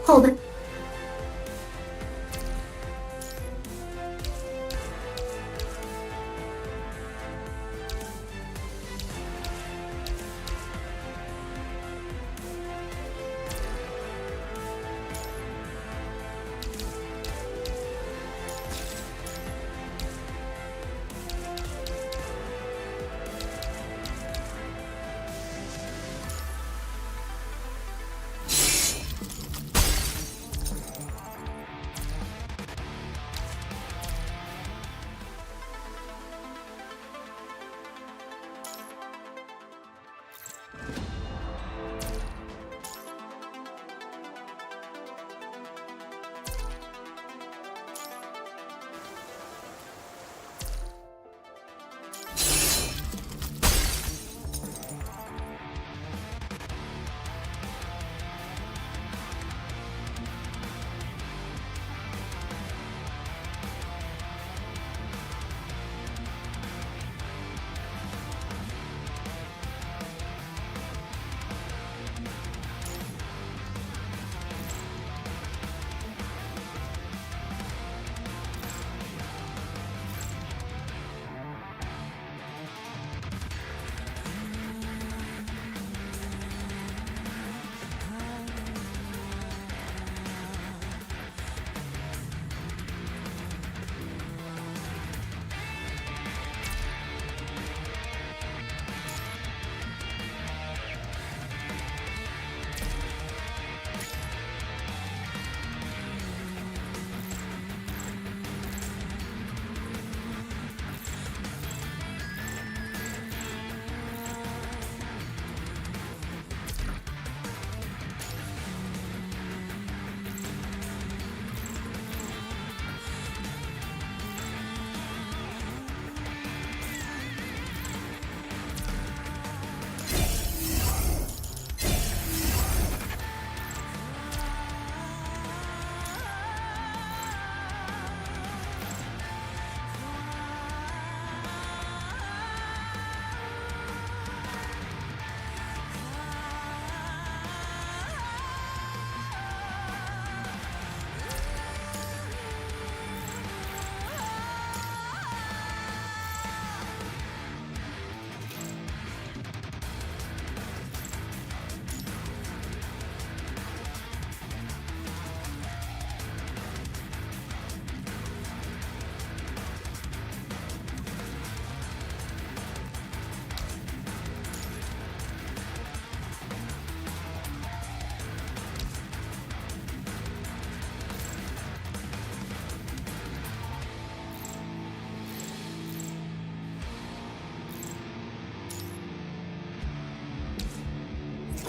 Hold it.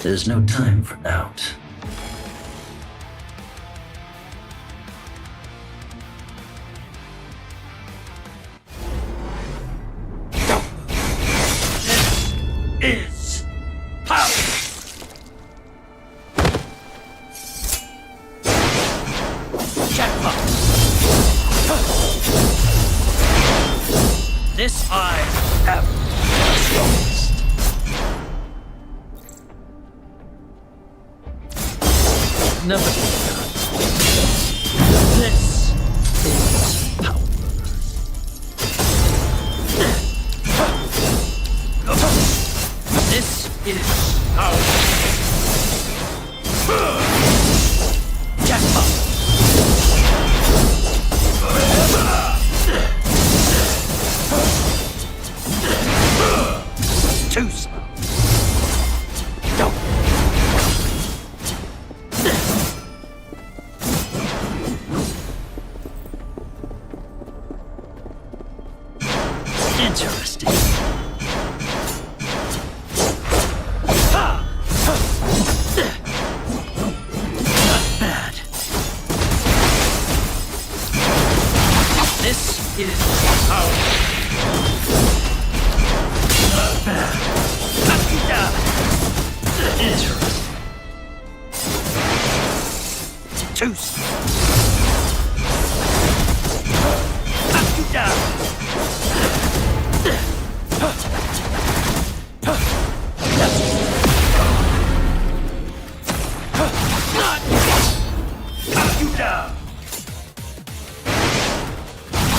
There's no time for doubt. Is power. Jackpot. This I have lost. Never done. This is power. This is power. Jackpot. Too slow. Interesting. is power. Not bad. Interesting. Too slow.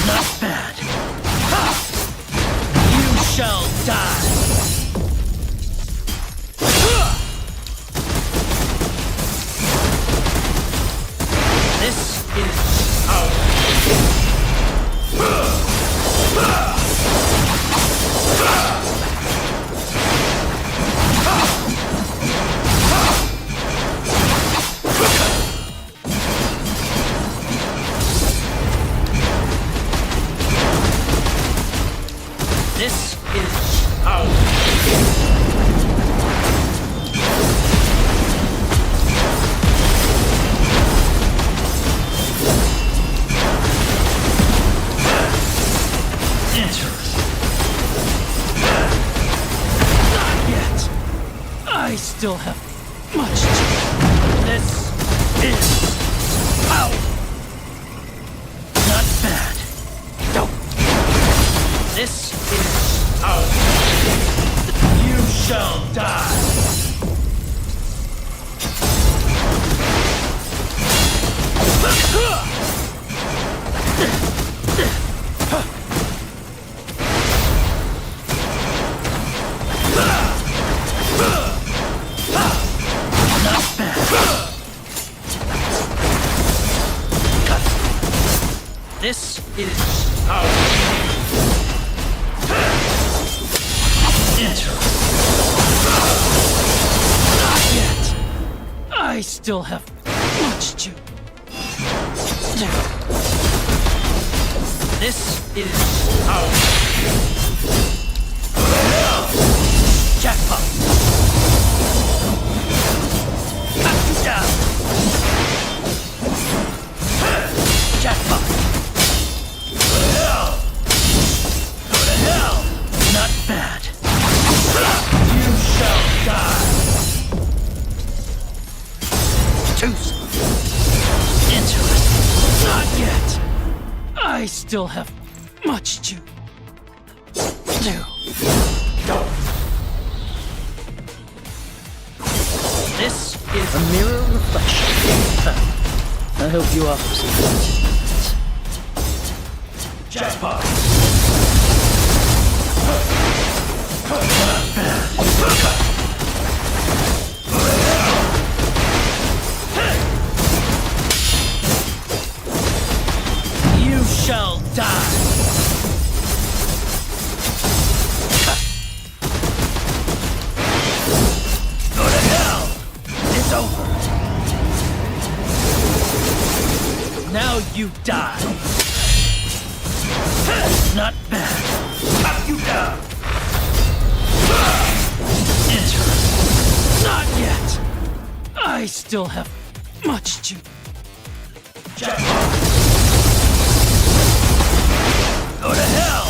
Not bad. You shall die. This is power. This is power. Interesting. Not yet. I still have much to. This is power. Not bad. Don't. This is power. You shall die. Not bad. This is power. Interesting. Not yet. I still have much to do. This is power. Jackpot. Down. Jackpot. Go to hell. Not bad. You shall die. Too slow. Interesting. Not yet. I still have much to do. Go. This is A mirror reflection. I hope you offer some. jackpot. You shall die. Go to hell. It's over. Now you die. Not bad. Cut you down. Interesting. Not yet. I still have much to. Jackpot. Go to hell.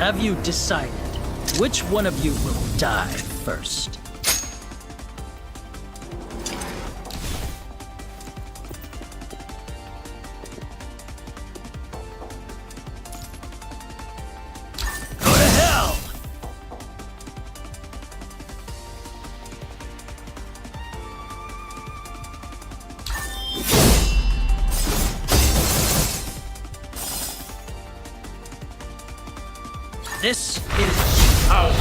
Have you decided which one of you will die first? Go to hell! This is how.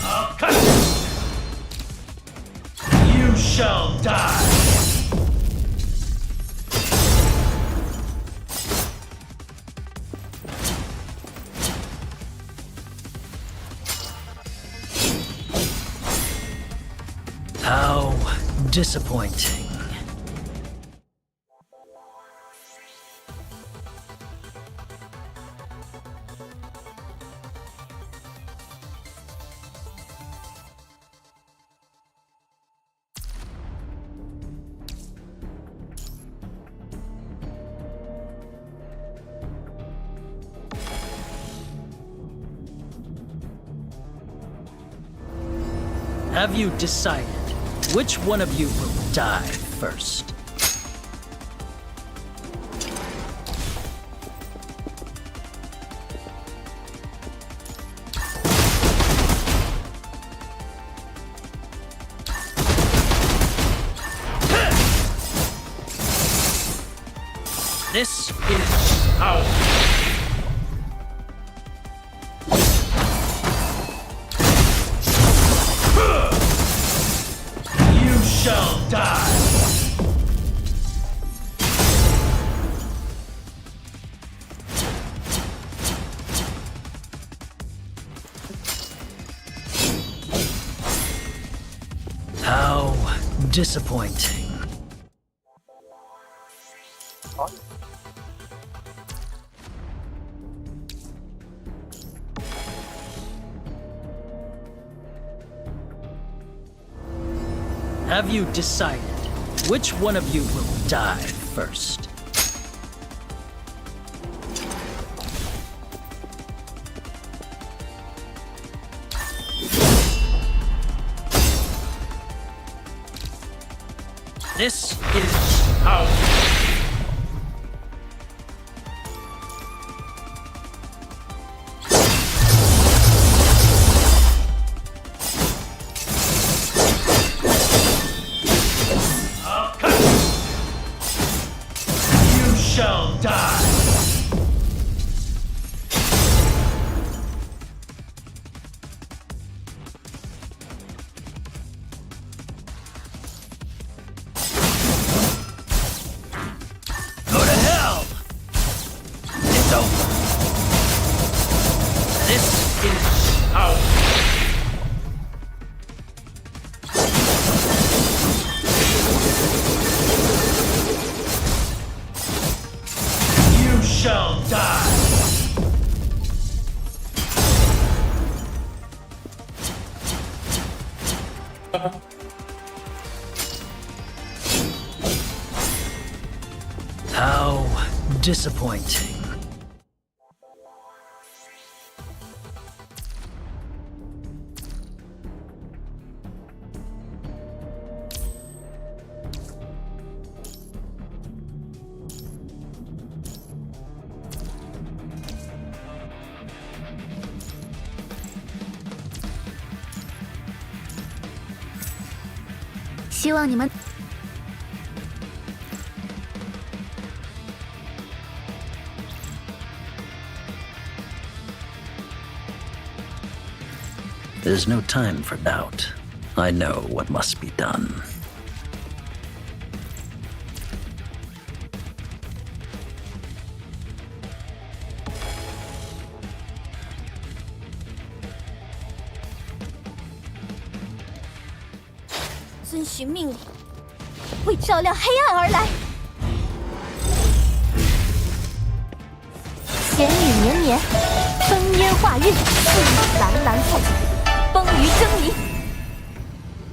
I'll cut it. You shall die. How disappointing. Have you decided which one of you will die first? This is how. You shall die. How disappointing. Have you decided which one of you will die first? This is how. I'll cut you. You shall die. Go to hell! It's over. This is how. You shall die. How disappointing.希望你们。 There's no time for doubt. I know what must be done. “遵循命令，为照亮黑暗而来。”闲雨绵绵，风烟化日，蓝蓝菜景，风雨狰狞。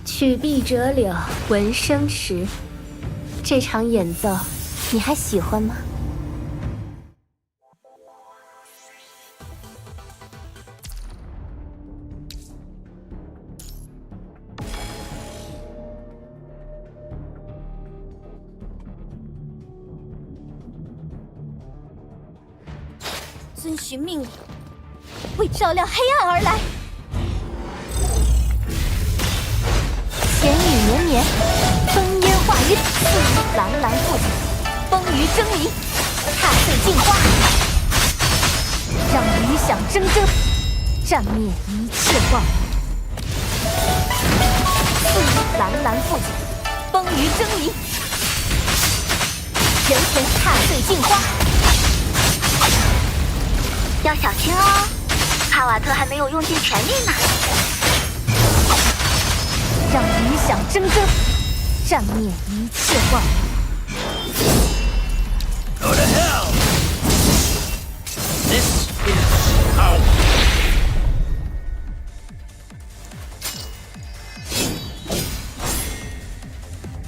曲臂折柳，闻声时，这场演奏你还喜欢吗？遵循命令，为照亮黑暗而来。闲雨绵绵，风烟化日，蓝蓝覆体，风雨狰狞，踏碎镜花，让理想铮铮，战灭一切妄语。蓝蓝覆体，风雨狰狞，人前踏碎镜花。要小心哦，帕瓦特还没有用尽全力呢。让理想铮铮，战灭一切妄语。Go to hell! This is how.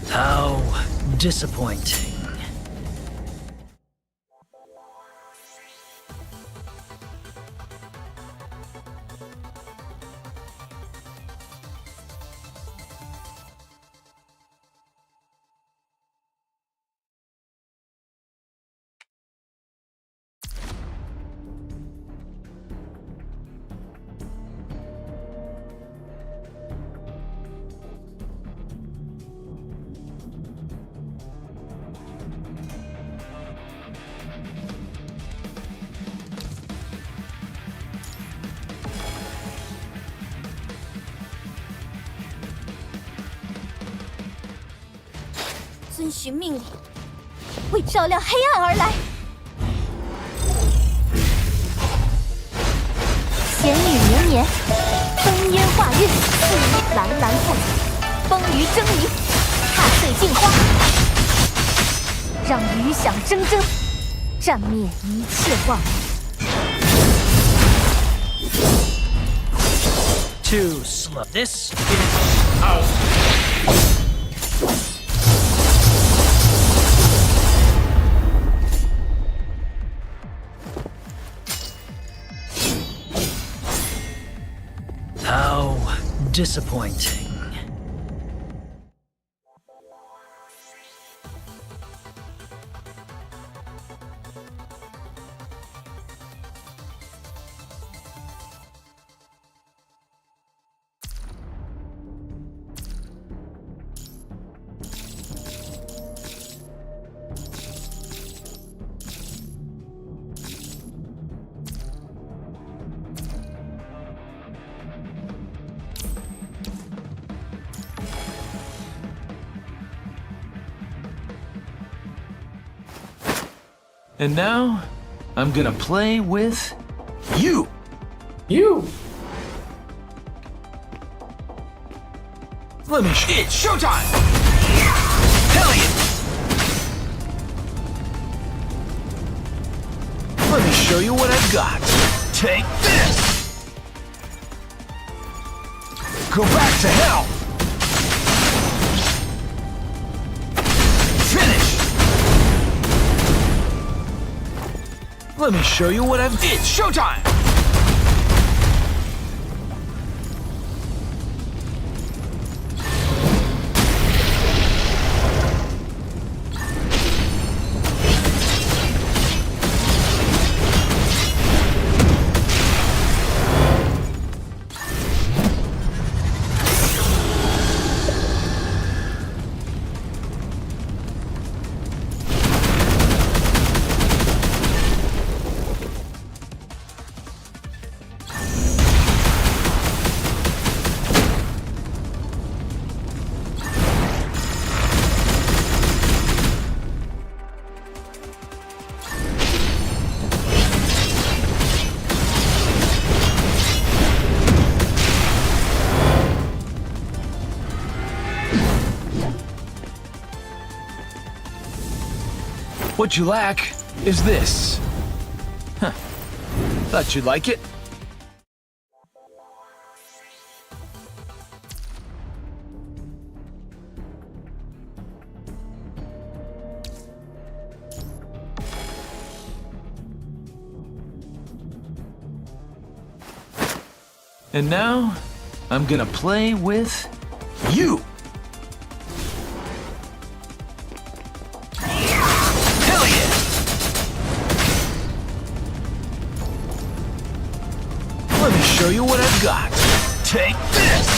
How disappointing.遵循命令，为照亮黑暗而来。闲雨绵绵，风烟化日，蓝蓝覆体，风雨狰狞，踏碎镜花，让理想铮铮，战灭一切妄语。 Too slow. This is How. how disappointing. And now, I'm gonna play with you. You! Let me it's showtime! Hellion! Let me show you what I've got. Take this! Go back to hell! Finish! Let me show you what I've it's showtime! What you lack is this. Huh. Thought you'd like it. And now, I'm gonna play with you! Hell yeah! Let me show you what I've got. Take this!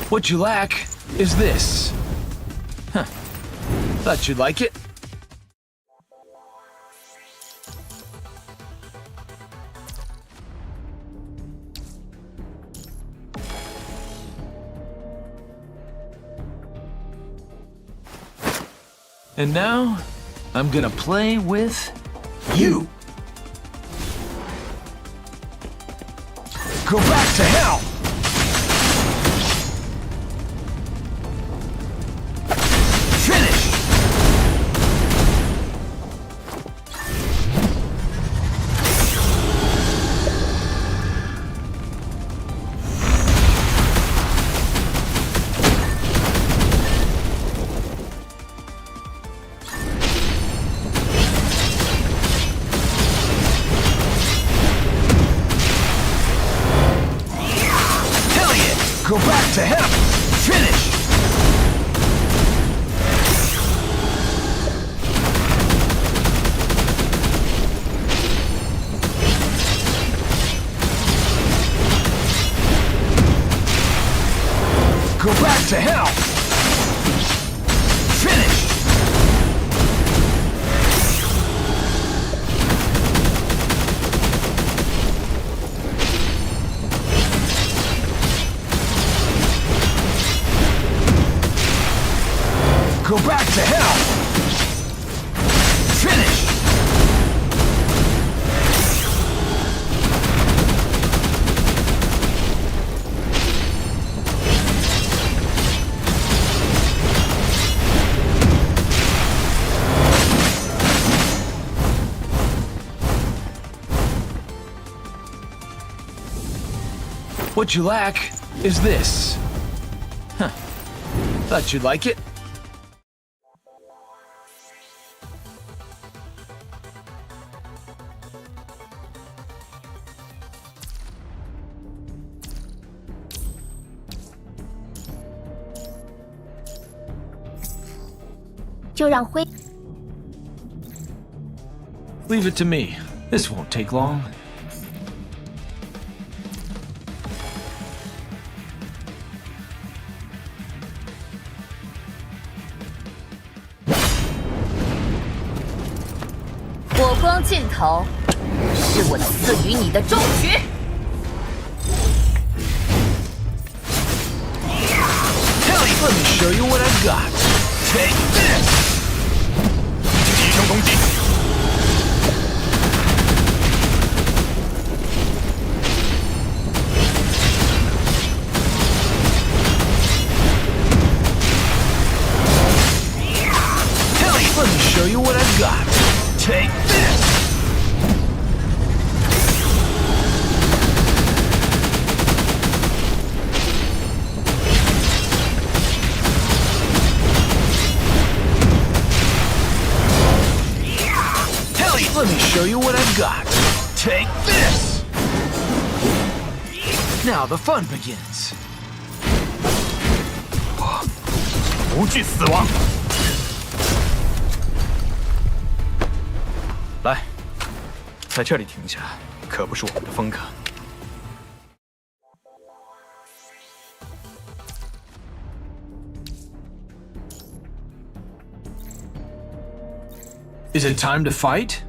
What you lack is this. Huh. Thought you'd like it. And now, I'm gonna play with you. Go back to hell! Finish! Hell yeah! Go back to hell! Finish! Go back to hell! Finish! Go back to hell! Finish! What you lack is this. Huh. Thought you'd like it. Leave it to me. This won't take long. Hell, let me show you what I've got. Take this! 集中攻击！ Let me show you what I've got. Take this! Hell yeah! Let me show you what I've got. Take this! Now the fun begins. 不惧死亡。 来，在这里停下，可不是我们的风格。 Is it time to fight?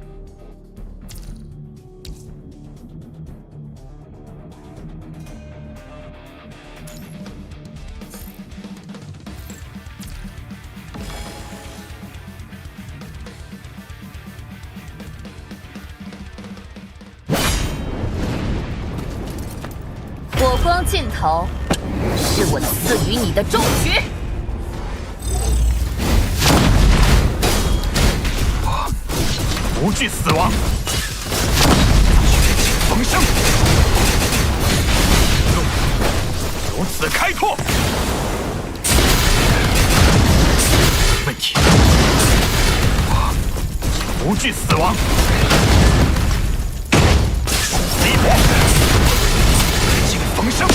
无惧死亡，血气逢生，路如此开拓。问题，我无惧死亡。离火，血气逢生。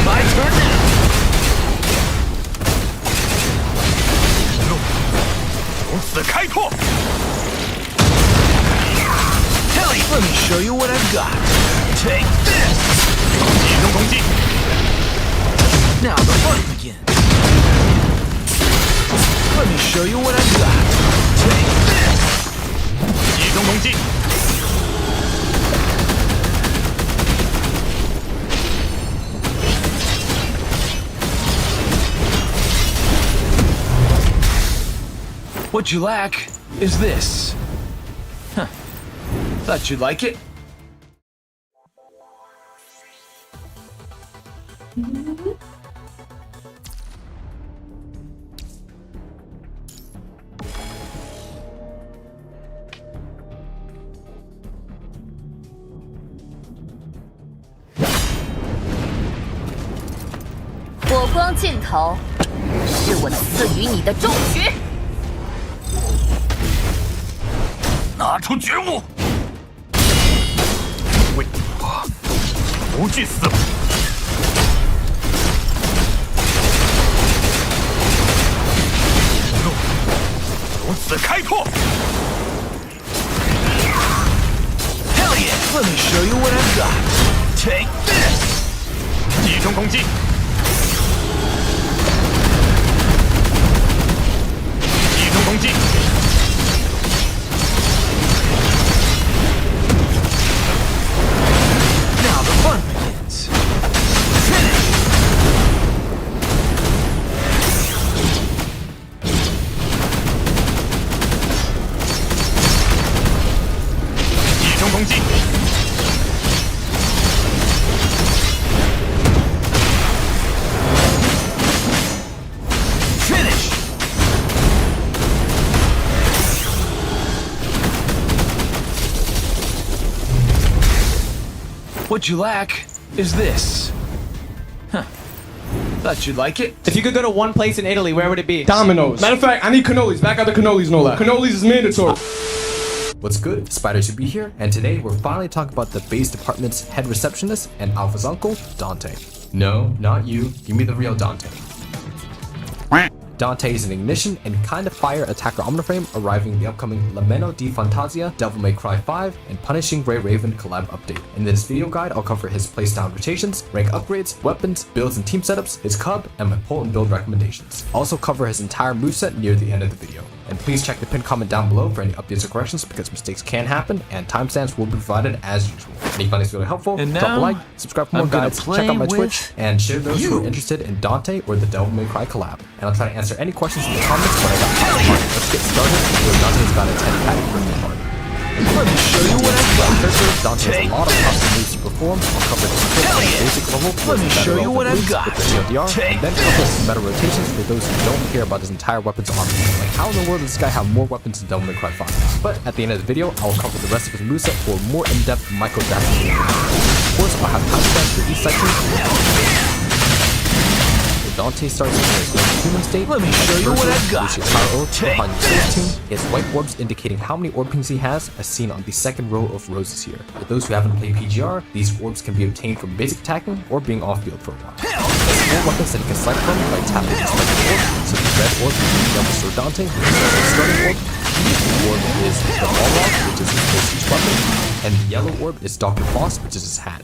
My turn now。路如此开拓。 Let me show you what I've got. Take this! 集中攻击， Now the fun begins. Let me show you what I've got. Take this! 集中攻击， What you lack is this. Huh. Thought you'd like it. “火光尽头”是我赐予你的终局。拿出觉悟，为我无惧死亡。路如此开拓， Hell yeah! Let me show you what I've got. Take this! 集中攻击，集中攻击。 Now the fun begins. Finish! Finish! What you lack is this. Huh. Thought you'd like it. If you could go to one place in Italy, where would it be? Domino's. Matter of fact, I need cannolis. Back out the cannolis, no lie. Cannolis is mandatory. What's good? Spider should be here, and today we're finally talking about the base department's head receptionist and Alpha's uncle, Dante. No, not you. Give me the real Dante. Dante is an ignition and kind of fire attacker Omniframe, arriving in the upcoming Lamento di Fantasia, Devil May Cry 5, and Punishing Grey Raven collab update. In this video guide, I'll cover his playstyle rotations, rank upgrades, weapons, builds and team setups, his cub, and my pull and build recommendations. I'll also cover his entire moveset near the end of the video. And please check the pinned comment down below for any updates or corrections because mistakes can happen and timestamps will be provided as usual. If you find this video helpful, And drop a now, like, subscribe for more I'm gonna guides, check out my play Twitch, with and share those who you. are interested in Dante or the Devil May Cry collab. And I'll try to answer any questions in the comments when I got time. Let's get started with Dante's got a 10-pack birthday party. Let me show you what I've got. First, Dante has a lot of custom moves to perform. I'll cover the quick Hell and yeah. basic level. Let me show you what I've got. With the TLDR, Take and then cover some meta rotations for those who don't care about his entire weapons army. Like how in the world does this guy have more weapons than Devil May Cry 5? But at the end of the video, I'll cover the rest of his moveset for more in-depth micro-drafting. Of course, I'll have timestamps for each section. Dante starts in his human state. Let me show you what I've got. Take On your team, he has white orbs indicating how many orb pings he has, as seen on the second row of roses here. For those who haven't played PGR, these orbs can be obtained from basic attacking or being off-field for a while. There's 4 weapons that he can select from by tapping the selected orb. So the red orb is the Double Sword Dante, which is the starting orb. The blue orb is the Balrog, which is his basic weapon. And the yellow orb is Dr. Foss, which is his hat.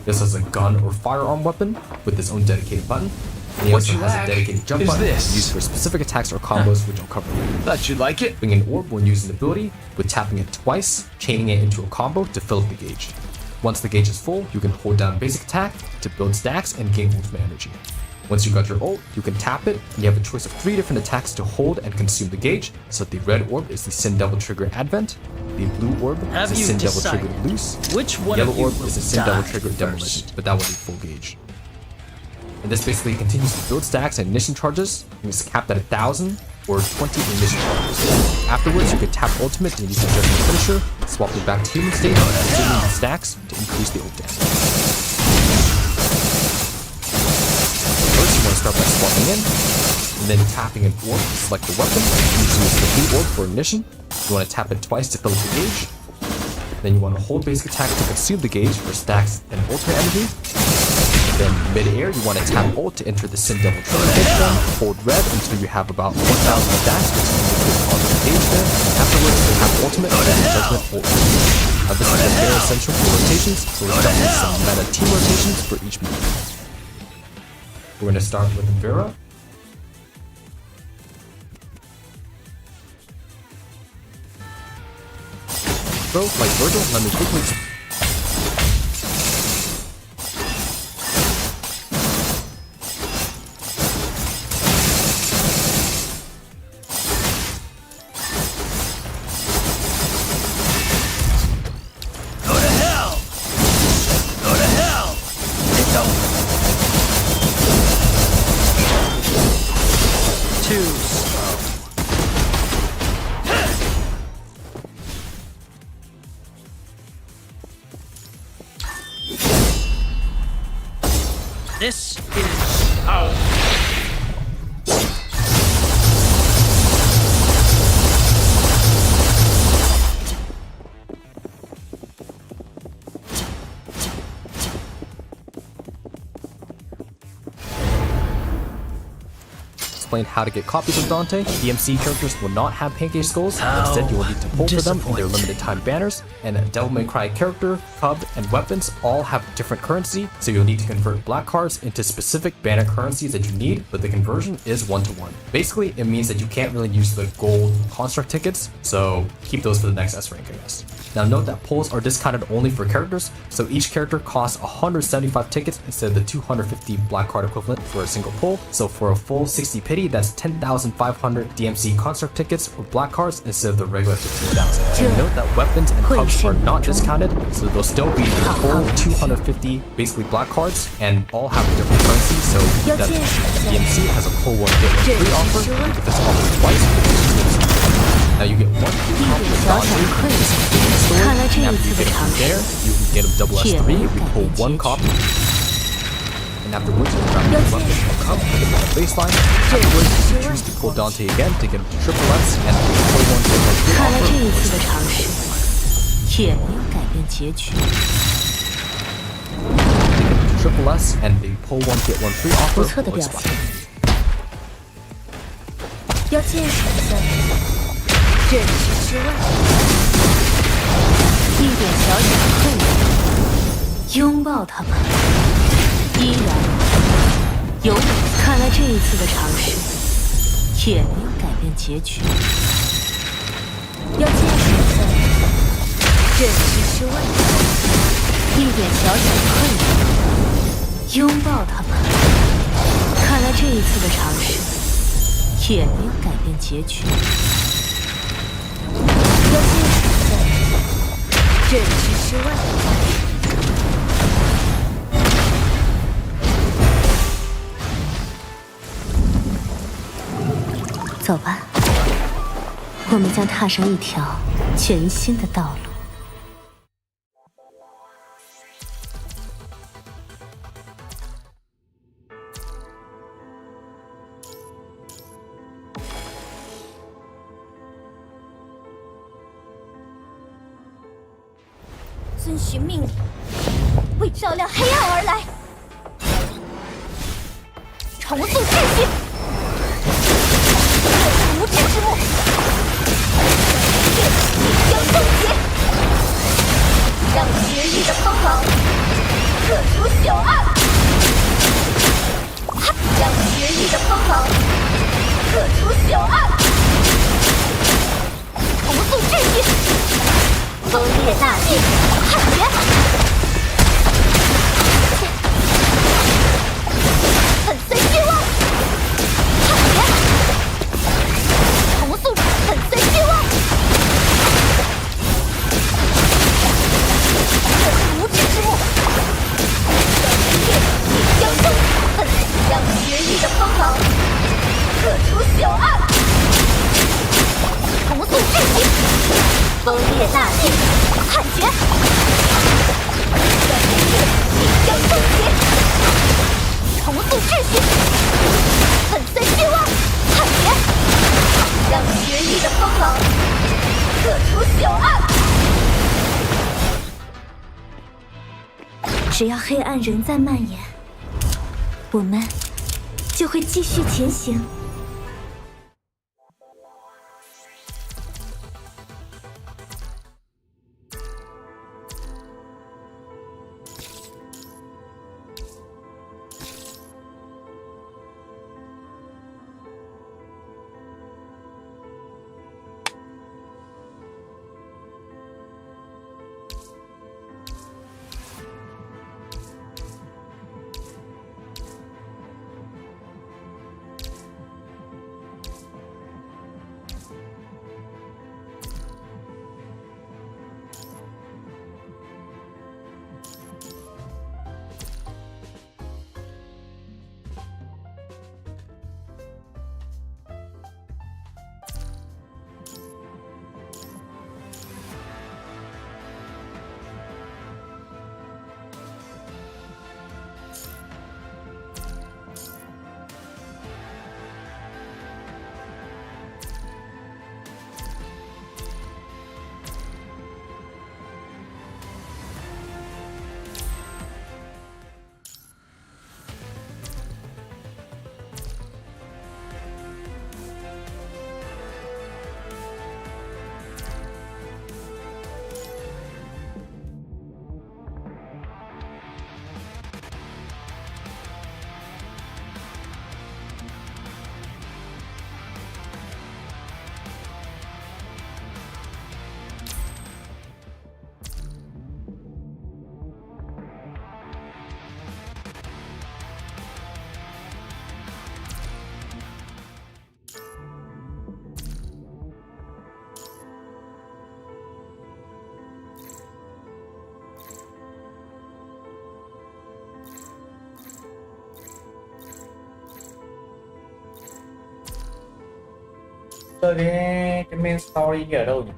This is a gun or firearm weapon with its own dedicated button. And he What also you has lack a dedicated jump is button this. used for specific attacks or combos, which I'll cover later. Thought you'd like it. Bring an orb when using the ability, with tapping it twice, chaining it into a combo to fill up the gauge. Once the gauge is full, you can hold down basic attack to build stacks and gain ultimate energy. Once you got your ult, you can tap it, and you have a choice of 3 different attacks to hold and consume the gauge. So the red orb is the Sin Devil Trigger Advent, the blue orb Have is the you Sin Devil decided Trigger Loose, which one yellow of you orb will is the Sin Devil die Trigger first? Demolition, but that will be full gauge. And this basically continues to build stacks and ignition charges, and it's capped at 1,000. or 20 ignition charges. Afterwards, you can tap ultimate and use the judgment finisher, swap it back to human state, consuming the stacks to increase the ult damage. First, you want to start by swapping in, and then tapping an orb to select the weapon. Usually use the blue orb for ignition. You want to tap it twice to fill up the gauge. Then you want to hold basic attack to consume the gauge for stacks and ultimate energy. Then mid-air, you want to tap ult to enter the Sin Devil transformation. Hold red until you have about 1,000 stacks, which is on the gauge there. Afterwards, you have ultimate and then judgment ult. Now this is very essential for rotations, so we'll start with some meta team rotations for each move. We're going to start with Vera. So, like Virgil, let me quickly... Go to hell! Go to hell! It's over. Too slow. This is how. Explain how to get copies of Dante. DMC characters will not have pancake skulls, instead you will need to pull for them in their limited time banners, and Devil May Cry character, hub, and weapons all have different currency, so you'll need to convert black cards into specific banner currencies that you need, but the conversion is 1-to-1. Basically, it means that you can't really use the gold construct tickets, so keep those for the next S rank, I guess. Now note that pulls are discounted only for characters, so each character costs 175 tickets instead of the 250 black card equivalent for a single pull, so for a full 60 pity, that's 10,500 DMC construct tickets or black cards instead of the regular 15,000. And note that weapons and hubs are not discounted, so they'll still be the full 250 basically black cards, and all have different currencies, so that DMC has a pull 1 get 1 free offer, if it's offered twice, now you get 1 free copy of Dante in the store, and after you get it from there, you can get a double S3 if you pull 1 copy. And afterwards, you grab the weapon or cup, put it on the baseline. Afterwards, you choose to pull Dante again to get him to triple S, and pull 1 get 1 free 看来这一 offer. 次的尝试也没有改变结局。 Triple S, and the pull 1 get 1 free offer 不错的 will 表 expire. 现。要见神色，这只是失望，一点小小的愧疚，拥抱他吧，依然有我。看来这一次的尝试也没有改变结局。要见神色，这只是失望，一点小小的愧疚，拥抱他吧。看来这一次的尝试。 也没有改变结局。要见神色，这只是失望。走吧，我们将踏上一条全新的道路。 遵循命令，为照亮黑暗而来。重塑秩序，这是无知之幕，烈气必将终结。让邪异的锋芒克除朽暗，让邪异的锋芒克除朽暗，重塑秩序。 崩裂大地，汉劫！粉碎虚妄，汉劫！重塑粉碎虚妄，这是无知之幕。烈气将终，让邪异的锋芒克除朽暗。重塑秩序，崩裂大地，判决，让人类即将终结，重塑秩序，粉碎虚妄，判决，让绝地的锋芒彻除朽暗。只要黑暗仍在蔓延，我们就会继续前行。cái main story kia ở đâu nhỉ?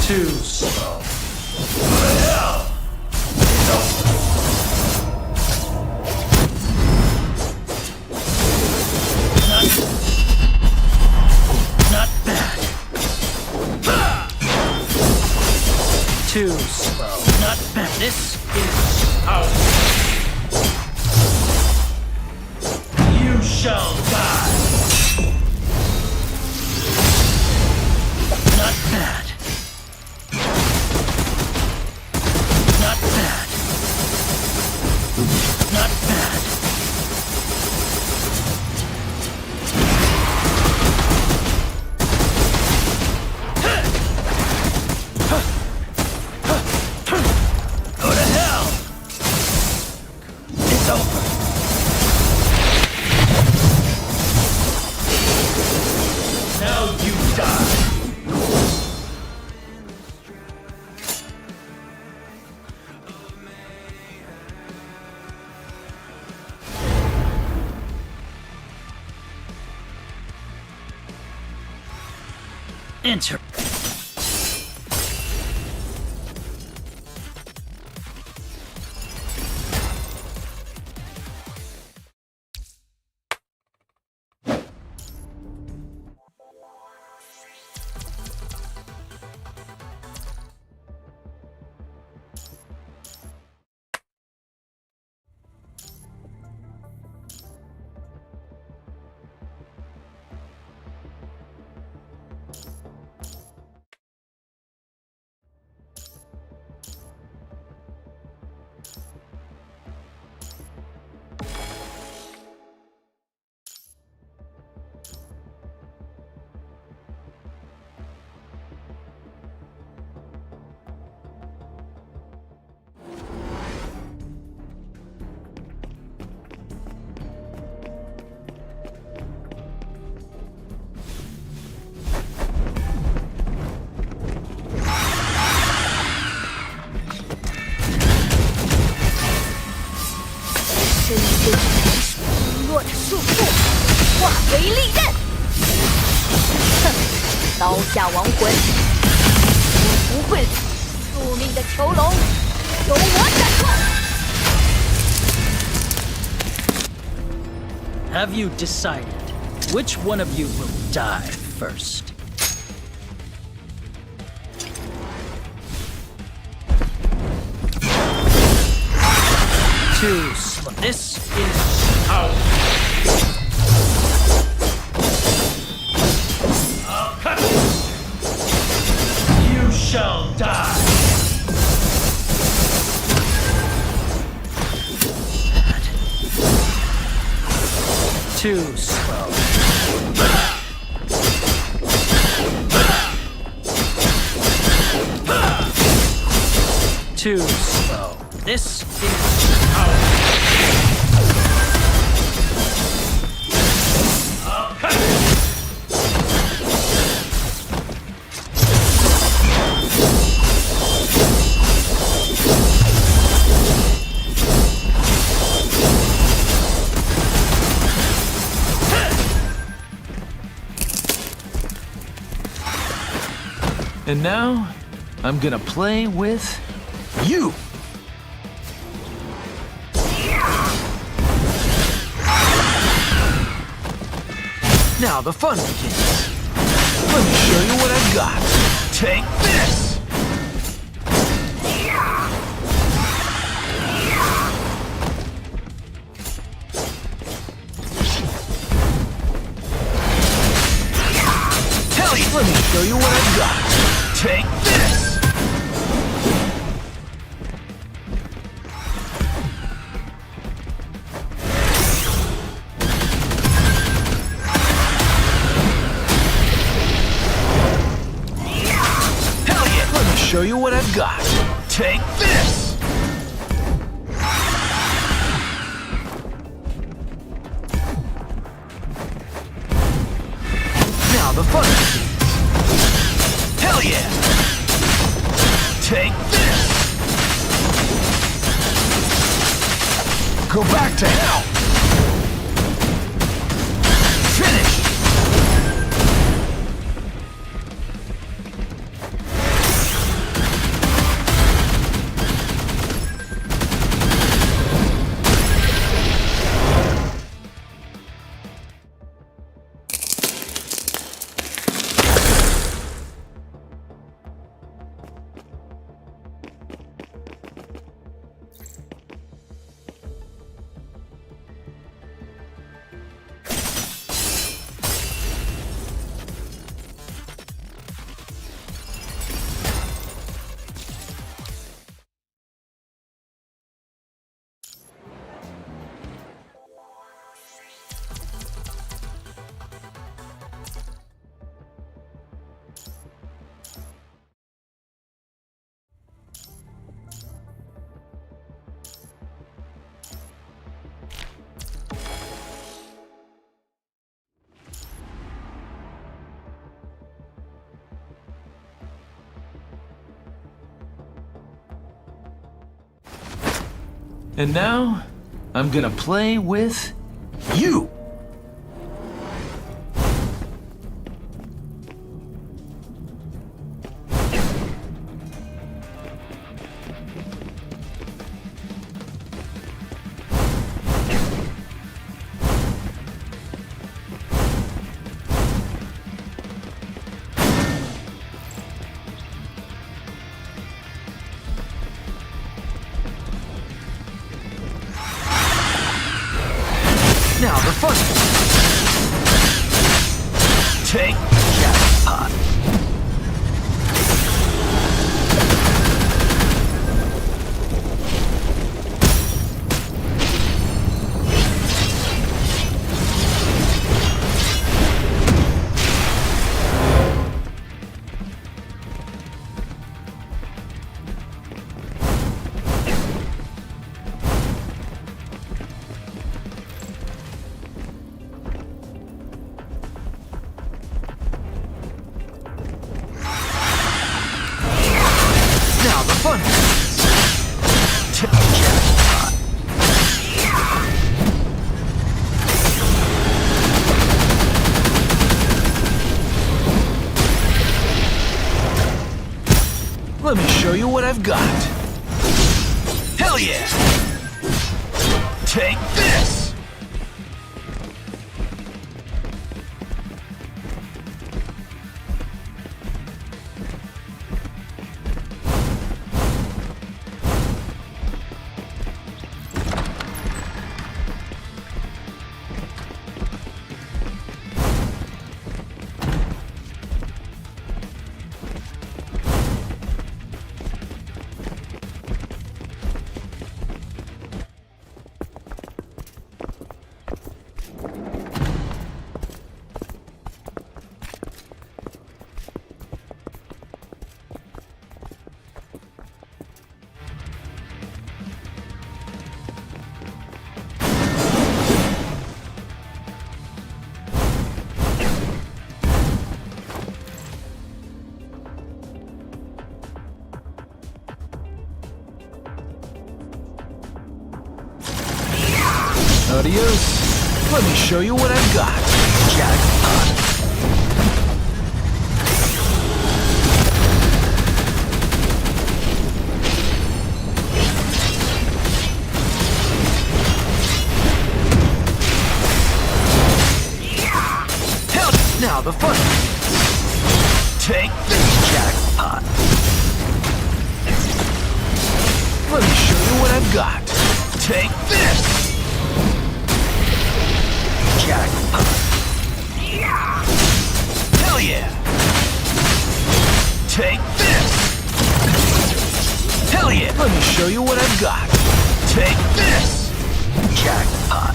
Too slow. Not bad. Too slow. Not bad. This is ours. You shall die. Not bad. Not bad. Not bad. Go to hell. It's over. Now you die. Enter. 为利刃。哼，刀下亡魂，我不会宿命的囚笼由我斩断。Have you decided which one of you will die first? Too slow. This is power. I'll cut it. You shall die. Too slow. Too slow. This is power. I'll cut it. And now, I'm gonna play with you. Now the fun begins. Let me show you what I've got. Take this! Let me show you what I've got. Take this! Hell yeah! Let me show you what I've got. Take this! Now the fun begins. Hell yeah! Take this! Go back to hell! Finish! And now, I'm gonna play with you! Now the fun. Take jackpot. Fun. Take jackpot. show you what I've got. Hell yeah! Take this! Adios. Let me show you what I've got. Jackpot. Hell, now the fun. Take this, jackpot. Let me show you what I've got. Take this. Jackpot. Hell yeah! Take this! Hell yeah! Let me show you what I've got. Take this! Jackpot.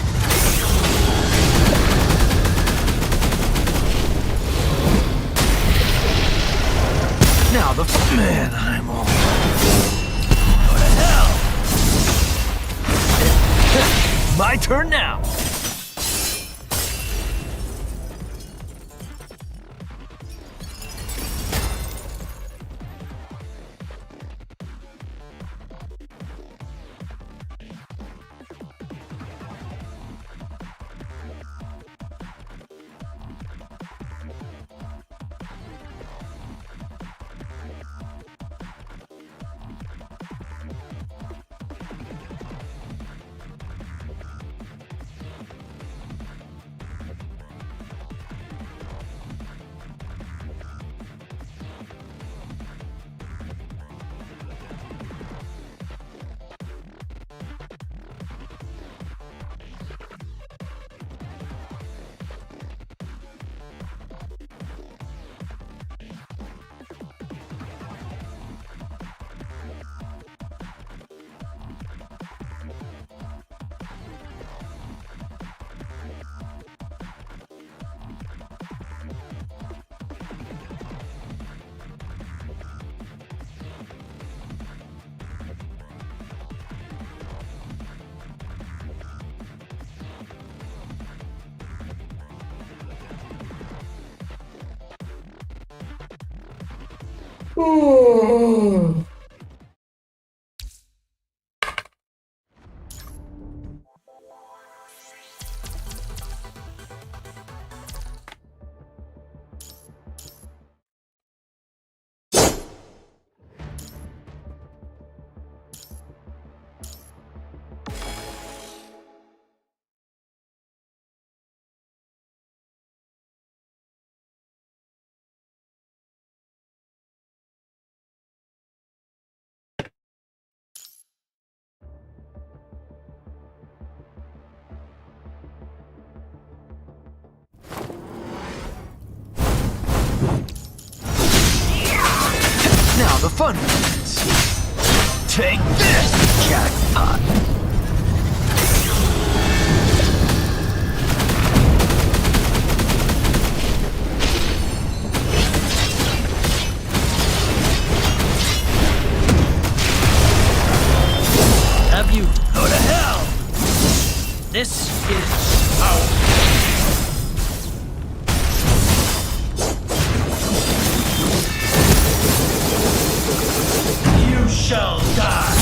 Now the man, I'm all. Go to hell! My turn now! Now the fun begins. Take this, jackpot. Have you go to hell? This is power. You shall die.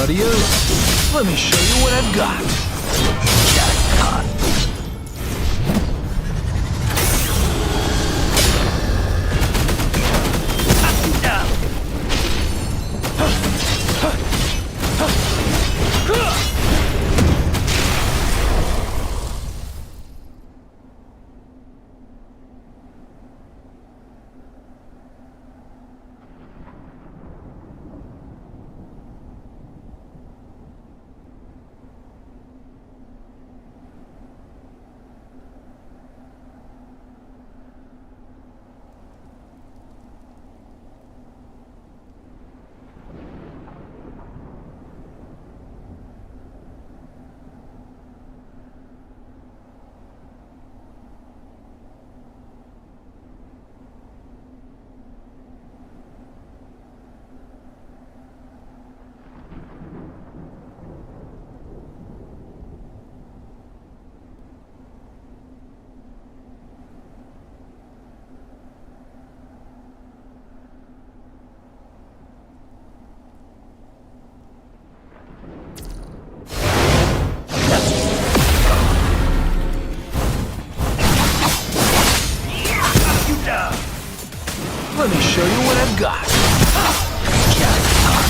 Adios. Let me show you what I've got. Jackpot. Let me show you what I've got. Jackpot.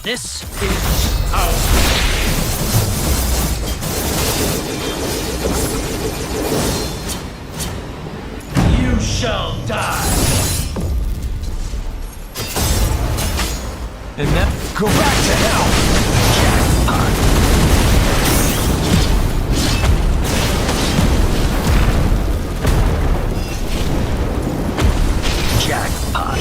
This is our You shall die. And now, go back to hell. Jackpot. Jackpot.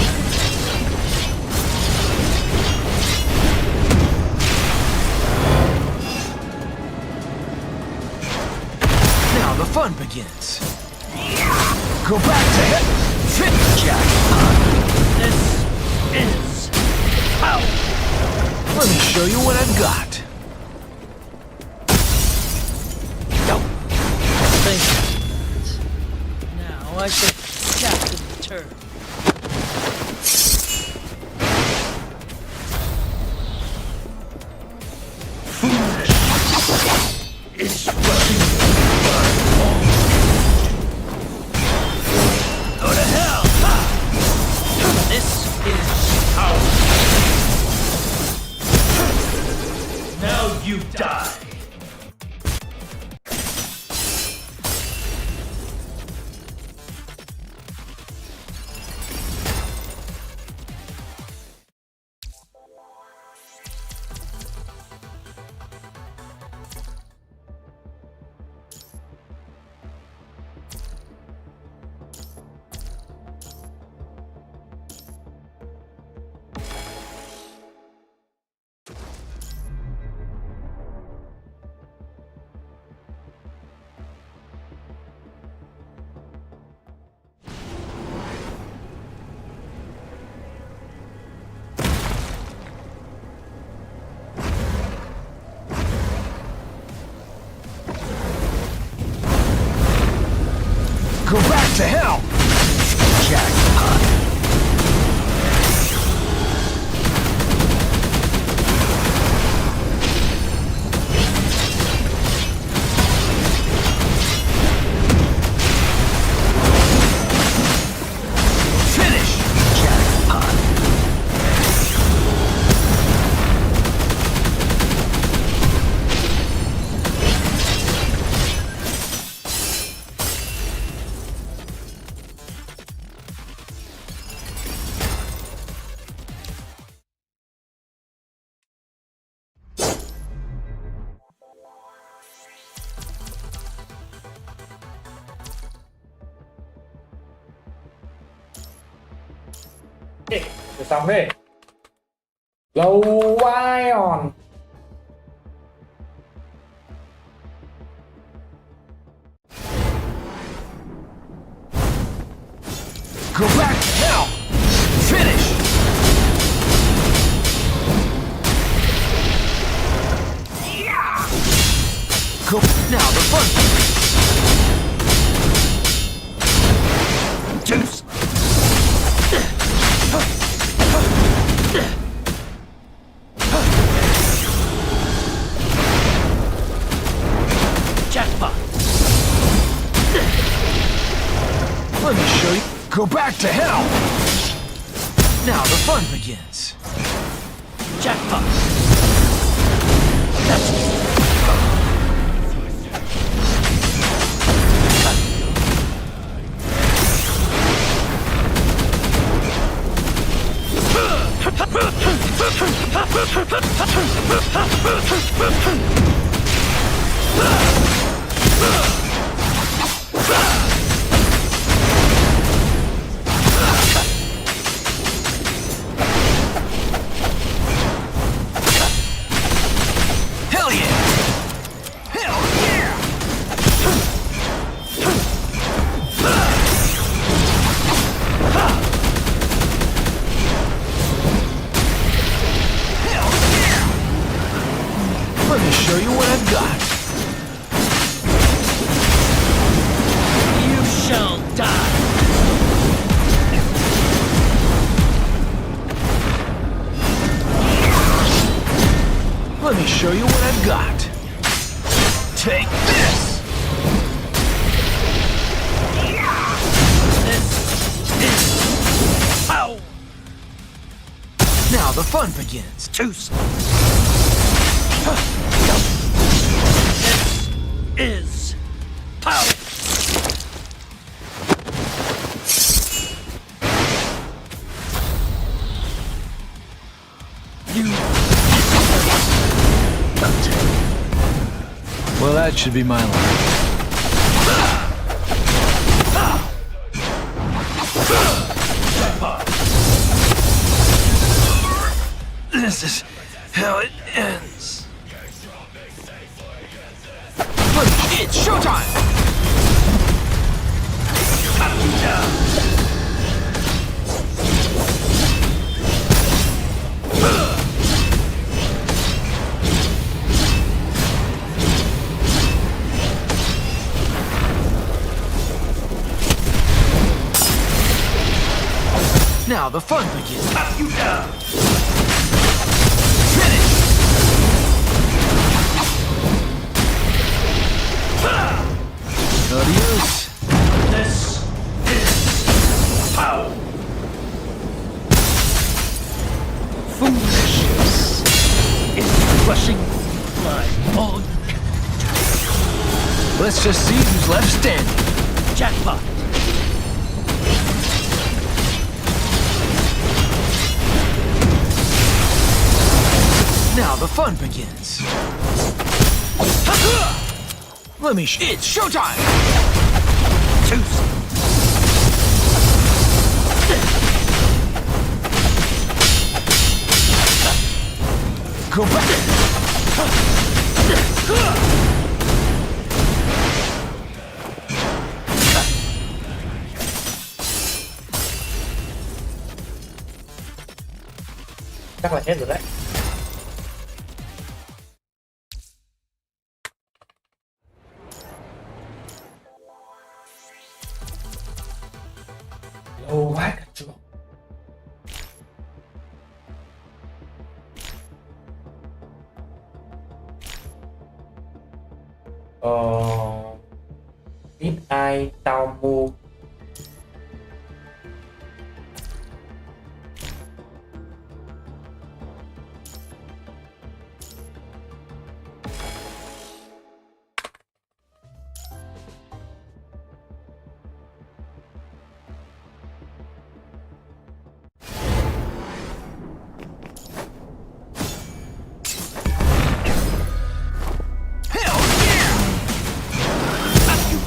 The fun begins. Go back to him. Jackpot. This is how. Let me show you what I've got. Thank you. Now I shall captain the turn. It's running. Go to hell! This is how. Now you die. Go back to hell! Jackpot. Finish! Jackpot. Ê, rồi xong đi. Lâu vai on. Go back now! Finish! Go now, the fun. Juice. Jackpot. Let me show you. Go back to hell! Now the fun begins. Jackpot. That's Hell yeah! Hell yeah! Hell yeah! Let me show you what I've got. you shall die. Let me show you what I've got. Take this! This is power. Now the fun begins. Juice. This is power. You. Well, that should be my line. This is how it ends. It's showtime! Now the fun begins. You down. Finish. Adios. This is power. Foolishness is crushing my bone. Let's just see who's left standing. Jackpot. Now the fun begins. Let me it's showtime! Juice. Go back! Chắc là hết rồi đấy. Lâu quá cả chưa. Biết ai tao mua.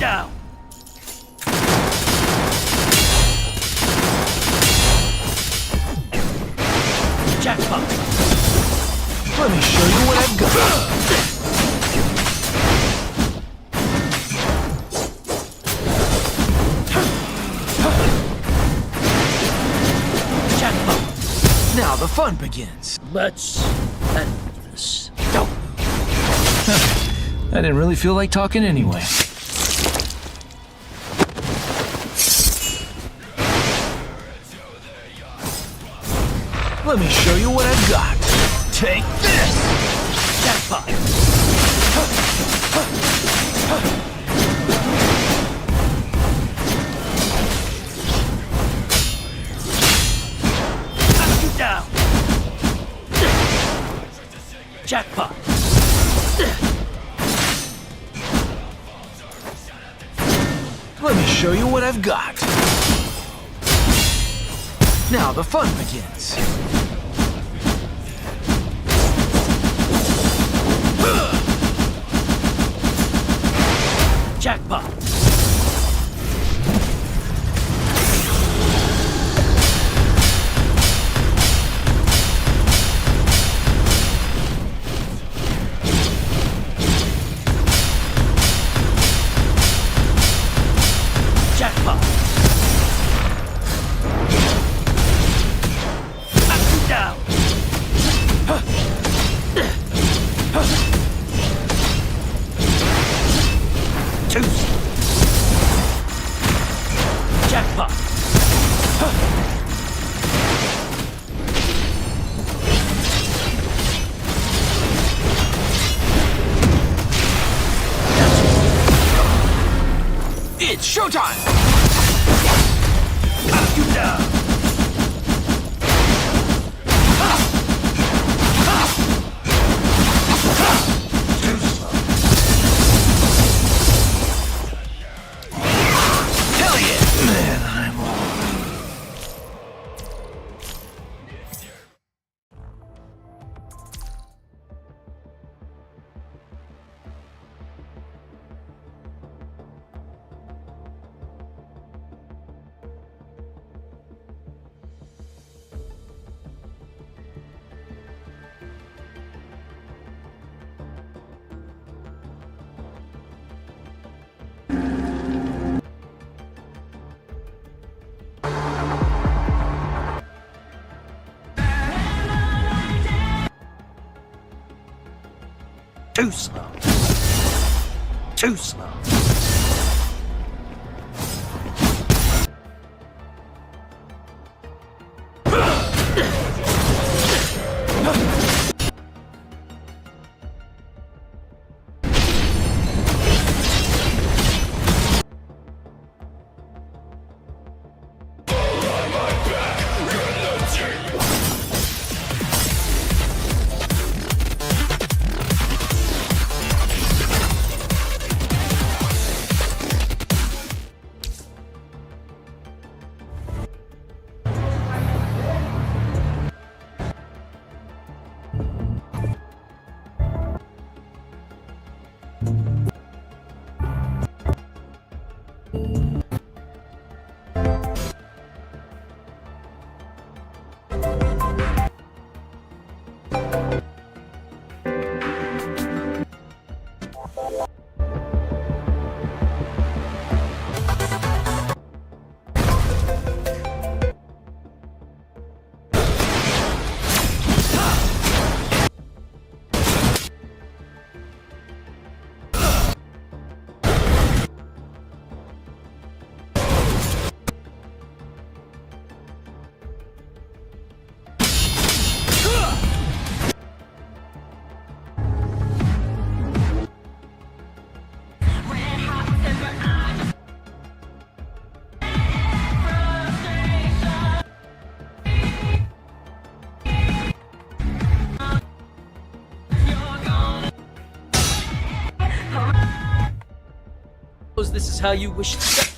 Down. fun begins. Let's end this. I didn't really feel like talking anyway. Let me show you what I've got. Take this! Jackpot! Knock you down! Jackpot! Let me show you what I've got. Now the fun begins. Jackpot! Jackpot! Knock you down! Juice! Jackpot! It's showtime! Knock you down! Hell yeah! Man, I'm all... Too slow. Too slow. This is how you wish to...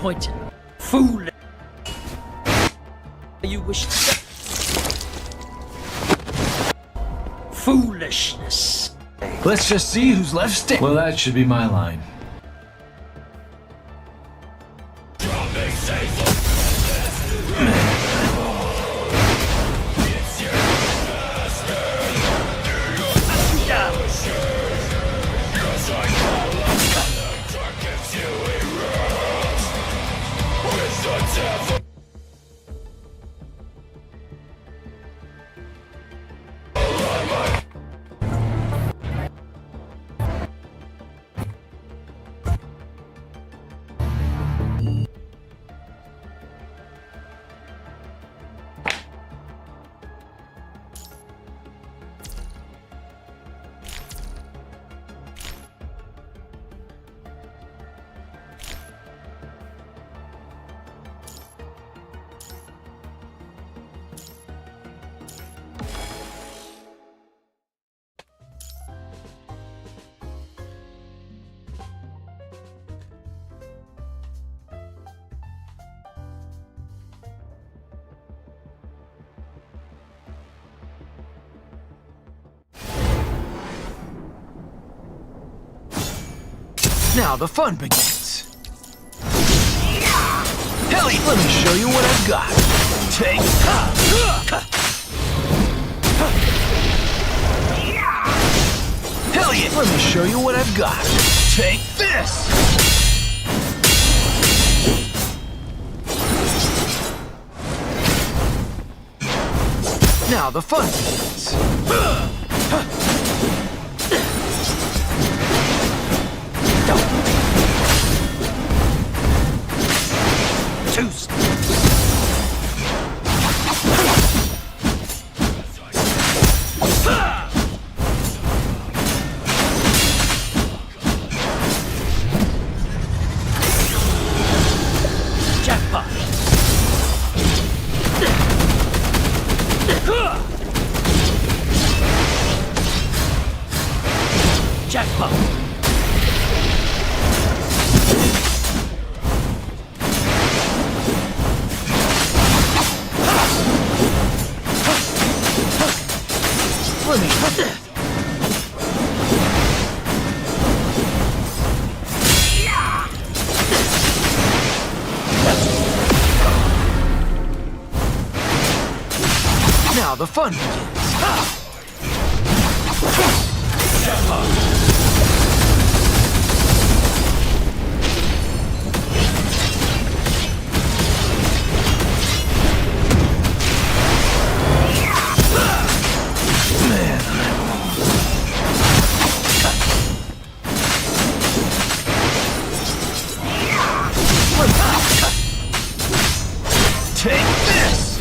disappointed. Foolish. You wish to... Foolishness. Let's just see who's left standing. Well, that should be my line. Now the fun begins. Helly, let me show you what I've got. Take. Hell yeah, let me show you what I've got. Take this. Now the fun begins. Jackpot. Jackpot. Let me. Now the fun begins. Take this!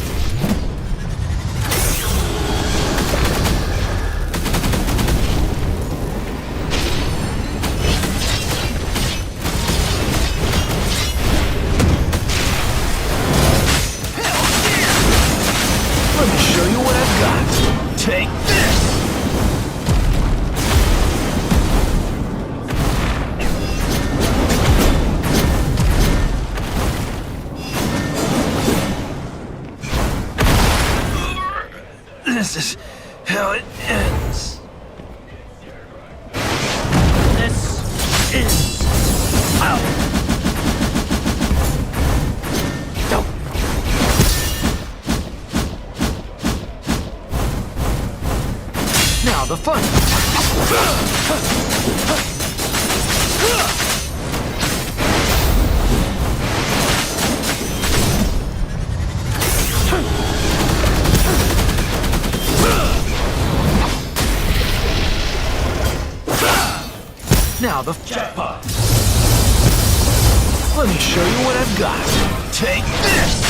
Let me show you what I've got. Take this! This is how it ends. This is out. Now the fun. Now the jackpot. Let me show you what I've got. Take this.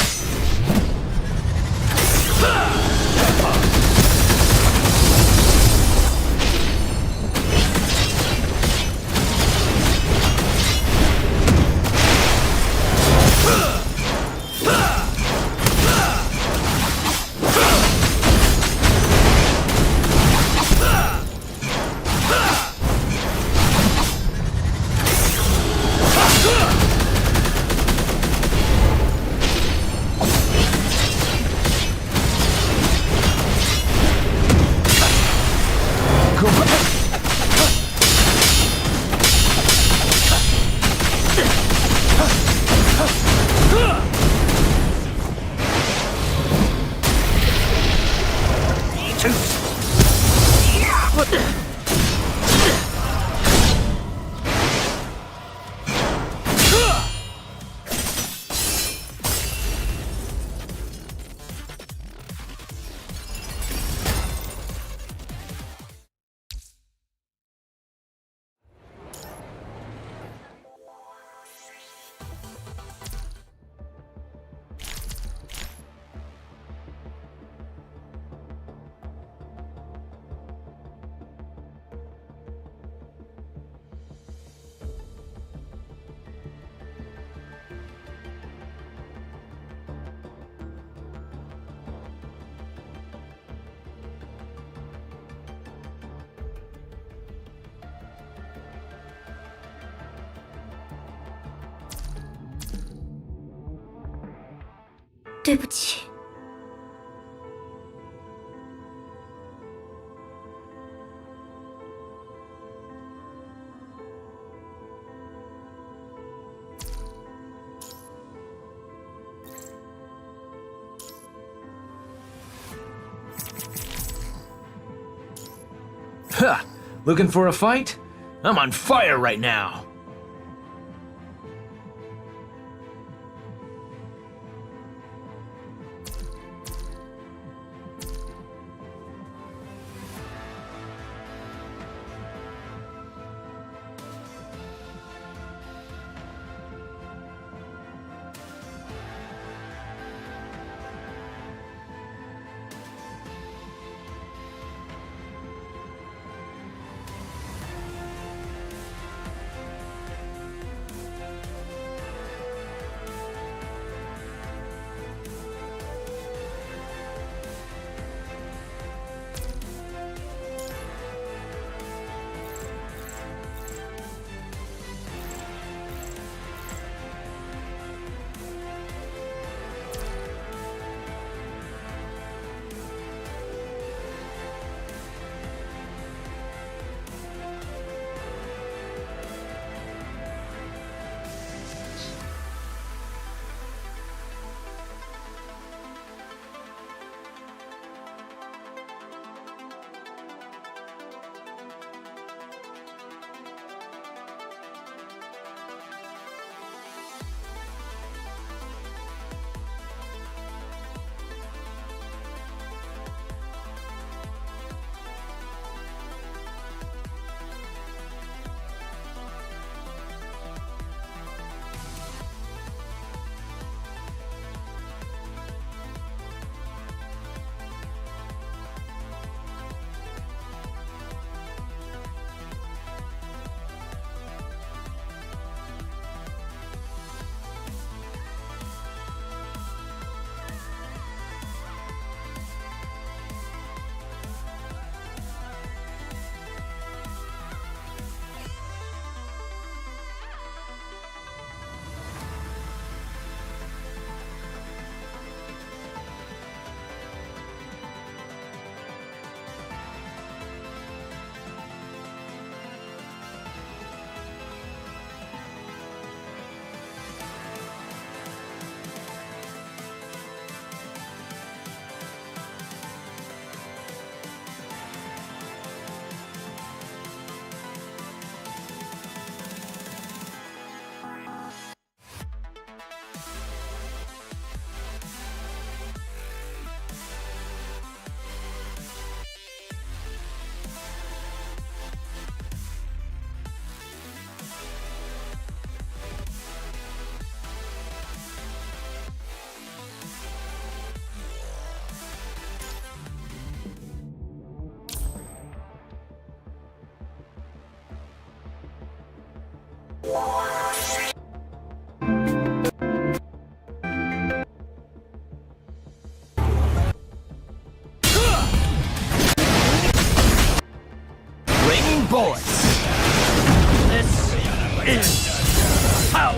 对不起。Huh. Looking for a fight? I'm on fire right now. Raining bullets. This is how.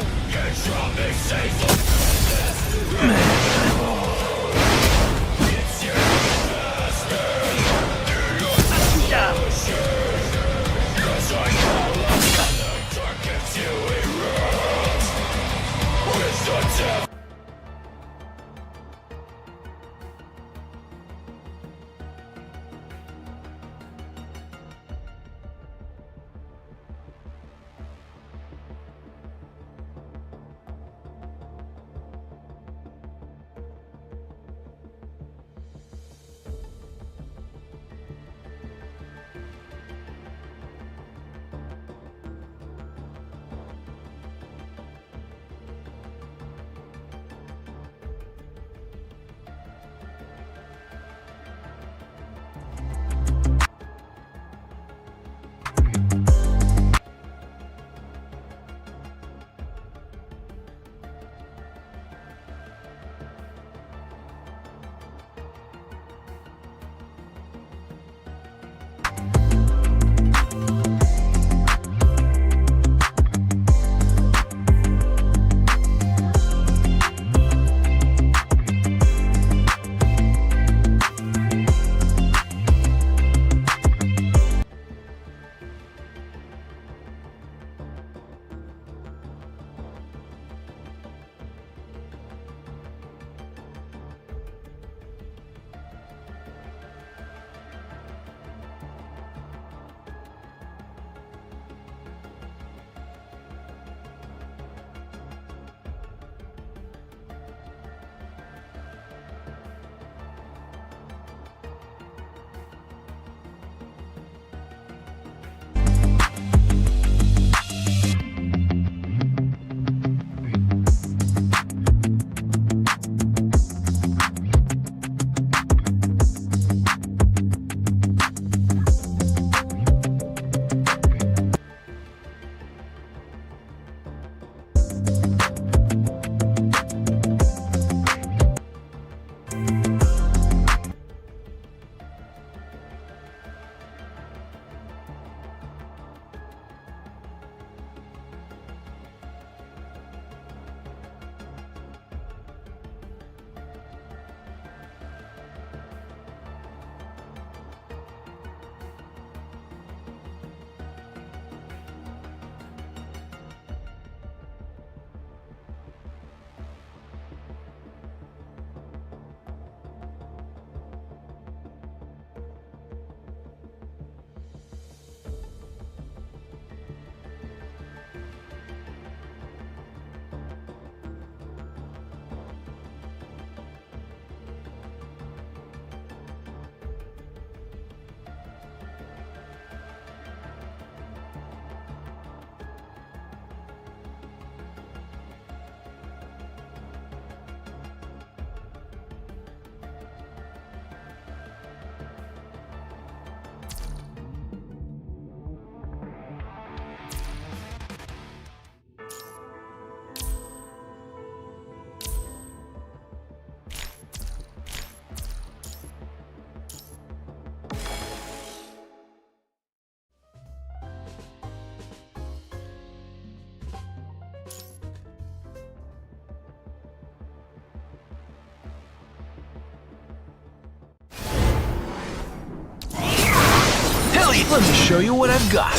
Let me show you what I've got.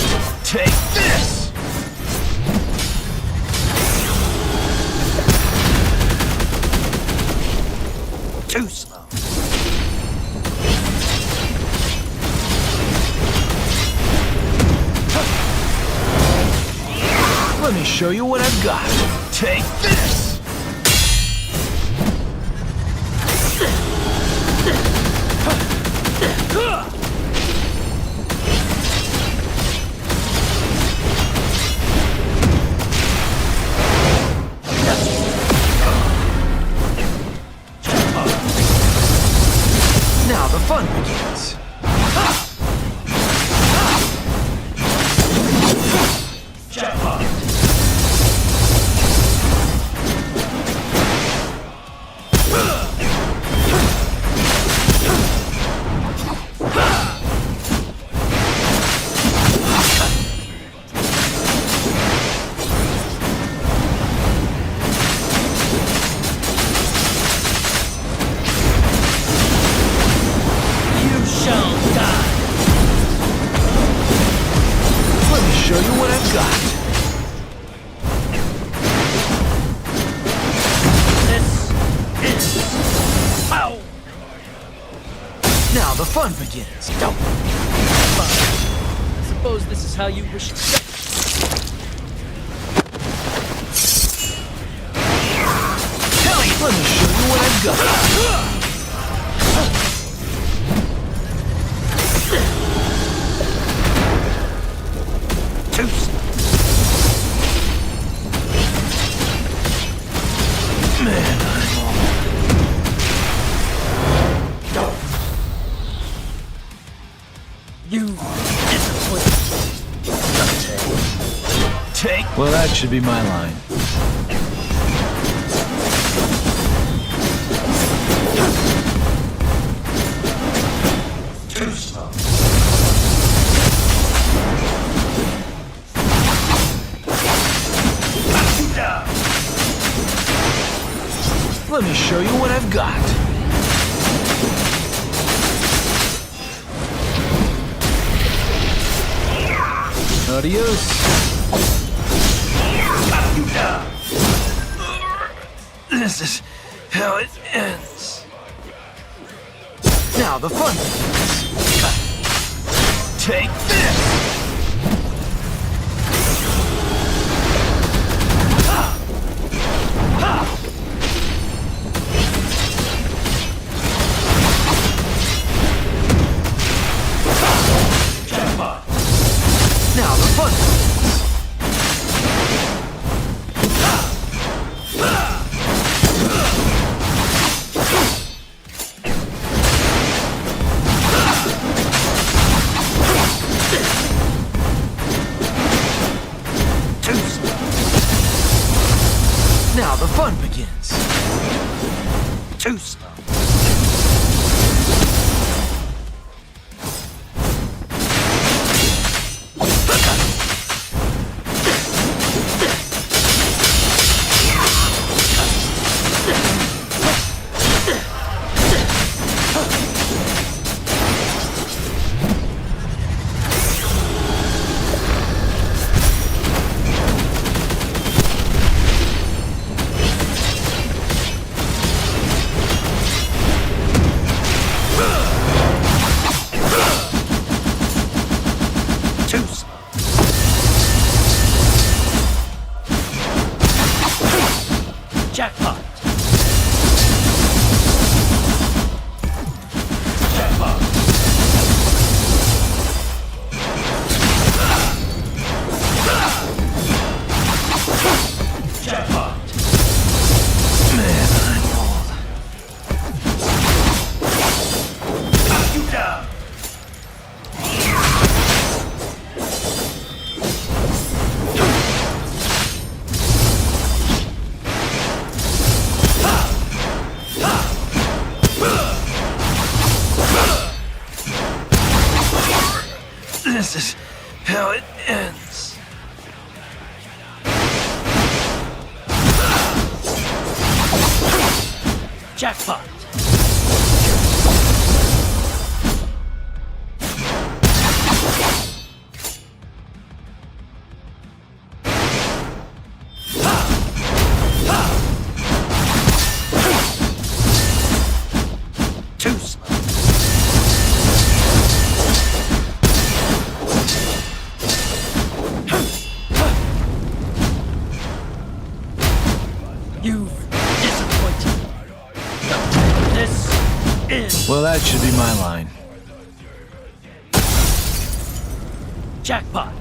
Take this! Too slow. Let me show you what I've got. Take this! Now the fun begins. You shall die. Let me show you what I've got. This is power. Now the fun begins. Don't. I suppose this is how you wish to go. Let me show you what I've got. Too slow. Man, I'm all... You disappoint me, Dante. Take... Well, that should be my line. Too slow. Let me show you what I've got. Adios. This is how it ends. Now the fun begins. Take this! Now the fun begins. Too slow. Now the fun begins. Too slow. Too slow. Jackpot. Man, I'm old. You down. This is how it ends. Jackpot. You've disappointed me. This is Well, that should be my line. jackpot.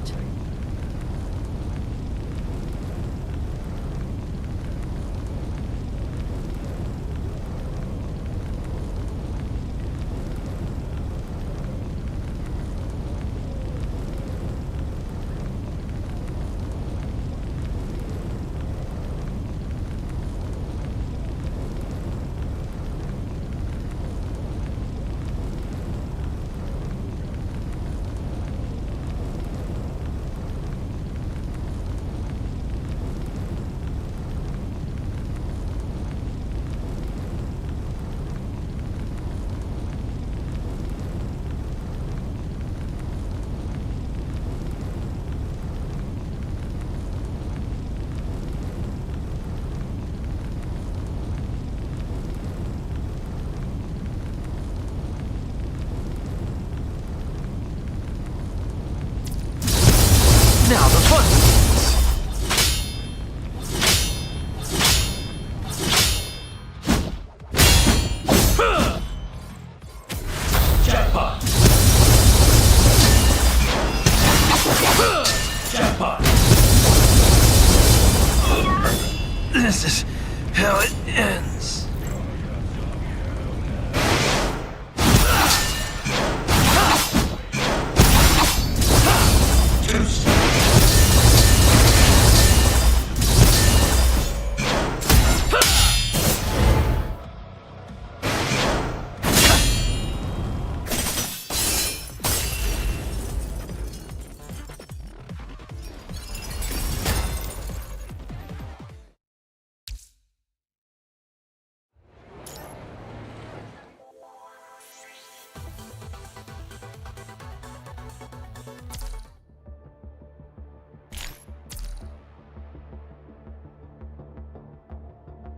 Now the fun begins. Jackpot. Jackpot. This is how it ends.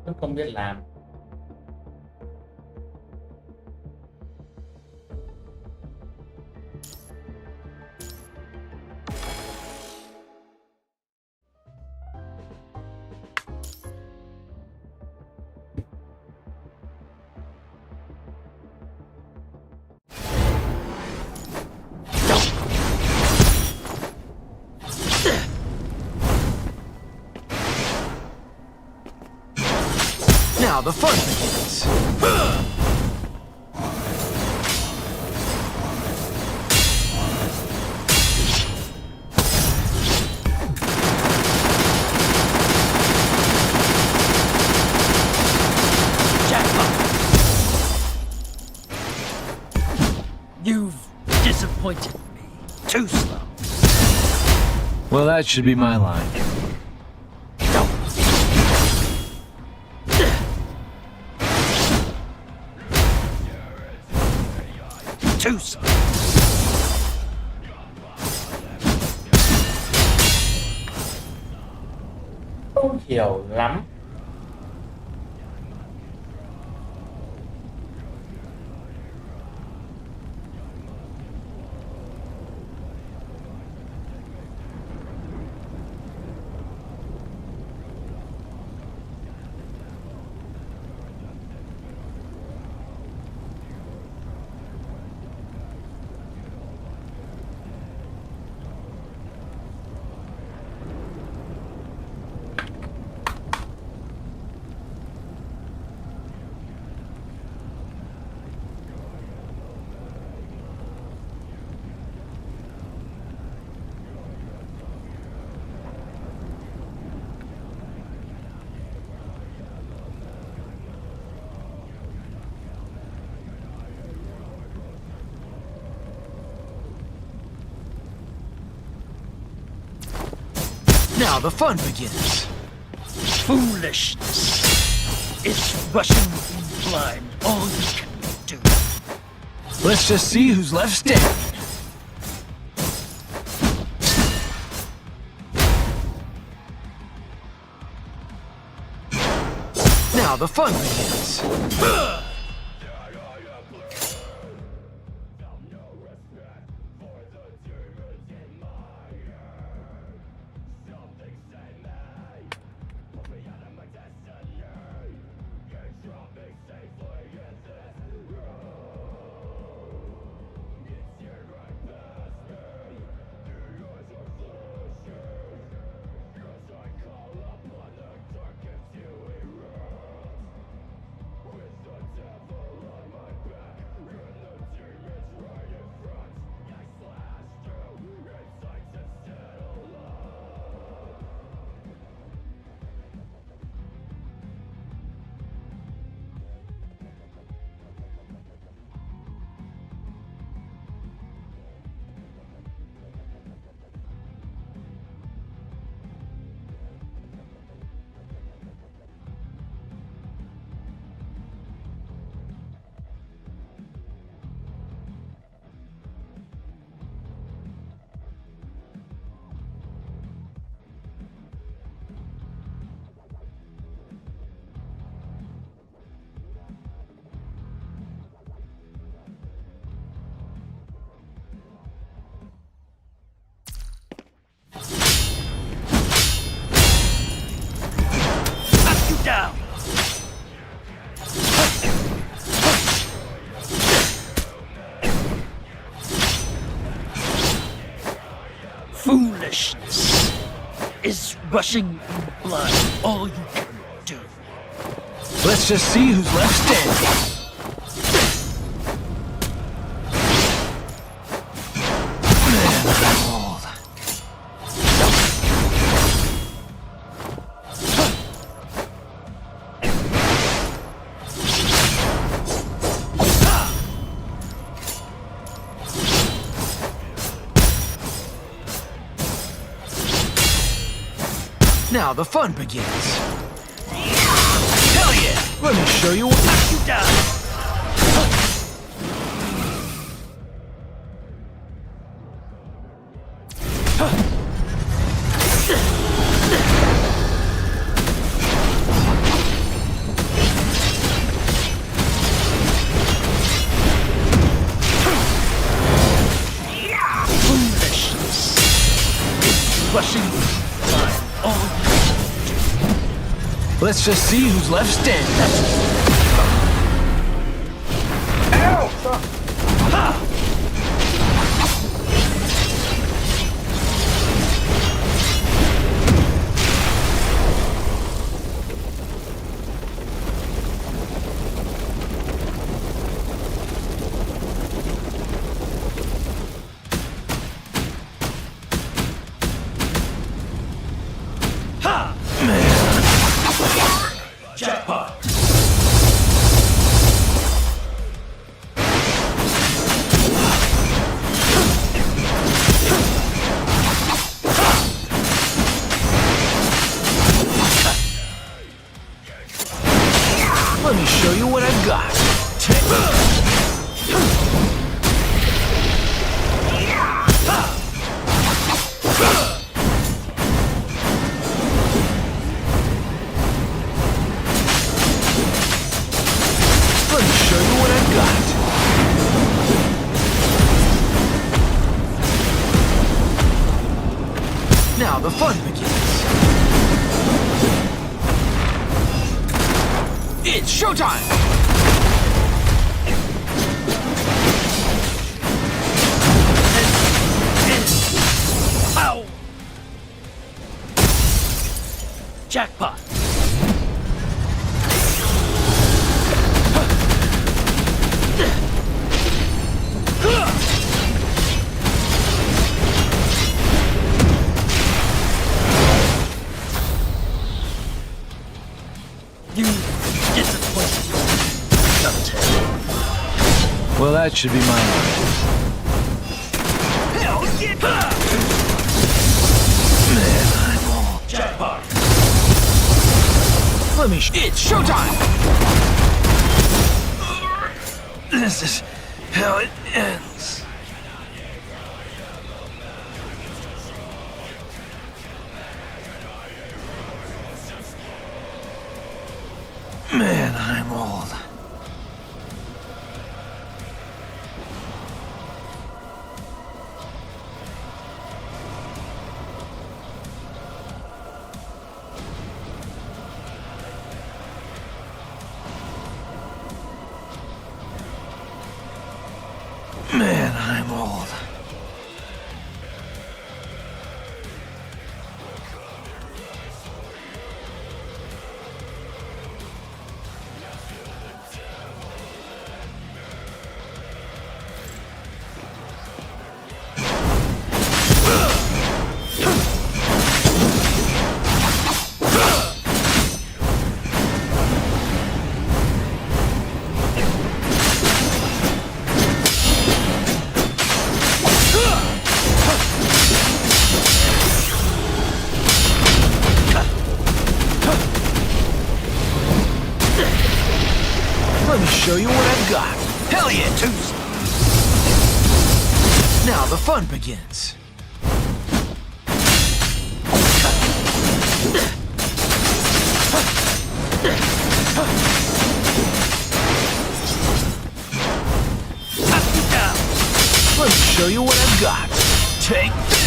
Nó không biết làm. Now the fun begins. You've disappointed me. Too slow. Well, that should be my line. Too slow. Không hiểu lắm. Now the fun begins. Foolishness. It's rushing in blind. All you can do. Let's just see who's left standing. Now the fun begins. foolishness. Is rushing blood all you can do? Let's just see who's left standing. Man, I'm old. Now the fun begins. Hell yeah! Let me show you what you done. Foolishness. Is rushing blood all you Let's just see who's left standing. Jackpot. Let me show you what I've got. Let me show you what I've got. Now the fun begins. It's showtime! Ow! Jackpot. You disappointed me, Subtale. Well, that should be mine. Hell yeah! Man, I'm all. Jackpot. Let me. It's showtime! This is how it ends. Man, I'm old. Man, I'm old. Let me show you what I've got. Hell yeah, Toos! Now the fun begins. Let me show you what I've got. Take this!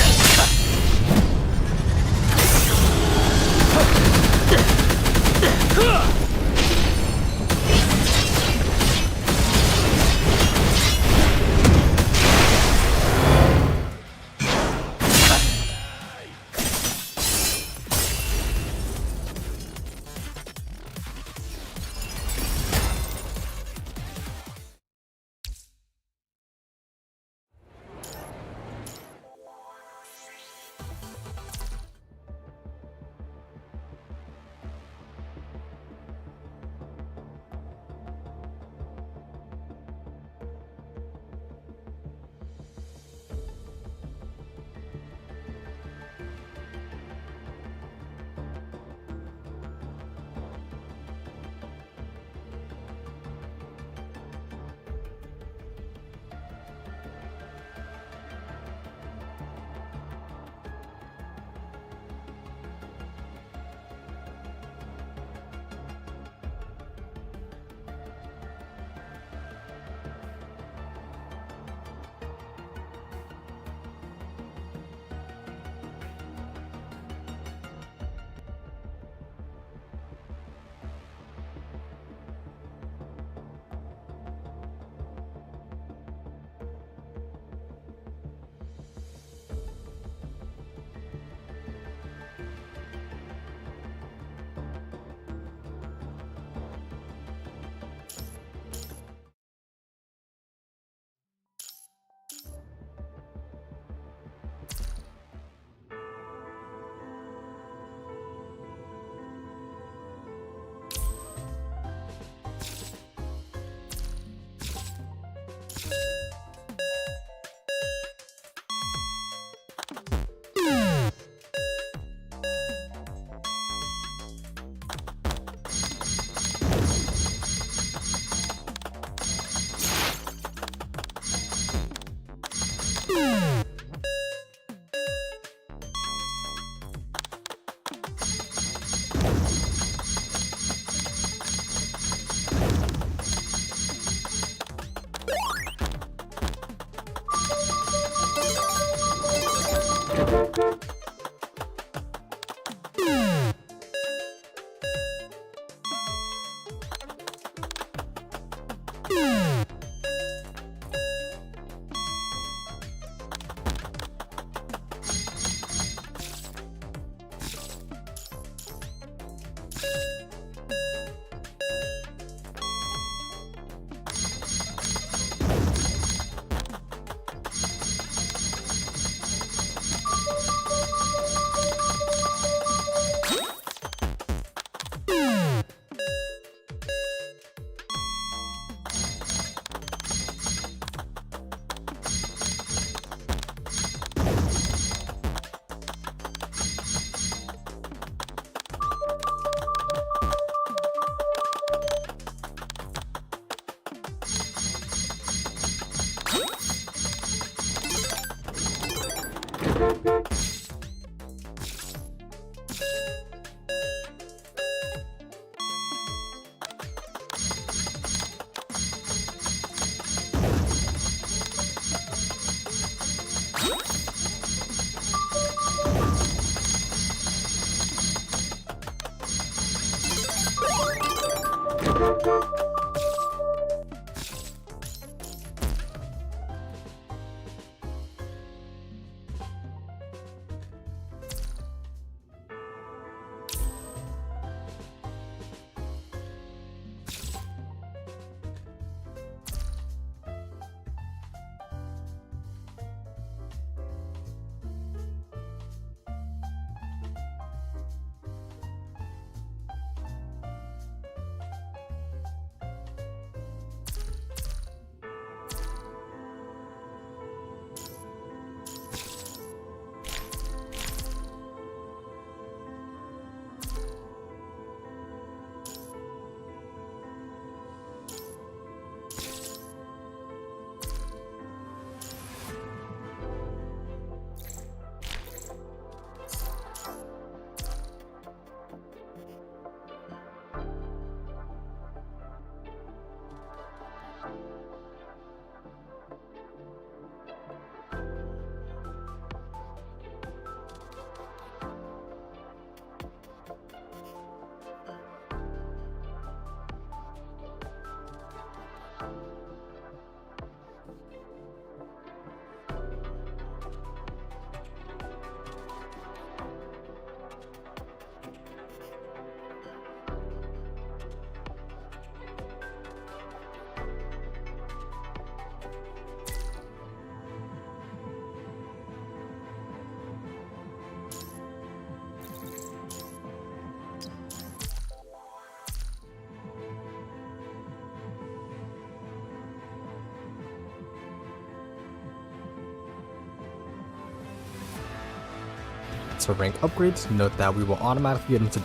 So rank upgrades, note that we will automatically get into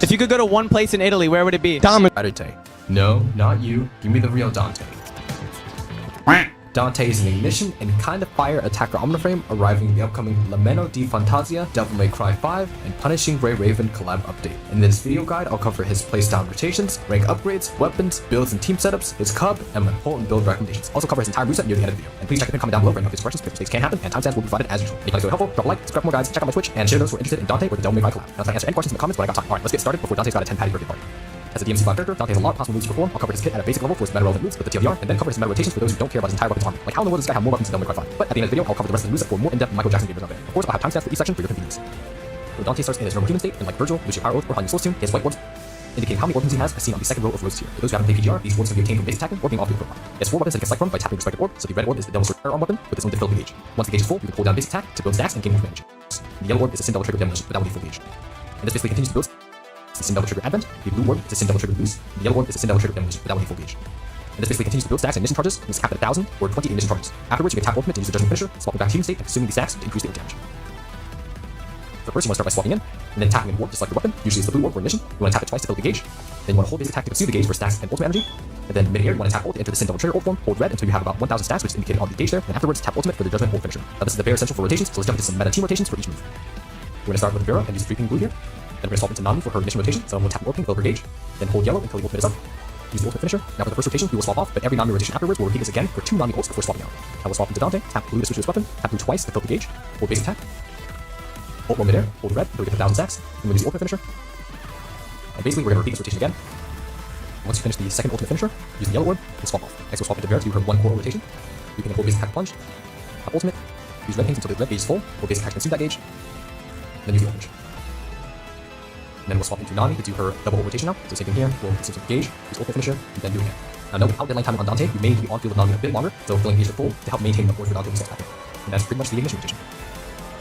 If you could go to one place in Italy, where would it be? Dante. No, not you. Give me the real Dante. Dante is an ignition and kind of fire attacker Omniframe, arriving in the upcoming Lamento di Fantasia, Devil May Cry 5, and Punishing Grey Raven collab update. In this video guide, I'll cover his playstyle rotations, rank upgrades, weapons, builds and team setups, his cub, and my important build recommendations. Also cover his entire moveset near the end of the video. And please check the pin comment down below for any of his questions, because mistakes can happen, and timestamps will be provided as usual. If you find this video helpful, drop a like, subscribe for more guides, check out my Twitch, and share those who are interested in Dante or the Devil May Cry collab. I'll try to answer any questions in the comments when I got time. Alright, let's get started before Dante's got a 10 patty birthday party. As a DMC5 character, Dante has a lot of possible moves to perform. I'll cover his kit at a basic level for his meta relevant moves with the TLDR, and then cover his meta rotations for those who don't care about his entire weapons army. Like how in the world does this guy have more weapons than Devil May Cry 5? But at the end of the video, I'll cover the rest of the moves for more in-depth Michael Jackson videos out there. Of course, I'll have timestamps for each section for your convenience. When Dante starts in his normal human state, and like Virgil, Lucio Power Oath, or Hanyu Soul's Tune, he has white orbs, indicating how many weapons he has, as seen on the second row of rows here. For those who haven't played PGR, these orbs can be obtained from base attacking or being off-field profile. He has 4 weapons that he can select from by tapping the respective orb, so the red orb is the Devil's Sword Firearm weapon with its own difficulty gauge. Once the gauge is full, you can pull down basic attack to build stacks and gain move damage. The yellow orb is a Sin Devil Trigger Demolition, but that will be full gauge. And this basically continues to build the Sin Devil Trigger Advent. The blue orb is a Sin Devil Trigger Boost. The yellow orb is a Sin Devil Trigger Demolition, but that will be full gauge. And this basically continues to build stacks and ignition charges, and is capped at 1,000 or 20 ignition charges. Afterwards, you can tap ultimate to use the Judgment Finisher, swapping back to human state and consuming these stacks to increase the damage. So first, you want to start by swapping in, and then tapping in warp to select your weapon. Usually it's the blue orb for ignition. You want to tap it twice to build the gauge. Then you want to hold basic attack to consume the gauge for stacks and ultimate energy. And then mid-air, you want to tap ult to enter the Sin Devil Trigger ult form, hold red until you have about 1,000 stacks, which is indicated on the gauge there. And afterwards, tap ultimate for the Judgment ult finisher. Now this is the bare essential for rotations, so let's jump into some meta team rotations for each move. We're going to start with Vera and use 3 pink blue here. Then we're going to swap into Nami for her ignition rotation, so I'm going to tap pink, build her gauge. Then hold yellow until the ultimate is up. Use the ultimate finisher. Now for the first rotation, we will swap off, but every Nami rotation afterwards will repeat this again for 2 Nami ults before swapping out. I will swap into Dante, tap blue to switch to his weapon, tap blue twice to fill the gauge, hold basic attack, ult mid-air, hold red until we get to 1,000 stacks, and we'll use the ultimate finisher. And basically, we're going to repeat this rotation again. Once you finish the second ultimate finisher, use the yellow orb and swap off. Next, we'll swap into Vera to do her 1 core rotation. You can hold basic attack plunge, tap ultimate, use red pings until the red gauge is full, hold basic attack to consume that gauge, then use the orange. And then we'll swap into Nami to do her double rotation now. So same thing here, we'll consume some gauge, use ultimate finisher, and then do it again. Now note, without deadline timing on Dante, you may need to be on field with Nami a bit longer, so filling gauge to full to help maintain the force without getting stuck. And that's pretty much the ignition rotation.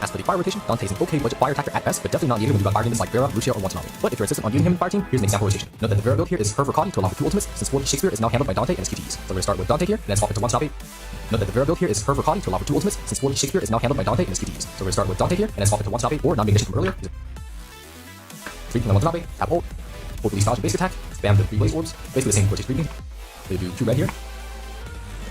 As for the fire rotation, Dante is an okay budget fire attacker at best, but definitely not needed when you've got fire demons like Vera, Lucia, or Watanabe. But if you're insistent on using him in the fire team, here's an example rotation. Note that the Vera build here is her for Kali to allow for 2 ultimates, since 4 Shakespeare is now handled by Dante and his QTEs. So we're going to start with Dante here, and then swap into Watanabe. Note that the Vera build here is her for Kali to allow for 2 ultimates, since 4 Shakespeare is now handled by Dante and his QTEs. So we're going to start with Dante here, and then swap into Watanabe or Nami ignition from earlier. 3 on Watanabe, tap ult, hold release dodge and basic attack, spam the 3 blaze orbs, basically the same rotation 3 They do 2 red here.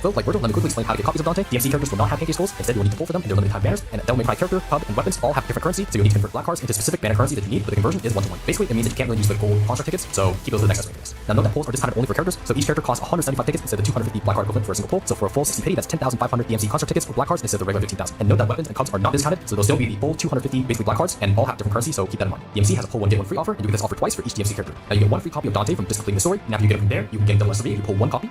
So, like Virgil, let me quickly explain how to get copies of Dante. DMC characters will not have pancake skulls, instead you will need to pull for them in their limited time banners, and Devil May Cry character, hub, and weapons all have different currency, so you'll need to convert black cards into specific banner currency that you need, but the conversion is 1-to-1. Basically, it means that you can't really use the gold construct tickets, so keep those to the next rank. Now note that pulls are discounted only for characters, so each character costs 175 tickets instead of 250 black card equivalent for a single pull, so for a full 60 pity, that's 10,500 DMC construct tickets or black cards instead of the regular 15,000. And note that weapons and cubs are not discounted, so they'll still be the full 250 basically black cards, and all have different currency, so keep that in mind. DMC has a pull 1 get 1 free offer, and you get this offer twice for each DMC character. Now you get 1 free copy of Dante from just completing the story, and after you get it from there, you can get double S3 and you pull 1 copy.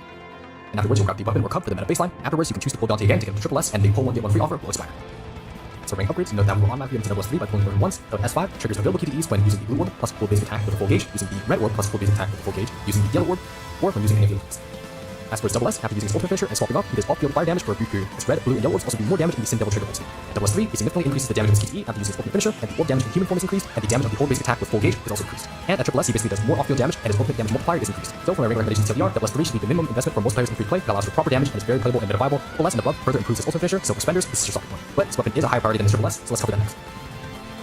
And afterwards, you'll grab the weapon or cub for the meta baseline. Afterwards, you can choose to pull Dante again to get the triple S, and the pull 1 get 1 free offer will expire. So rank upgrades, note that we will automatically get into S3 by pulling version once. So S5 triggers available QTEs when using the blue orb plus full basic attack with a full gauge, using the red orb plus full basic attack with a full gauge, using the yellow orb, or when using any of the abilities. As for its double S, after using its ultimate finisher and swapping off, it does off-field fire damage for a brief period. Its red, blue, and yellow orbs also do more damage in the Sin Devil trigger ultimate. Double S3, it significantly increases the damage of its QTE after using its ultimate finisher, and the orb damage in human form is increased, and the damage of the whole basic attack with full gauge is also increased. And at triple S, he basically does more off-field damage, and his ultimate damage multiplier is increased. So for my rank recommendations TLDR, double S3 should be the minimum investment for most players in free play that allows for proper damage and is very playable and meta viable. Double S and above further improves its ultimate finisher, so for spenders, this is your stopping point. But this weapon is a higher priority than the triple S, so let's cover that next.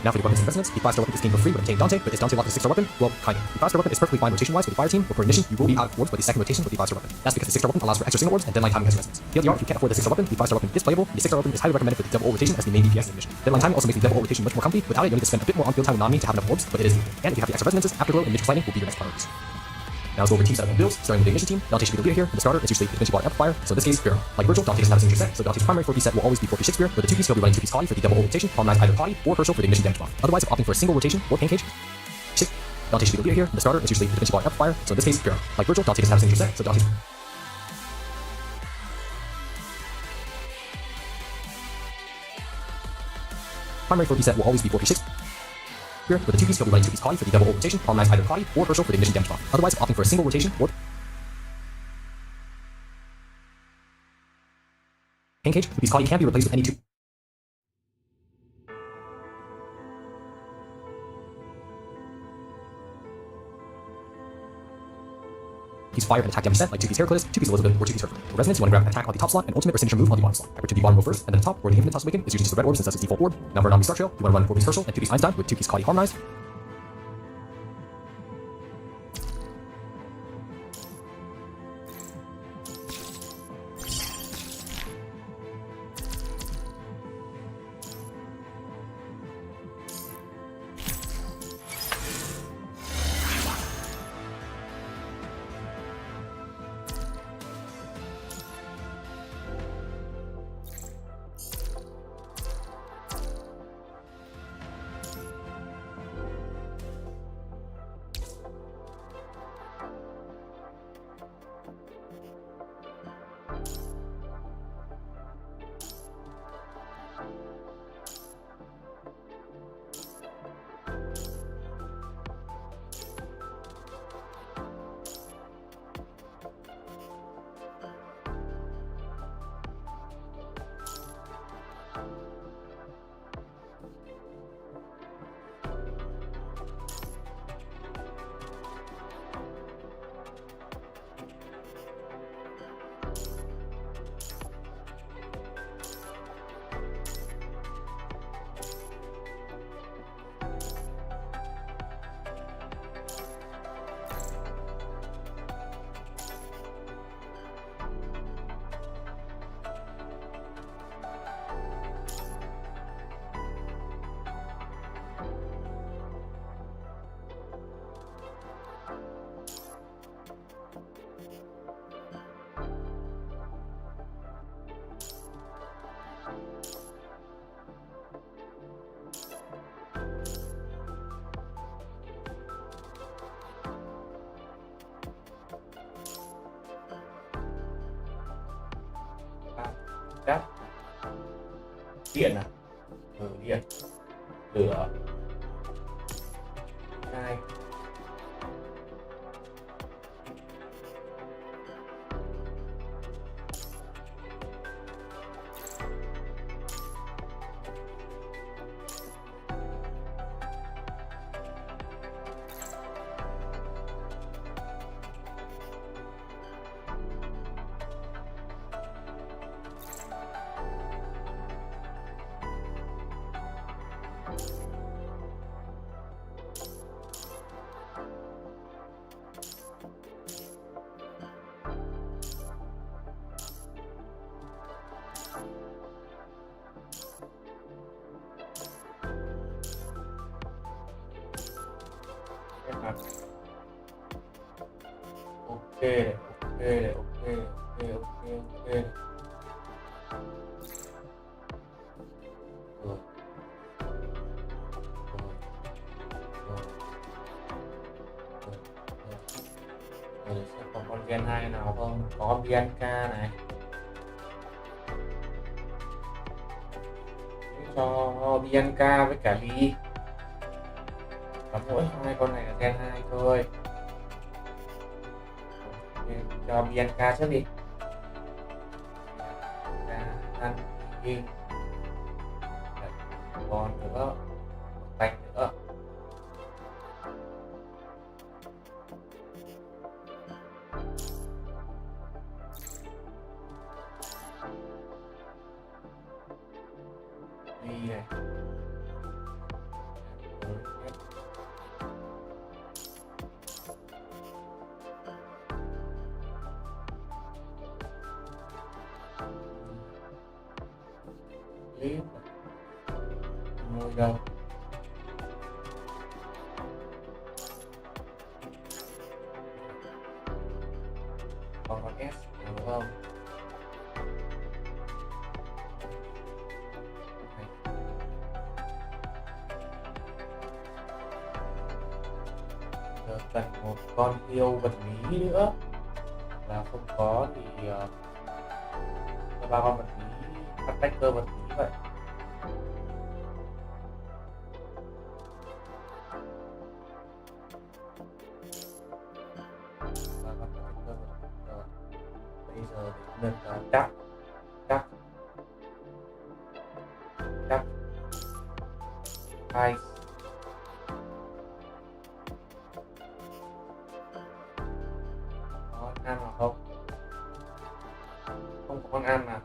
Now for the weapons and investments, the 5-star weapon is gained for free when obtaining Dante, but is Dante locked as a 6-star weapon? Well, kind of. The 5-star weapon is perfectly fine rotation-wise with the fire team, but for ignition, you will be out of orbs by the second rotation with the 5-star weapon. That's because the 6-star weapon allows for extra single orbs and deadline timing has resistance. TLDR, if you can't afford the 6-star weapon, the 5-star weapon is playable, and the 6-star weapon is highly recommended for the double ult rotation as the main DPS in ignition. Deadline timing also makes the double ult rotation much more comfy. Without it, you'll need to spend a bit more on-field time with Nami to have enough orbs, but it is needed. And if you have the extra resonances, Afterglow and Matrix Lightning will be your next priorities. Now let's go over team setup and builds, starting with the ignition team. Dante should be the leader here, and the starter is usually the Divinity Bar Amplifier, so in this case, Vera. Like Virgil, Dante doesn't have a signature set, so Dante's primary 4-piece set will always be 4-piece Shakespeare, but the 2-piece he'll be running 2-piece Kali for the double ult rotation, harmonize either Kali or Herschel for the ignition damage buff. Otherwise, if opting for a single rotation or pancake, Dante should be the leader here, and the starter is usually the Divinity Bar Amplifier, so in this case, Vera. Like Virgil, Dante doesn't have a signature set, so Dante's primary 4-piece set will always be 4-piece Shakespeare. Here, with the 2-piece, he'll be running 2-piece Kali for the double ult rotation, harmonize either Kali or Herschel for the ignition damage buff. Otherwise, if opting for a single rotation or pancake, the piece Kali can be replaced with any 2. Piece fire and attack damage set like 2-piece Heracles, 2-piece Elizabeth, or 2-piece Hercules. For resonance, you want to grab an attack on the top slot and ultimate or signature move on the bottom slot. Hyper to the bottom row first, and then the top, where the infinite toss awaken, is usually just the red orb since that's its default orb. Now for Nami Star Trail, you want to run 4-piece Herschel and 2-piece Einstein with 2-piece Kali harmonized. cát. Điện à? Điện. Lửa. Hai. Ok này, ok này, ok này, ok ok ok này. Rồi. Rồi. Rồi. Rồi. Để xem còn con Gen 2 nào không? Có Bianca này. Cho Bianca với cả Lee. Có mỗi hai con này là Gen 2 thôi. Cho Bianca trước đi. Ăn đi. Còn nữa. Bánh nữa. Đi này. Ngồi đâu còn con S đúng không? Giờ cần một con yêu vật lý nữa, là không có thì cho ba con vật lý attacker vật lý vậy. Bây giờ để được chắc hai có ăn mà không có con ăn à?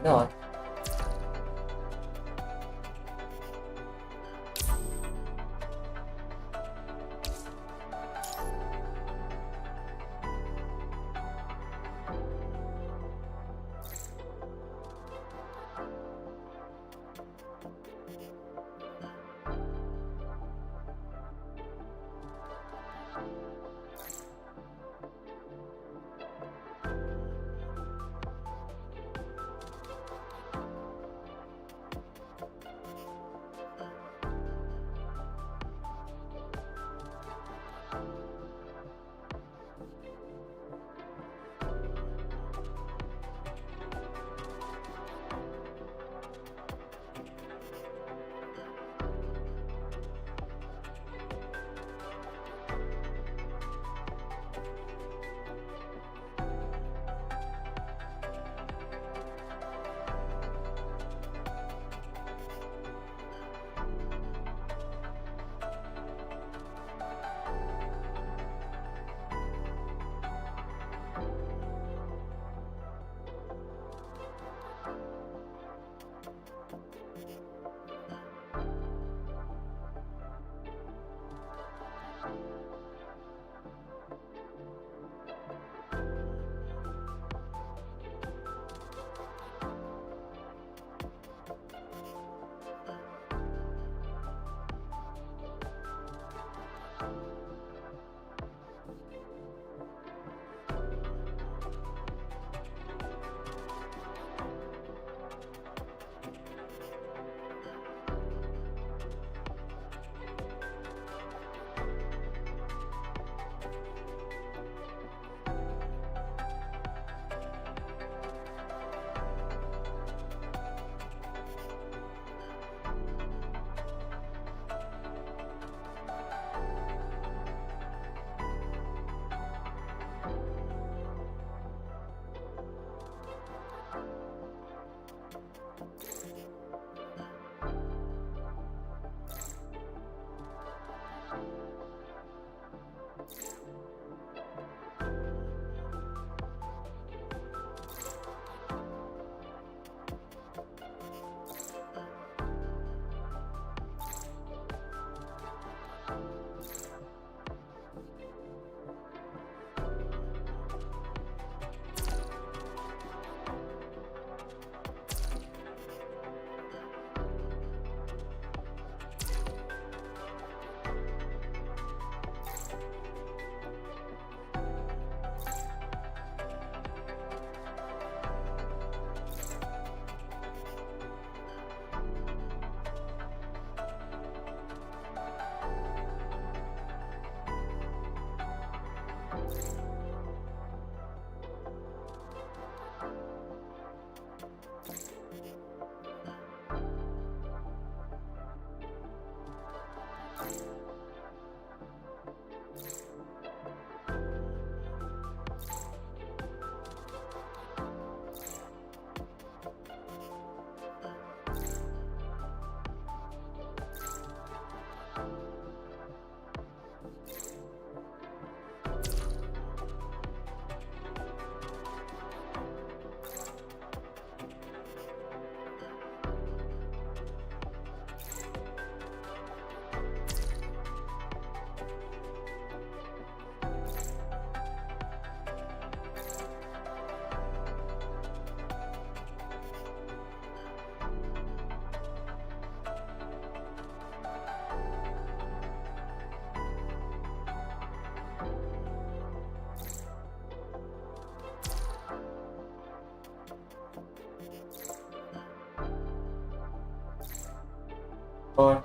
rồi. Thôi.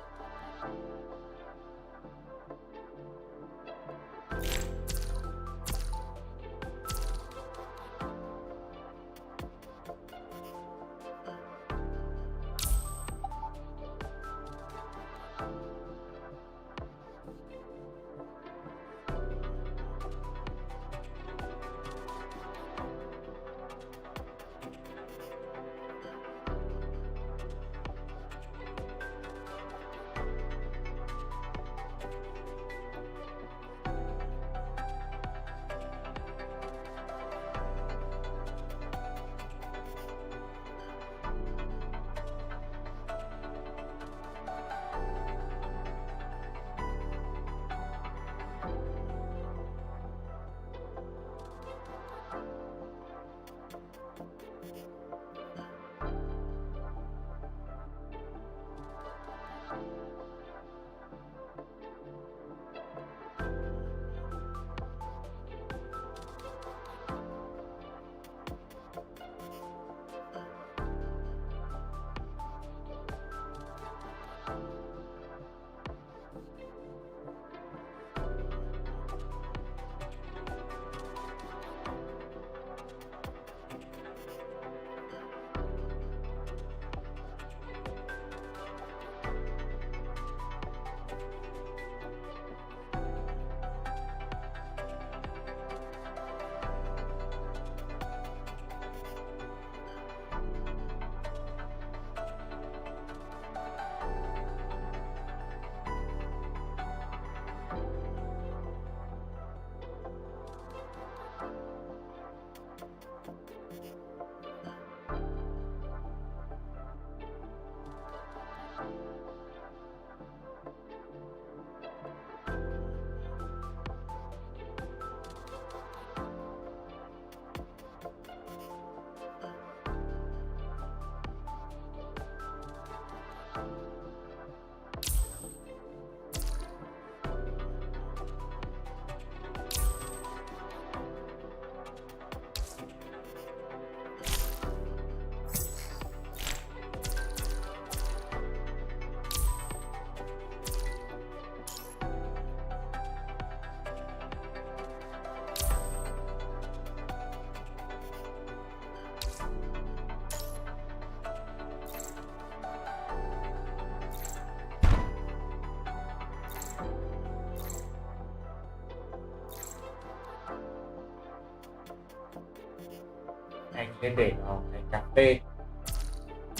nên để vào cái cà phê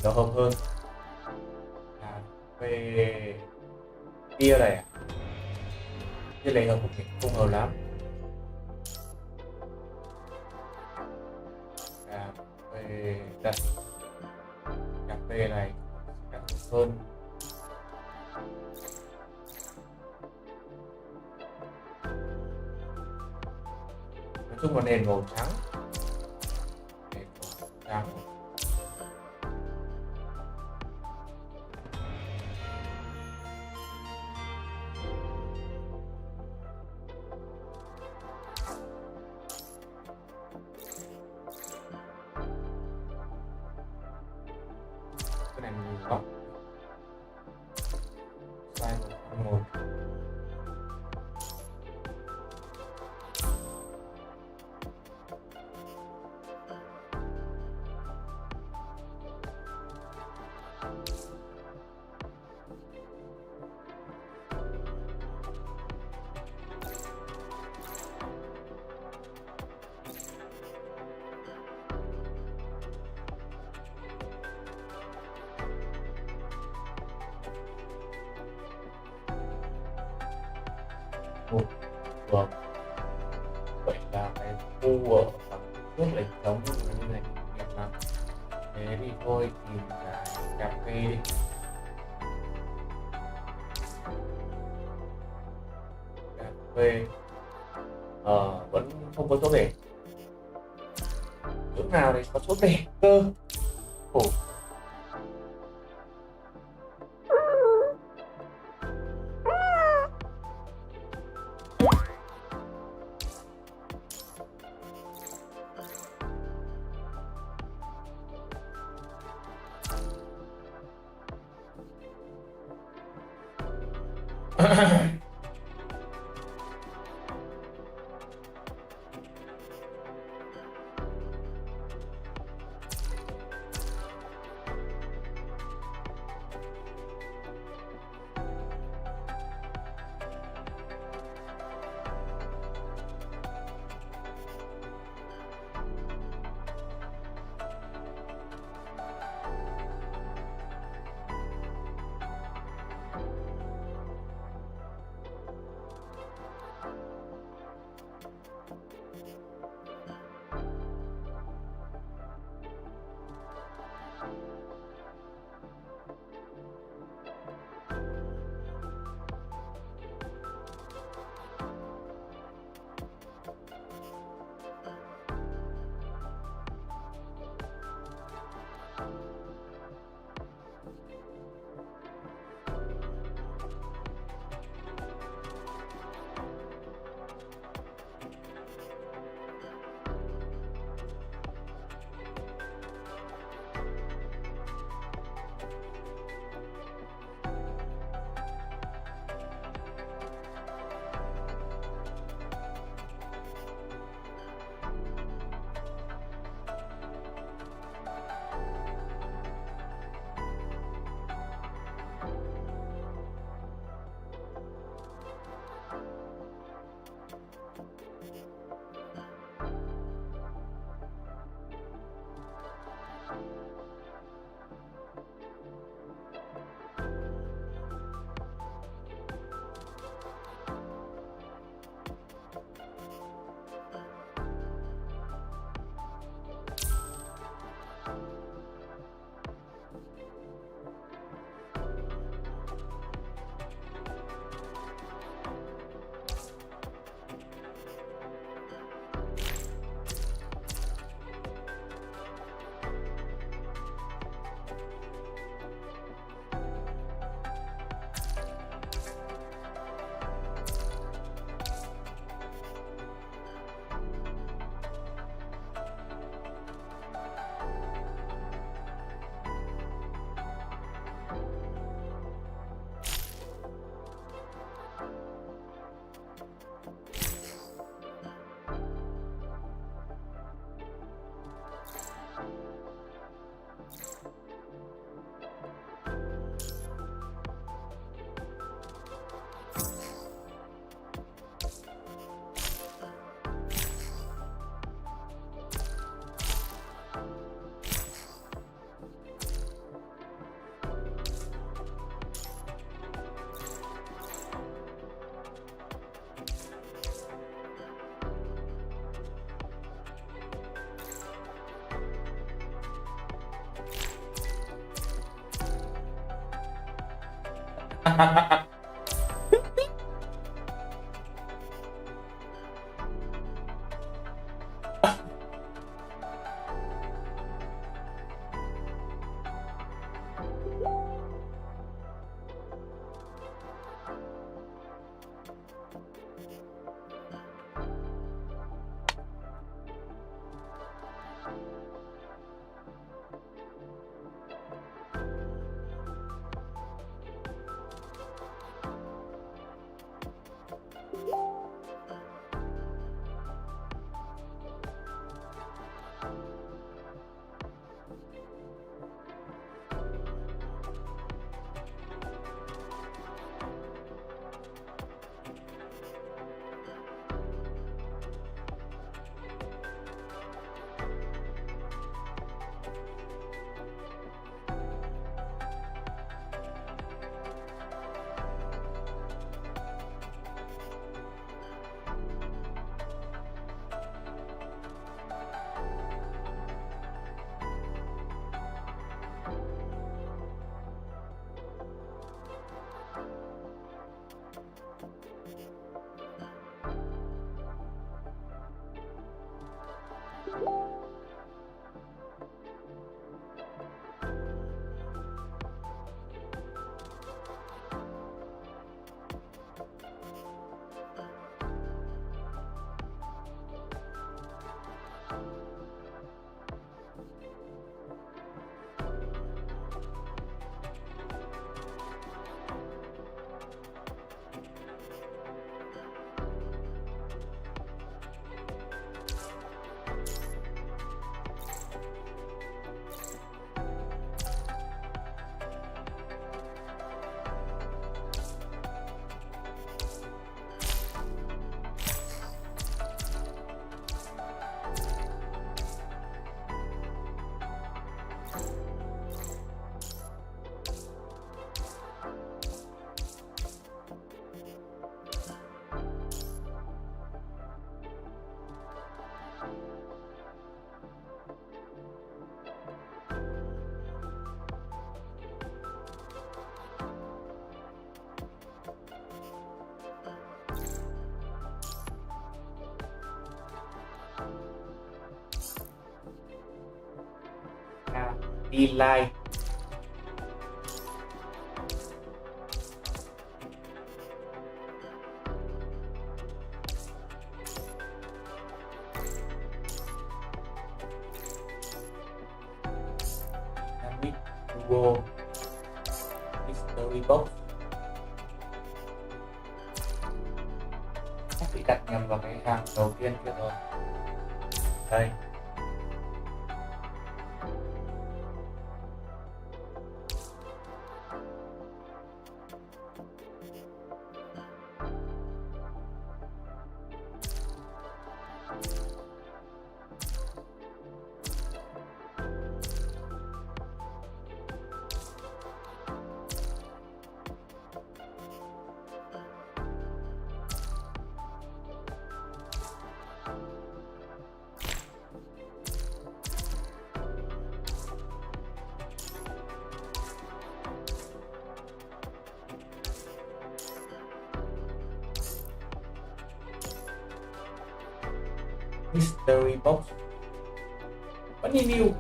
nó hợp hơn. Cà phê kia này à? Cái này hợp không hợp lắm. Cà phê đây, cà phê này càng hợp hơn. Nói chung là nền màu trắng, nền màu trắng. Cái này mình góc sai một. Vâng. Vậy là cái khu ở đằng trước lại trống như này đẹp lắm. Thế thì thôi tìm cái cà phê đi. Cà phê vẫn không có chỗ để. Chỗ nào thì có chỗ để cơ. Ồ. ดีไลน์ Dynamic Duo Mystery Box bị đặt nhầm vào cái hàng đầu tiên kia rồi. Đây. Mystery Box vẫn như new.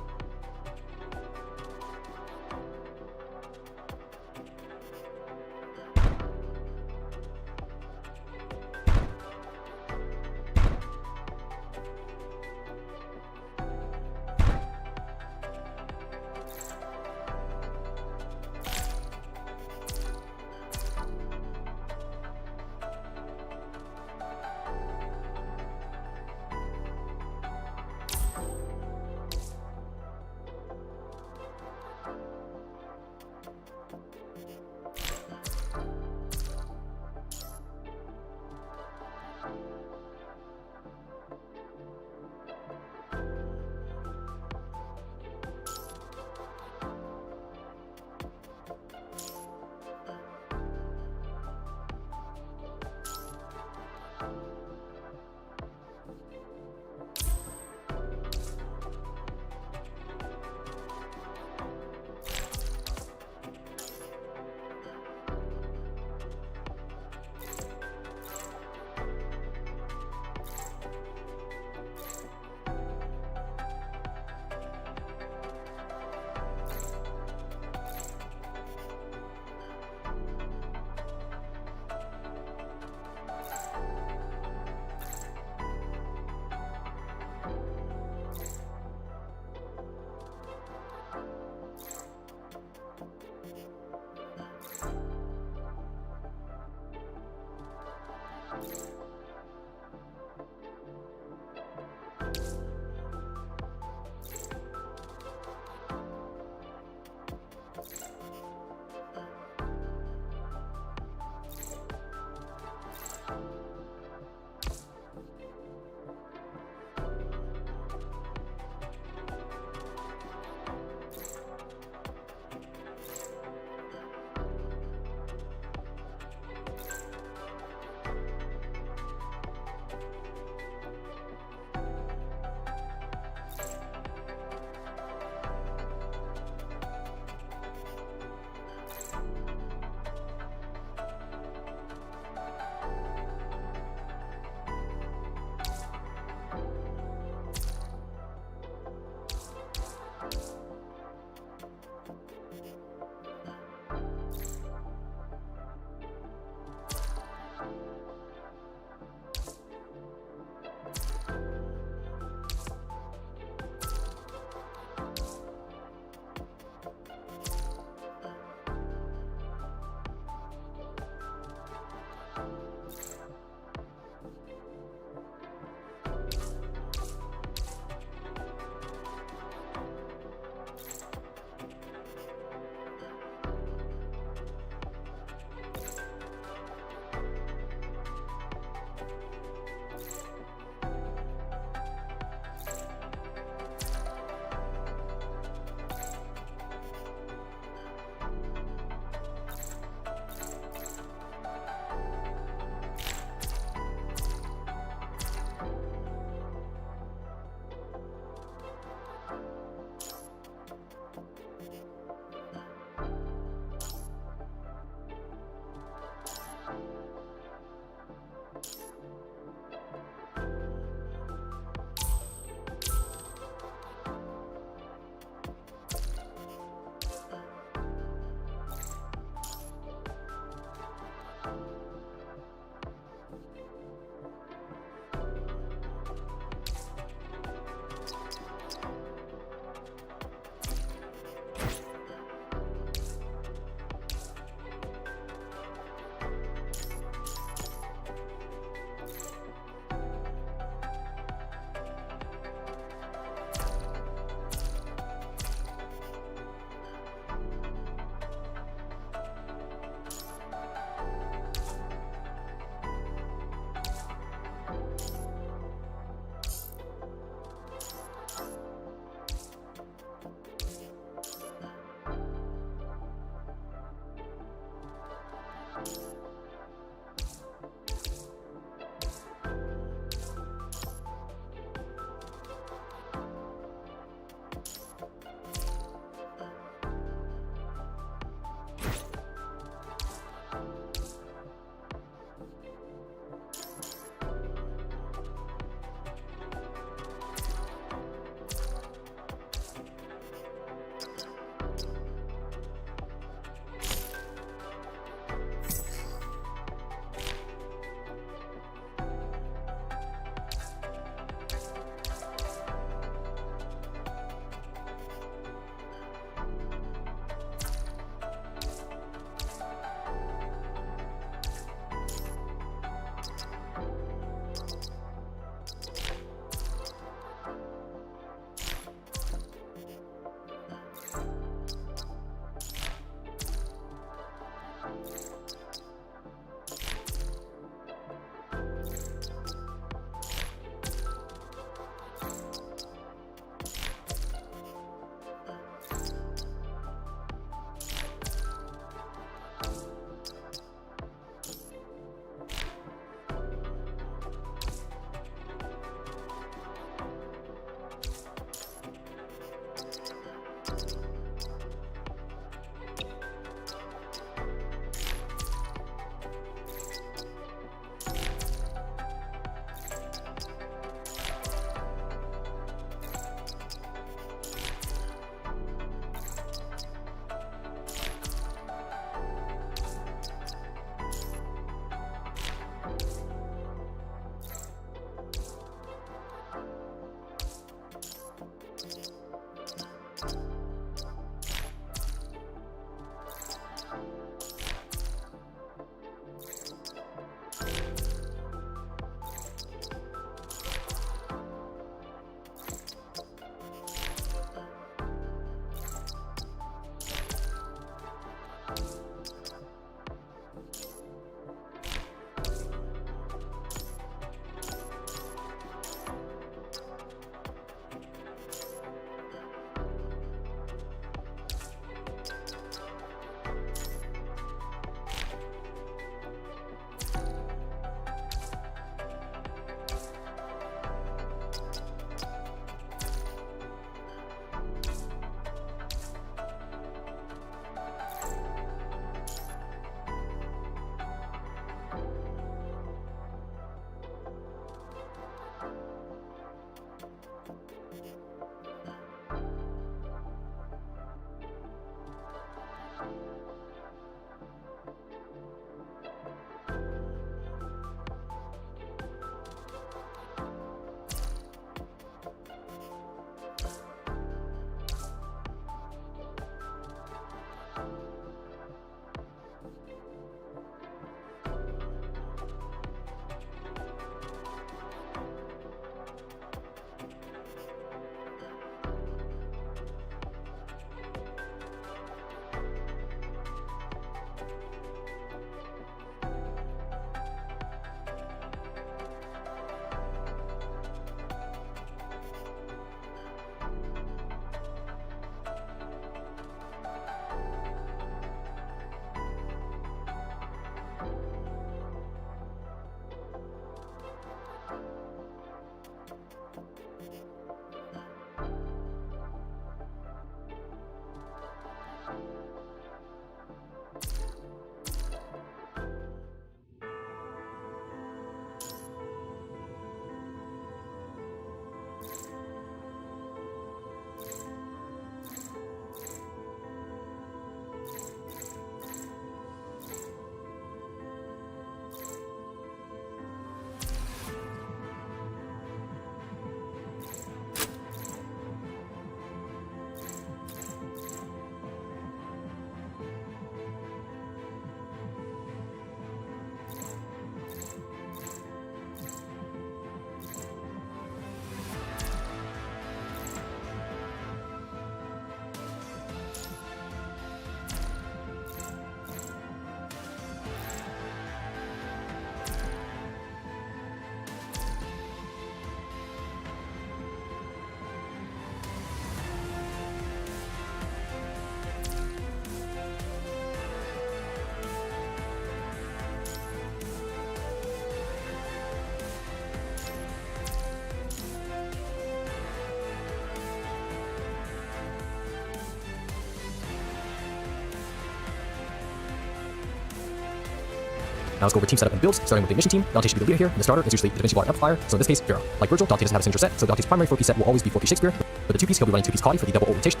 Now let's go over team setup and builds, starting with the mission team. Dante should be the leader here, and the starter is usually the Divinity Bar Amplifier, so in this case, Pharaoh. Like Virgil, Dante doesn't have a signature set, so Dante's primary 4-piece set will always be 4-piece Shakespeare, but the 2-piece he'll be running 2-piece Kali for the double ult rotation.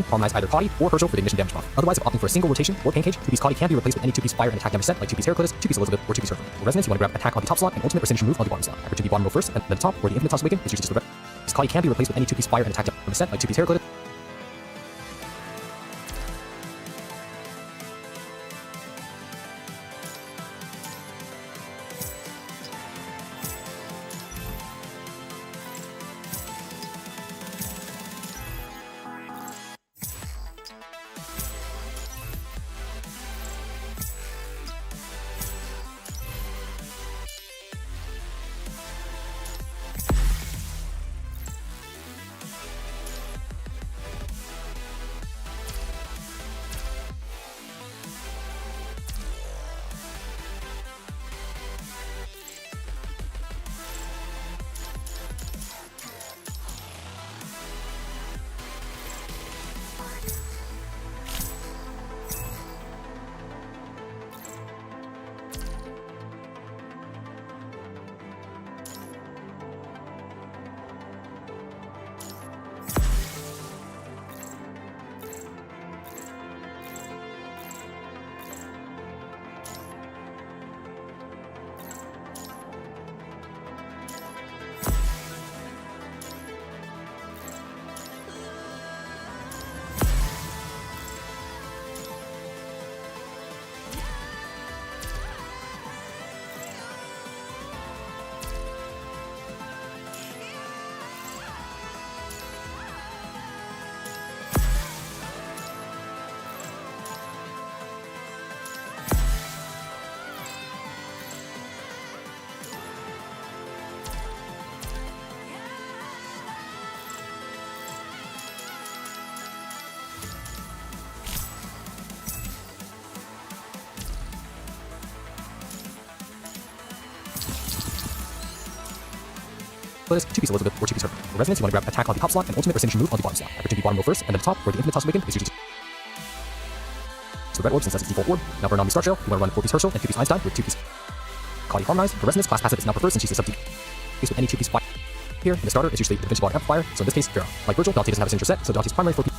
Harmonize either Kali or Herschel for the ignition damage buff. Otherwise, if opting for a single rotation or pancake, 2-piece Kali can be replaced with any 2-piece fire and attack damage set, like 2-piece Heraclitus, 2-piece Elizabeth, or 2-piece Hercules. For resonance, you want to grab attack on the top slot and ultimate or signature move on the bottom slot. After 2-piece bottom row first, and then the top, where the infinite toss awaken is usually just the red. Kali can be replaced with any 2-piece fire and attack damage set, like 2-piece Heraclitus. This 2-piece Elizabeth or 2-piece Hercules. For resonance, you want to grab attack on the top slot and ultimate or signature move on the bottom slot. After 2-piece bottom row first, and then the top, where the infinite toss awaken is usually so red orb since that's its default orb. Now for a non-restart trail, you want to run 4-piece Herschel and 2-piece Einstein with 2-piece Kali Harmonize. For resonance, class passive is now preferred since she's a sub-2 with any 2-piece fire. Here, and the starter is usually the Divinity Bar Amplifier, so in this case, Pharaoh. Like Virgil, Dante doesn't have a signature set, so Dante's primary 4-piece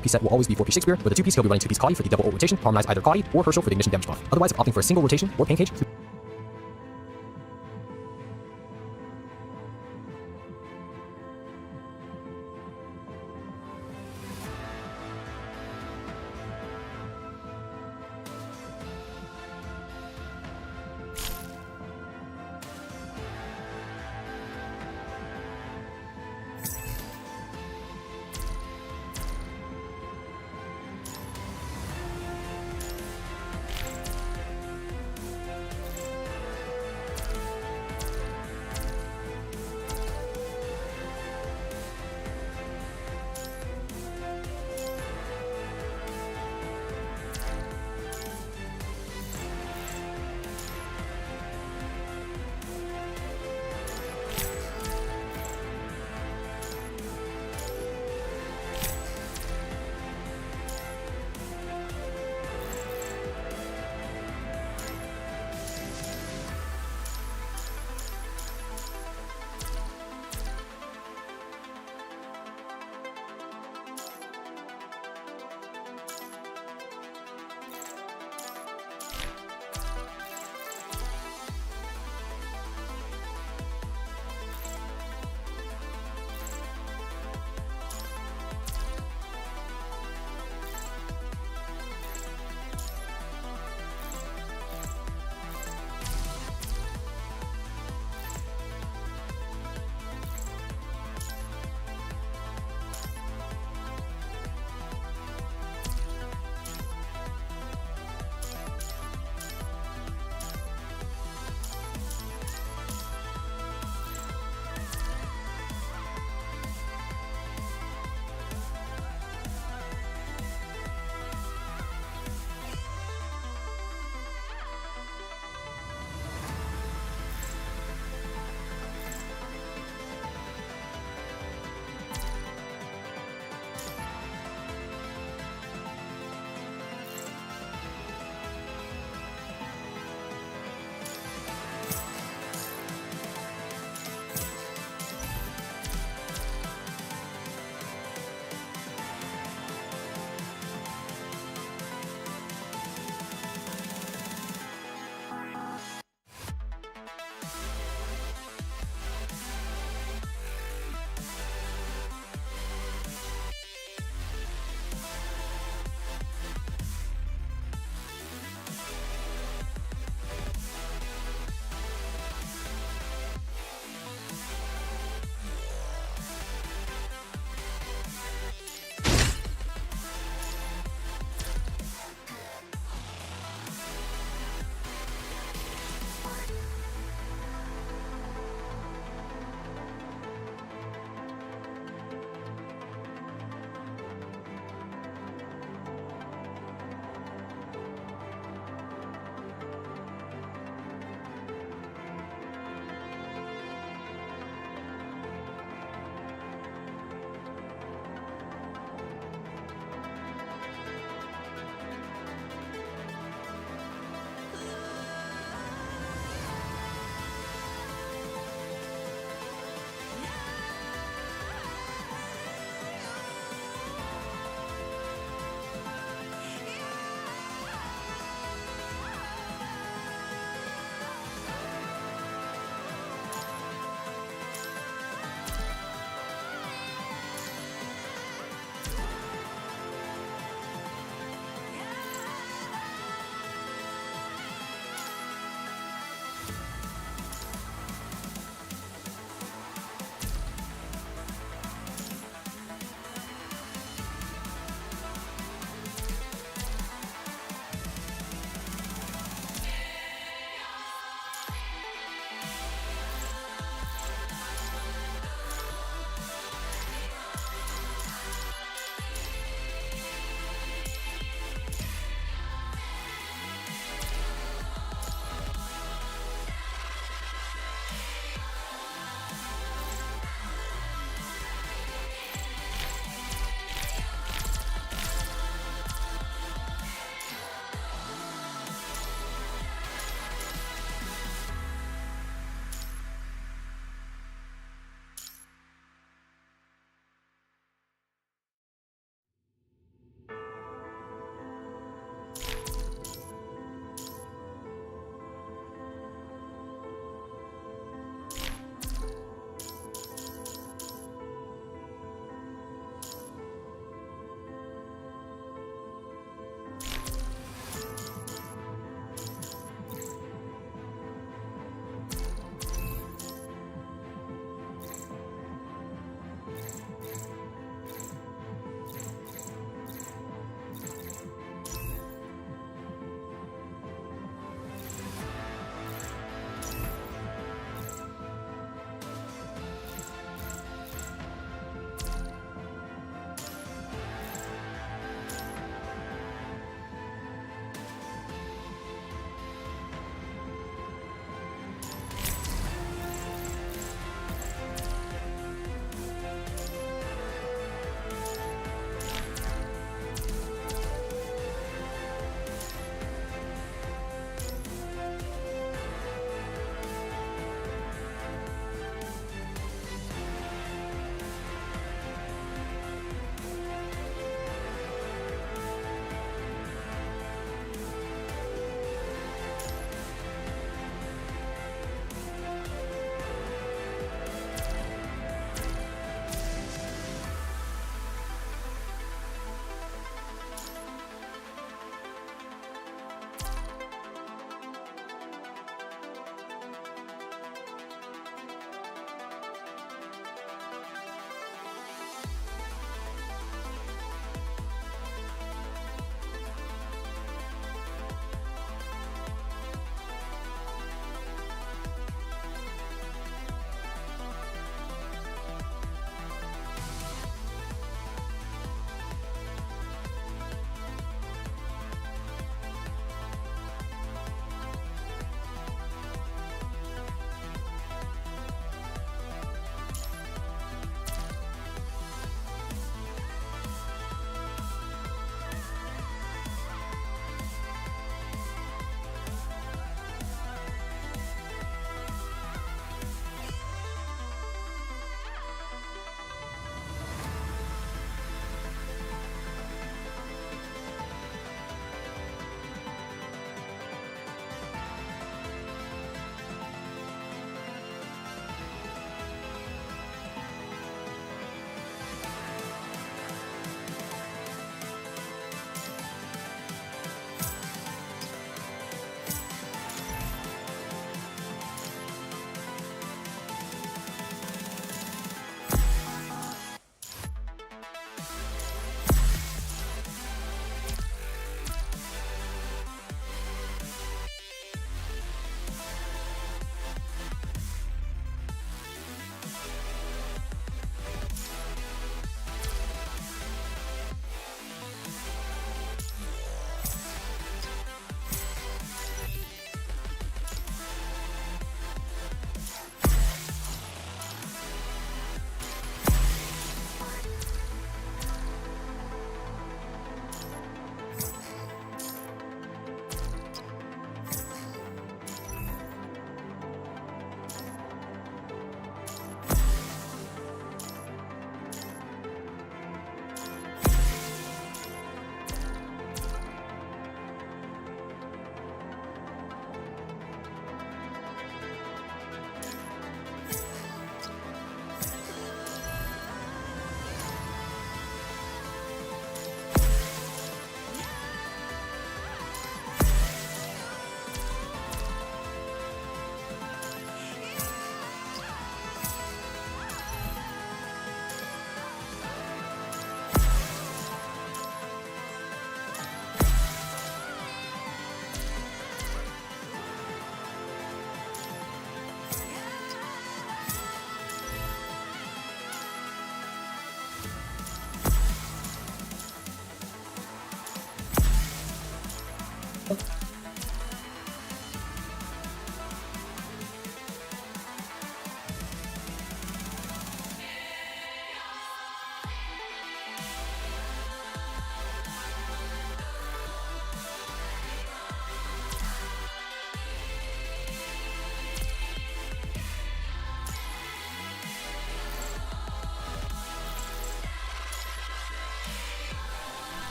piece set will always be 4-piece Shakespeare, with the 2-piece he'll be running 2-piece Kali for the double ult rotation, harmonize either Kali or Herschel for the ignition damage buff. Otherwise, if opting for a single rotation or pancake,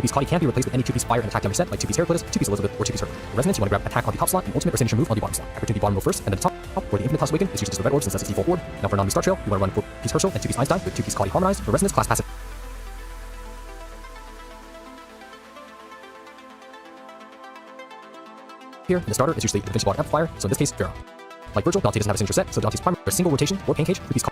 2-piece Claudia can be replaced with any 2-piece fire and attack damage set, like 2-piece Heraclitus, 2-piece Elizabeth, or 2-piece Hercules. For Resonance, you want to grab attack on the top slot and ultimate or signature move on the bottom slot. Activate the bottom row first, and then the top, where the Infinite Toss Awaken is used as the red orbs and sets its default orb. Now for a non Star Trail, you want to run 4-piece Herschel and 2-piece Einstein with 2-piece Claudia Harmonized. For Resonance, class passive. Here, in the starter, it's usually the Vinci Block Amplifier, so in this case, Pharaoh. Like Virgil, Dante doesn't have a signature set, so Dante's primary, a single rotation or pancake, 2-piece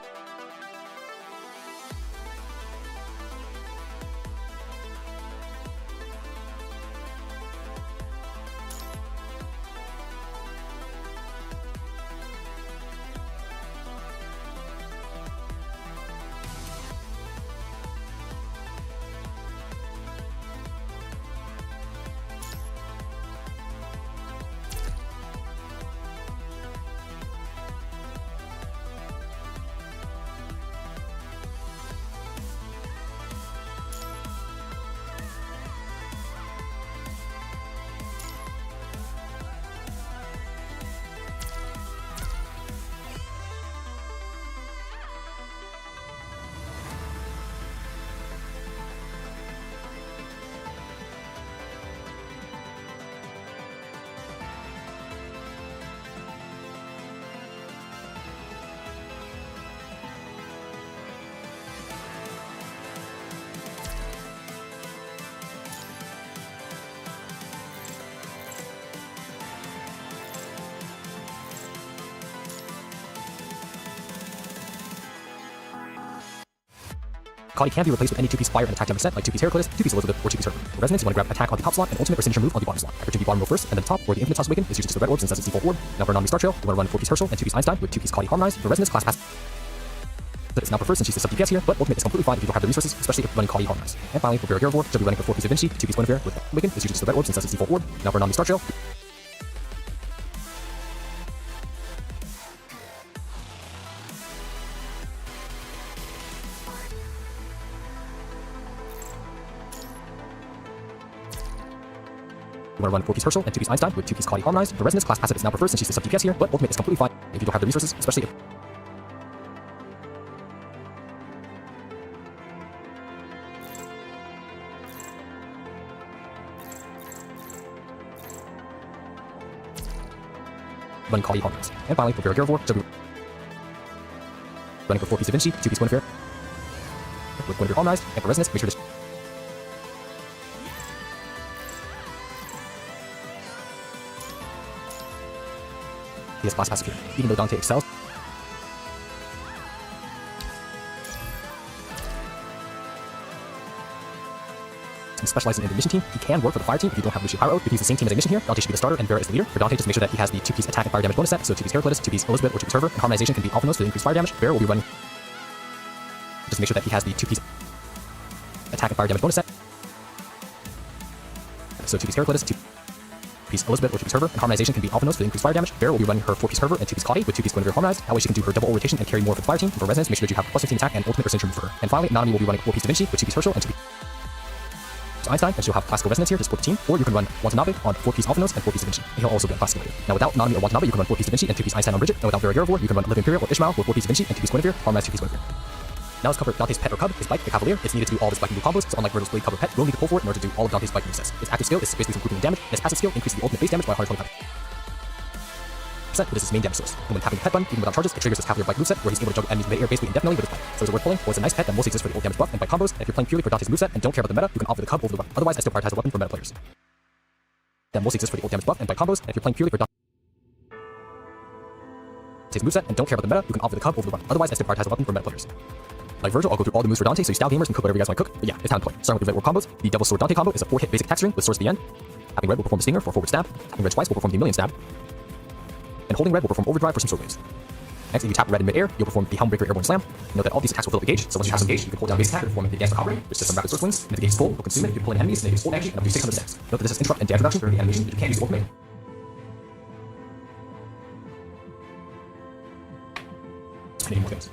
Claudia can be replaced with any 2-piece fire and attack damage set, like 2-piece Heraclitus, 2-piece Elizabeth, or 2-piece Hercules. For Resonance, you want to grab attack on the top slot and ultimate or signature move on the bottom slot. Activate the bottom row first, and then the top, where the Infinite Toss Awaken is used as the red orbs and sets its default orb. Now for a non Star Trail, you want to run 4-piece Herschel and 2-piece Einstein with 2-piece Claudia Harmonized. For Resonance, class pass. It's now preferred since she's the sub DPS here, but ultimate is completely fine if you don't have the resources, especially if running Claudia Harmonized. And finally, for Vera Garivore, she'll be running for 4-piece Da Vinci, 2-piece Guinevere with Awaken is used as the red orbs and sets its default orb. Now for a non Star Trail. You want to run 4-piece Herschel and 2-piece Einstein with 2-piece Claudia Harmonized. For Resonance, class passive is now preferred since she's the sub DPS here, but ultimate is completely fine if you don't have the resources, especially if running Claudia Harmonized. And finally, for Vera Garivore, she'll be running for 4-piece Da Vinci, 2-piece Guinevere with Guinevere Harmonized. And for Resonance, make sure to he has class passive here, even though Dante excels. He specializes in the mission team. He can work for the fire team if you don't have Lucio Pyro. If you use the same team as a mission here, Dante should be the starter and Vera is the leader. For Dante, just make sure that he has the 2-piece attack and fire damage bonus set, so 2-piece Heraclitus, 2-piece Elizabeth, or 2-piece Herver, and harmonization can be Alphanos for the increased fire damage. Vera will be running. Just make sure that he has the 2-piece attack and fire damage bonus set. So 2-piece Heraclitus, 2-piece Elizabeth, or 2-piece Herver, and harmonization can be Alphanos for the increased fire damage. Vera will be running her 4-piece Herver and 2-piece Claudia with 2-piece Guinevere harmonized. That way she can do her double ult rotation and carry more for the fire team. For Resonance, make sure that you have plus 15 attack and ultimate or signature move for her. And finally, Nanami will be running 4-piece Da Vinci with 2-piece Herschel and 2-piece Einstein, and she'll have classical resonance here to support the team, or you can run Watanabe on 4-piece Alphanos and 4-piece Da Vinci, and he'll also be on classical later. Now without Nanami or Watanabe, you can run 4-piece Da Vinci and 2-piece Einstein on Bridget, and without Vera Garivore, you can run Live Imperial or Ishmael with 4-piece Da Vinci and 2-piece Guinevere, harmonized 2-piece Guinevere. Now let's cover Dante's pet or cub, his bike, the Cavalier. It's needed to do all of his biking move combos, so unlike Virgil's blade cover pet, you will need to pull for it in order to do all of Dante's biking movesets. Its active skill is basically some grouping and damage, and its passive skill increases the ultimate base damage by 125%, which is its main damage source. And when tapping the pet button, even without charges, it triggers his Cavalier bike moveset, where he's able to juggle enemies mid-air basically indefinitely with his bike. So is it worth pulling? Well, it's a nice pet that mostly exists for the ult damage buff and bike combos, and if you're playing purely for Dante's moveset and don't care about the meta, you can opt for the cub over the weapon. Otherwise, I still prioritize the weapon for meta players. That mostly exists for the ult damage buff and bike combos, and if you're playing purely for Dante's moveset and don't care about the meta, you can opt for the cub over the weapon. Otherwise, I still prioritize the weapon for meta players. Like Virgil, I'll go through all the moves for Dante, so you style gamers can cook whatever you guys want to cook. But yeah, it's time to play. Starting with the red orb combos, the Devil's Sword Dante combo is a 4-hit basic attack string with swords at the end. Tapping red will perform the Stinger for forward stab. Tapping red twice will perform the Million stab. And holding red will perform overdrive for some sword waves. Next, if you tap red in mid-air, you'll perform the Helmbreaker Airborne Slam. Note that all these attacks will fill up the gauge, so once you have some gauge, you can hold down base attack and perform the Dance for Cavalry, which does some rapid sword swings, and if the gauge is full, you'll consume it if you pull in enemies, and if it's full energy, and up to 600 stacks. Note that this is interrupt and dash reduction during the animation, but you can't use the ultimate. And any more things.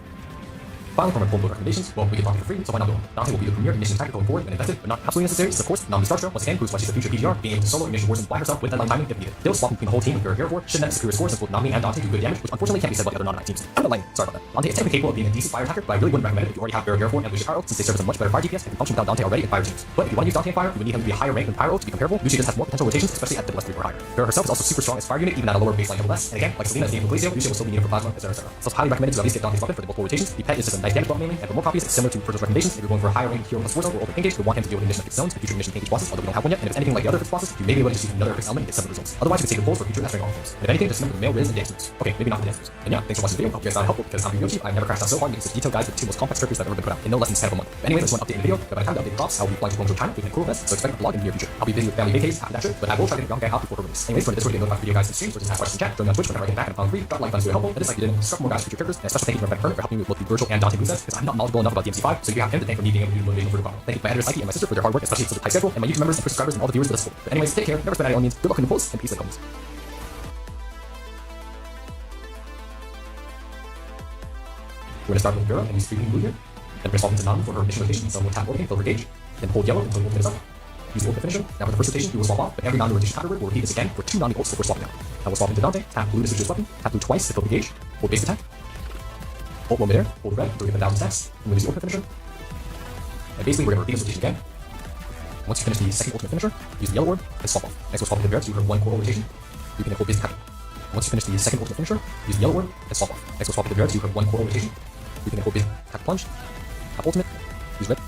Finally, for my full build recommendations, well, we get Dante for free, so why not build? Dante will be the premier ignition attacker going forward when invested, but not absolutely necessary. So of course, Nami Starstra once again proves why she's the future PGR, being able to solo ignition wars and fly herself with deadline timing if needed. They'll swap between the whole team with her hero for should net superior scores since both Nami and Dante do good damage, which unfortunately can't be said about the other non-9 teams. I'm not lying, sorry about that. Dante is technically capable of being a decent fire attacker, but I really wouldn't recommend it if you already have Barrier Hero and Lucia Pyro, since they serve as a much better fire DPS and can function without Dante already in fire teams. But if you want to use Dante in fire, you would need him to be a higher rank than Pyro to be comparable. Lucia just has more potential rotations, especially at double S3 or higher. Barrier herself is also super strong as fire unit, even at a lower baseline double S. And again, like Selena as game for Glacio, Lucia will still be needed for plasma, etc. So it's highly recommended to at least get Dante's weapon for the multiple rotations. The pet is just a nice damage button mainly, and for more copies, it's similar to Virgil's recommendations. If you're going for a higher rank hero plus Warzone or open engage, you'll want him to deal with ignition of fixed zones and future ignition engage bosses, although we don't have one yet. And if it's anything like the other fixed bosses, you may be able to just use another fixed element and get similar results. Otherwise, you can save your pulls for future S rank all forms. And if anything, just remember the male Riz and dance moves. Okay, maybe not the dance moves. And yeah, thanks for watching the video. I hope you guys found it helpful because I'm Yoshi. I've never crashed out so hard making such detailed guides with the two most complex characters that have ever been put out in no less than 10 of a month. But anyway, there's one update in the video, but by the time the update drops, I will be flying to Guangzhou, China, doing a cool event, so expect a vlog in the near future. I'll be busy with family vacations after that trip, but I will try to get the young guy out before release. Anyways, for this video, get notified video guys and streams, or just have questions in chat, join me on Twitch whenever I get back and I'm free. Drop a like button is really helpful. And just like you did, subscribe more guys for future characters. And a special thank you to my friend Hermit for helping me with both the Virgil and Dante movesets, because I'm not knowledgeable enough about the MC5, so you have him to thank for me being able to do motivational vertical combo. Thank you to my editor Psyche and my sister for their hard work, especially for the tight schedule, and my YouTube members and subscribers and all the viewers for the support. But anyways, take care, never spend any on means, good luck in the polls, and peace like always. We're gonna start with Vera and use 3 blue here. Then we're going to swap into Nami for her initial rotation, so we'll tap Orbiting, fill her gauge, then hold yellow until the ultimate is up. Use the ultimate finisher. Now for the first rotation, we will swap off, but every Nami rotation afterward will repeat this again for 2 Nami ults before swapping out. Now we'll swap into Dante, tap blue to switch his weapon, tap blue twice to fill the gauge, hold base attack, ult one midair, hold red until we hit 1,000 stacks, and we'll use the ultimate finisher. And basically we're going to repeat this rotation again. Once you finish the second ultimate finisher, use the yellow orb, and swap off. Next we'll swap into Vera to do her 1 core rotation. You can hold base attack. Once you finish the second ultimate finisher, use the yellow orb, and swap off. Next we'll swap into Vera to do her 1 core rotation. You can hold base attack plunge, tap ultimate, use red.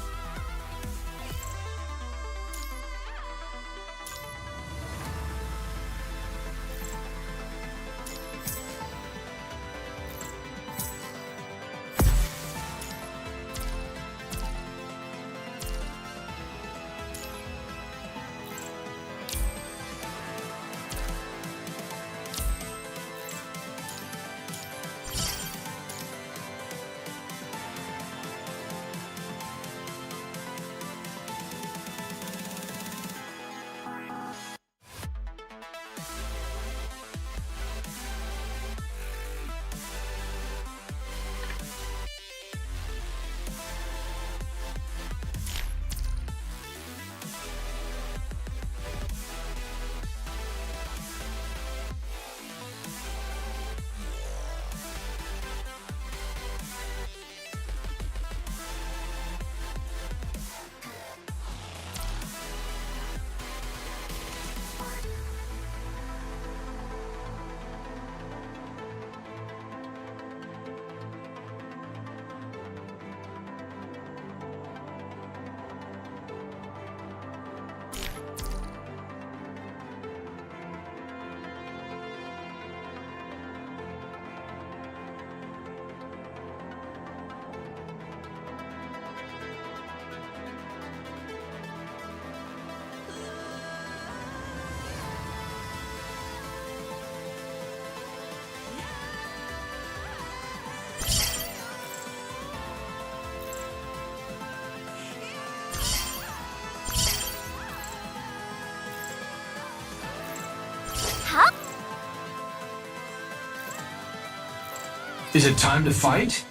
Is it time to fight?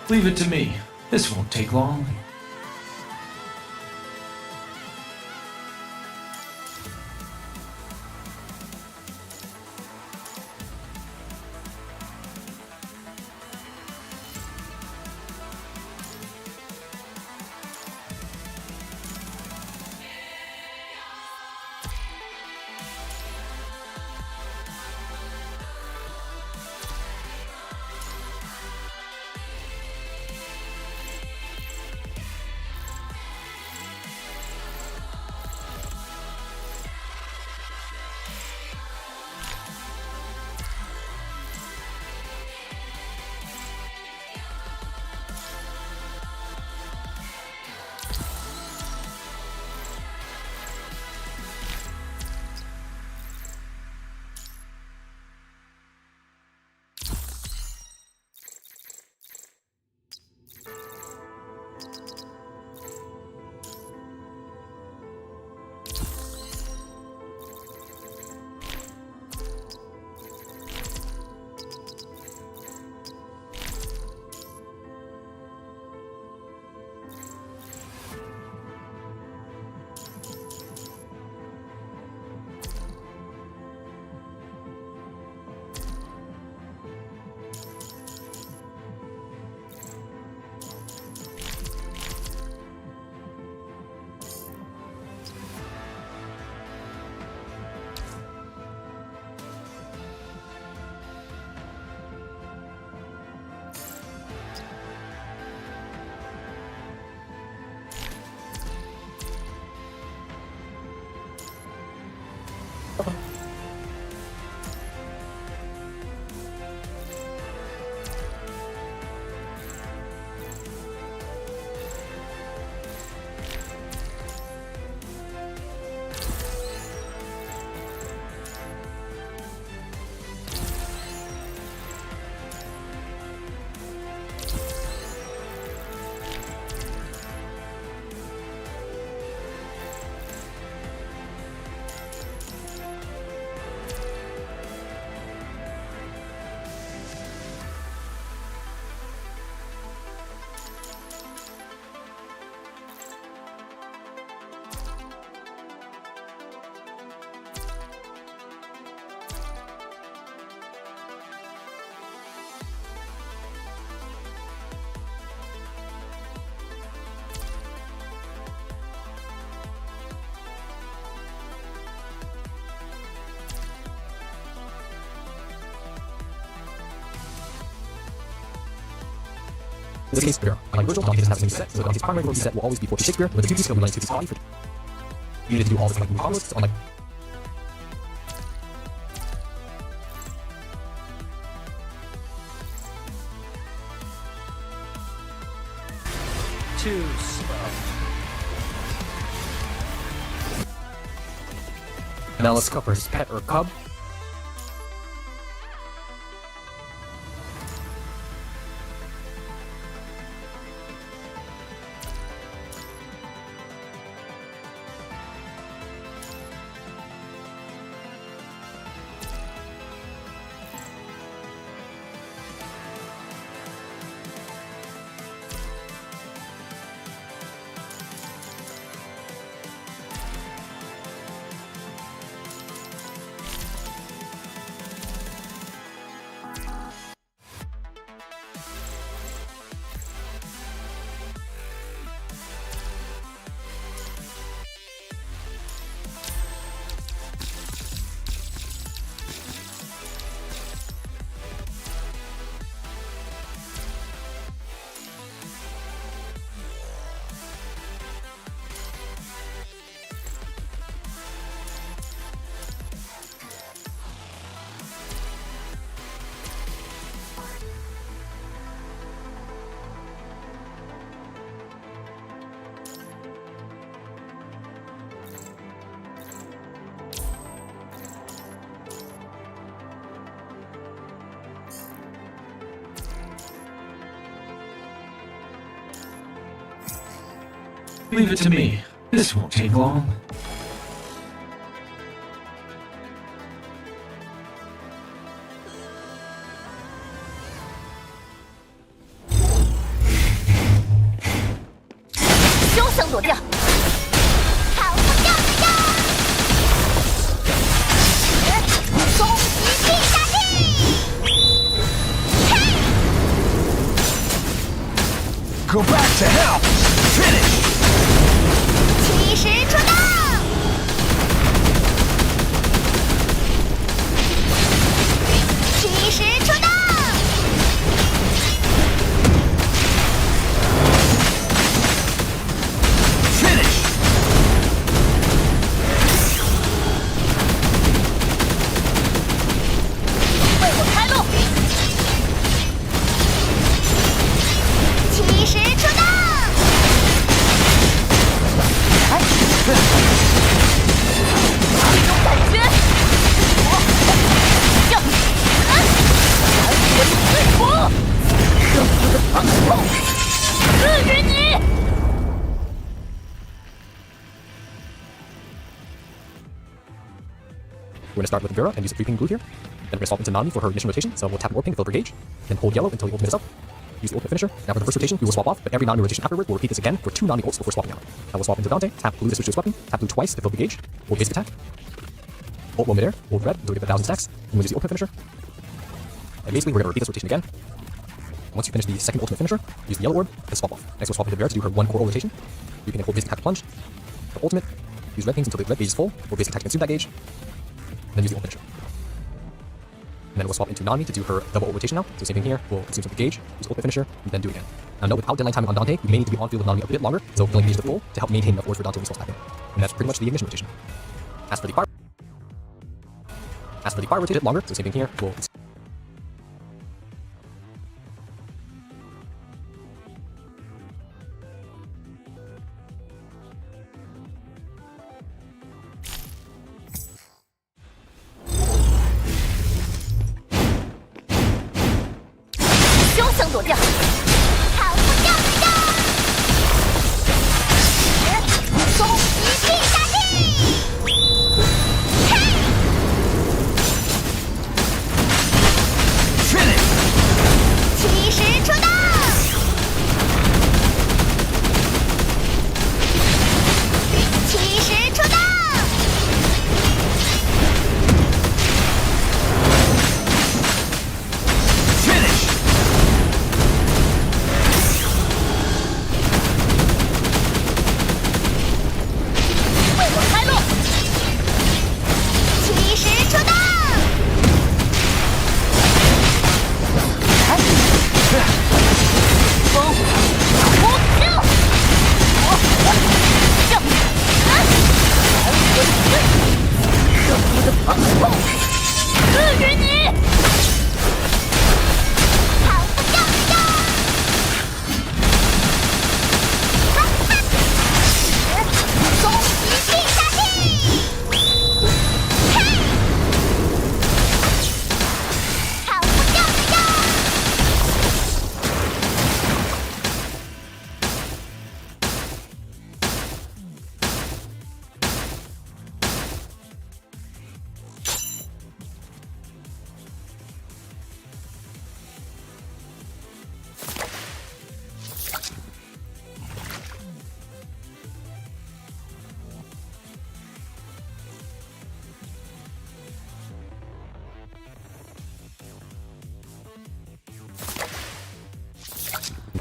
Leave it to me. This won't take long. In this case, Shakespeare, unlike Virgil, Dante doesn't have the same set, so Dante's primary role set will always be for Shakespeare, where the 2D skill relates to his body for you need to do all this like combos, so unlike Too slow. Now let's cover his pet or cub. Leave it to me. This won't take long. Go back to hell! Finish! 起时出道，起时出道， Finish! 为我开路，起时出道。 这种感觉，要死！来，我的刺骨，生死的疼痛，赐予你。 We're going to start with Vera and use the 3-ping glue here. Then we're going to swap into Nami for her mission rotation, so we'll tap Warp Ping to fill up her gauge, then hold yellow until the ultimate is up. Use the ultimate finisher. Now for the first rotation, we will swap off, but every Nami rotation afterward, we'll repeat this again for 2 Nami ults before swapping out. Now we'll swap into Dante, tap blue to switch to his weapon, tap blue twice to fill the gauge, hold basic attack, ult while midair, hold red until we get 1,000 stacks, and we'll use the ultimate finisher. And basically, we're going to repeat this rotation again. Once you finish the second ultimate finisher, use the yellow orb, and swap off. Next we'll swap into Vera to do her 1 core rotation. You can hold basic attack to plunge. For ultimate, use red pings until the red gauge is full, or basic attack to consume that gauge, then use the ultimate finisher. And then we'll swap into Nami to do her double ult rotation now. So same thing here, we'll consume some of the gauge, use ultimate finisher, and then do it again. Now note, without deadline timing on Dante, we may need to be on field with Nami a bit longer, so filling the gauge to full to help maintain enough ores for Dante when he stacking. And that's pretty much the ignition rotation. As for the fire As for the fire rotated longer, so same thing here, we'll休想躲掉！好不掉不掉！终极必杀技！起时出动！起时出动！为我开路！起时出动！风，火，六，这，可恶的防控，赐予你！好不掉不掉！终极必杀技！好不掉不掉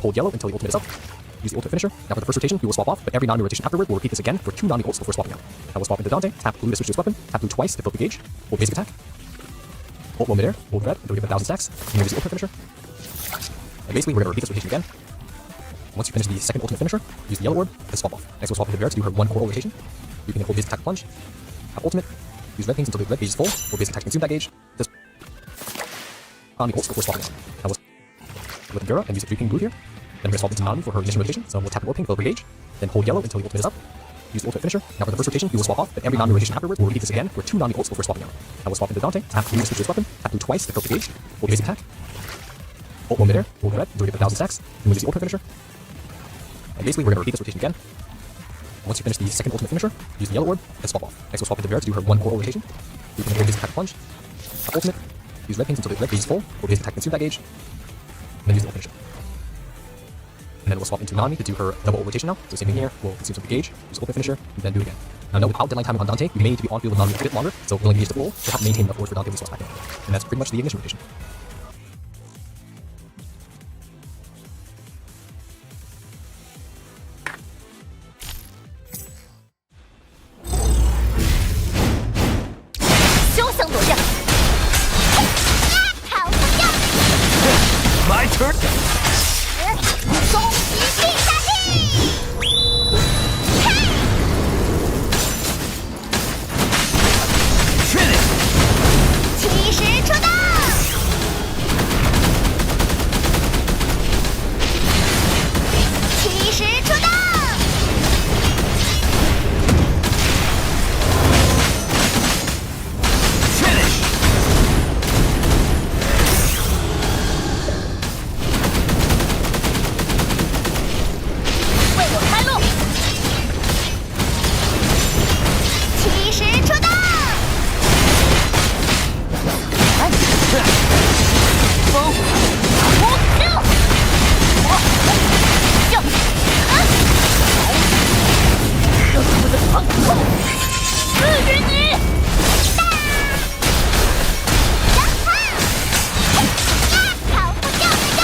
！hold yellow until the ultimate is up. Use the ultimate finisher. Now for the first rotation, we will swap off, but every non-new rotation afterward, we'll repeat this again for 2 non-new ults before swapping out. Now we'll swap into Dante, tap blue to switch to his weapon, tap blue twice to fill the gauge, hold basic attack, ult while midair, hold red until we get 1,000 stacks, and then use the ultimate finisher. And basically, we're going to repeat this rotation again. Once you finish the second ultimate finisher, use the yellow orb, and swap off. Next we'll swap into Vera to do her 1 core rotation. You can then hold basic attack plunge, tap ultimate, use red things until the red gauge is full, hold basic attack to consume that gauge, just on the ults before swapping out. Now we'll with Vera and use the 3 King blue here. Then we're going to swap into Nami for her initial rotation, so we'll tap the orb ping, fill up her gauge, then hold yellow until the ultimate is up. Use the ultimate finisher. Now for the first rotation, we will swap off, but every non-new rotation afterward, we'll repeat this again for 2 non-new ults before swapping out. Now we'll swap into Dante, tap blue to switch to his weapon, tap blue twice to fill the gauge, hold basic attack, ult while midair, hold red until we get 1,000 stacks, then we'll use the ultimate finisher. And basically, we're going to repeat this rotation again. Once you finish the second ultimate finisher, use the yellow orb, and swap off. Next we'll swap into Vera to do her 1 core rotation. You can hold basic attack plunge, tap ultimate, use red things until the red gauge is full, hold basic attack consume that gauge, and then use the ult finisher. And then we'll swap into Nami to do her double ult rotation now. So same thing here, we'll consume some gauge, use ultimate finisher, and then do it again. Now note without deadline timing on Dante, we may need to be on field with Nami a bit longer, so we'll engage the ult to help maintain enough force for Dante to swap back in. And that's pretty much the ignition rotation. My turn. 终极必杀技！起时出动！起时出动！为我开路！起时出动！风，火，六，火，就，可恶的防控，赐予你！跑不掉的！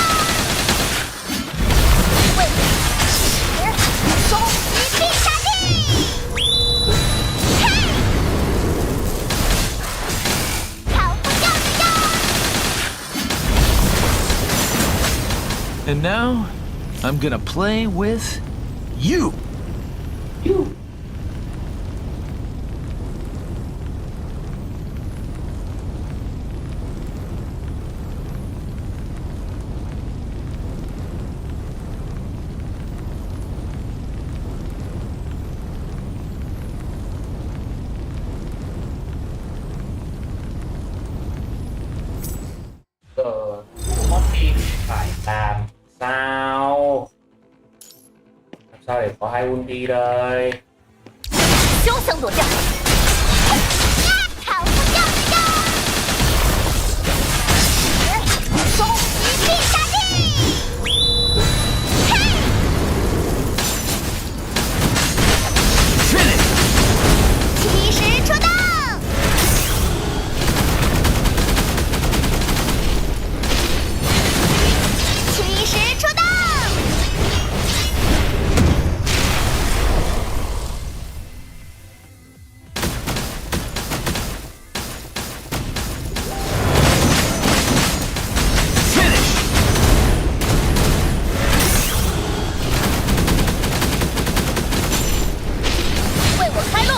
为终极必杀技！跑不掉的！ And now, I'm gonna play with you. ให้วุ้นตีเลย 休想躲掉！好不掉一个！终极必杀技！起时出动！起时出动！为我开路！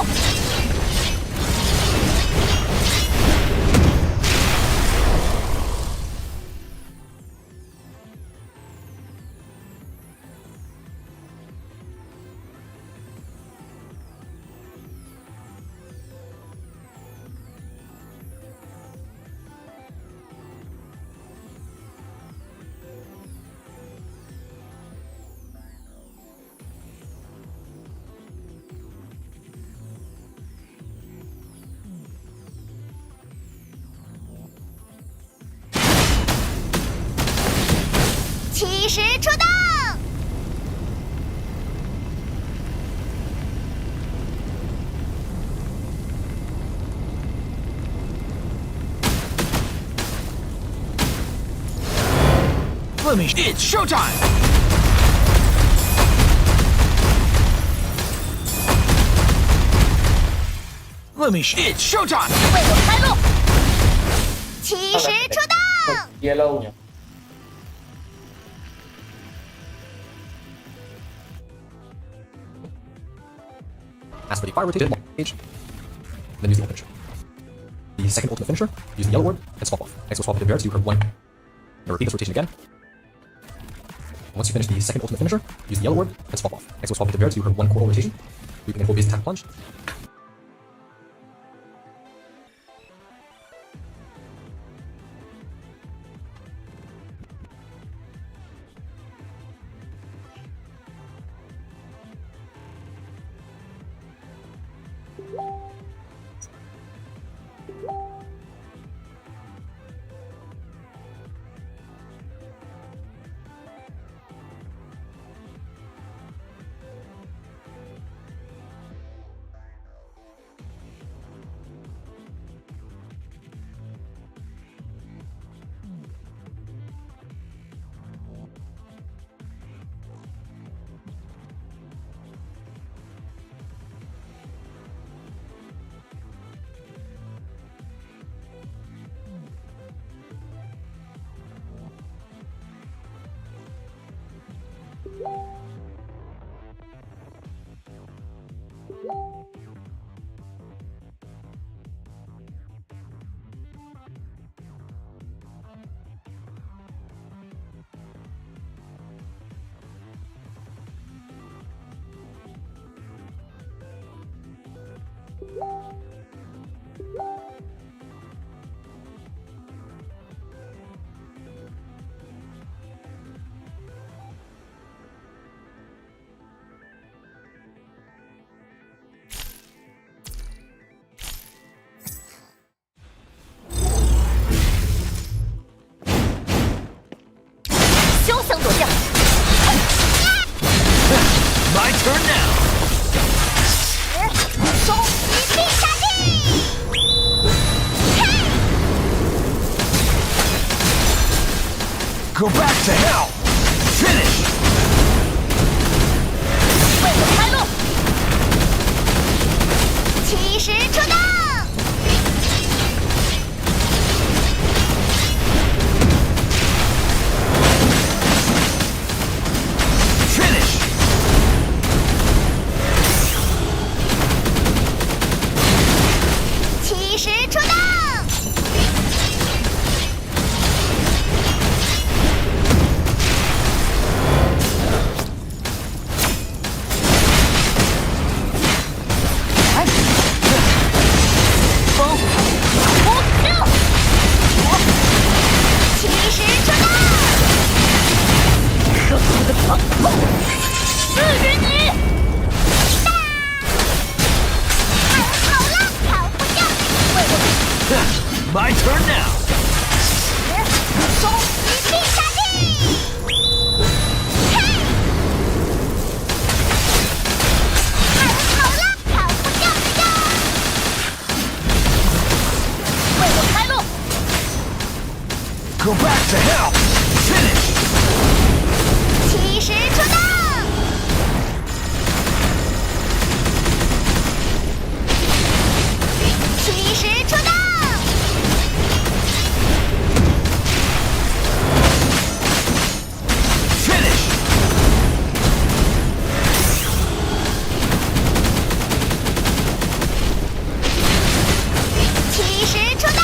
起时出动！ Let me. It's showtime. Let me. It's showtime. 为我开路！起时出动！ Yellow nhỉ? As for the fire rotation stage, then use the finisher. The second ultimate finisher, use the yellow orb and swap off. Next, we'll swap with the bear to do her one. Now repeat this rotation again. Once you finish the second ultimate finisher, use the yellow orb and swap off. Next, we'll swap with the bear to do her one coral rotation. You can then full base attack plunge. My turn now. 终极必杀技！ Go back to hell. Finish. 为我开路！起时出动！ Finish. 起时出动！ Finish. My turn now. 终极必杀技！嘿，好了，跑不掉的哟！为我开路！ Go back to hell. Finish. 起时出动！起时出动！ Finish. 起时出动！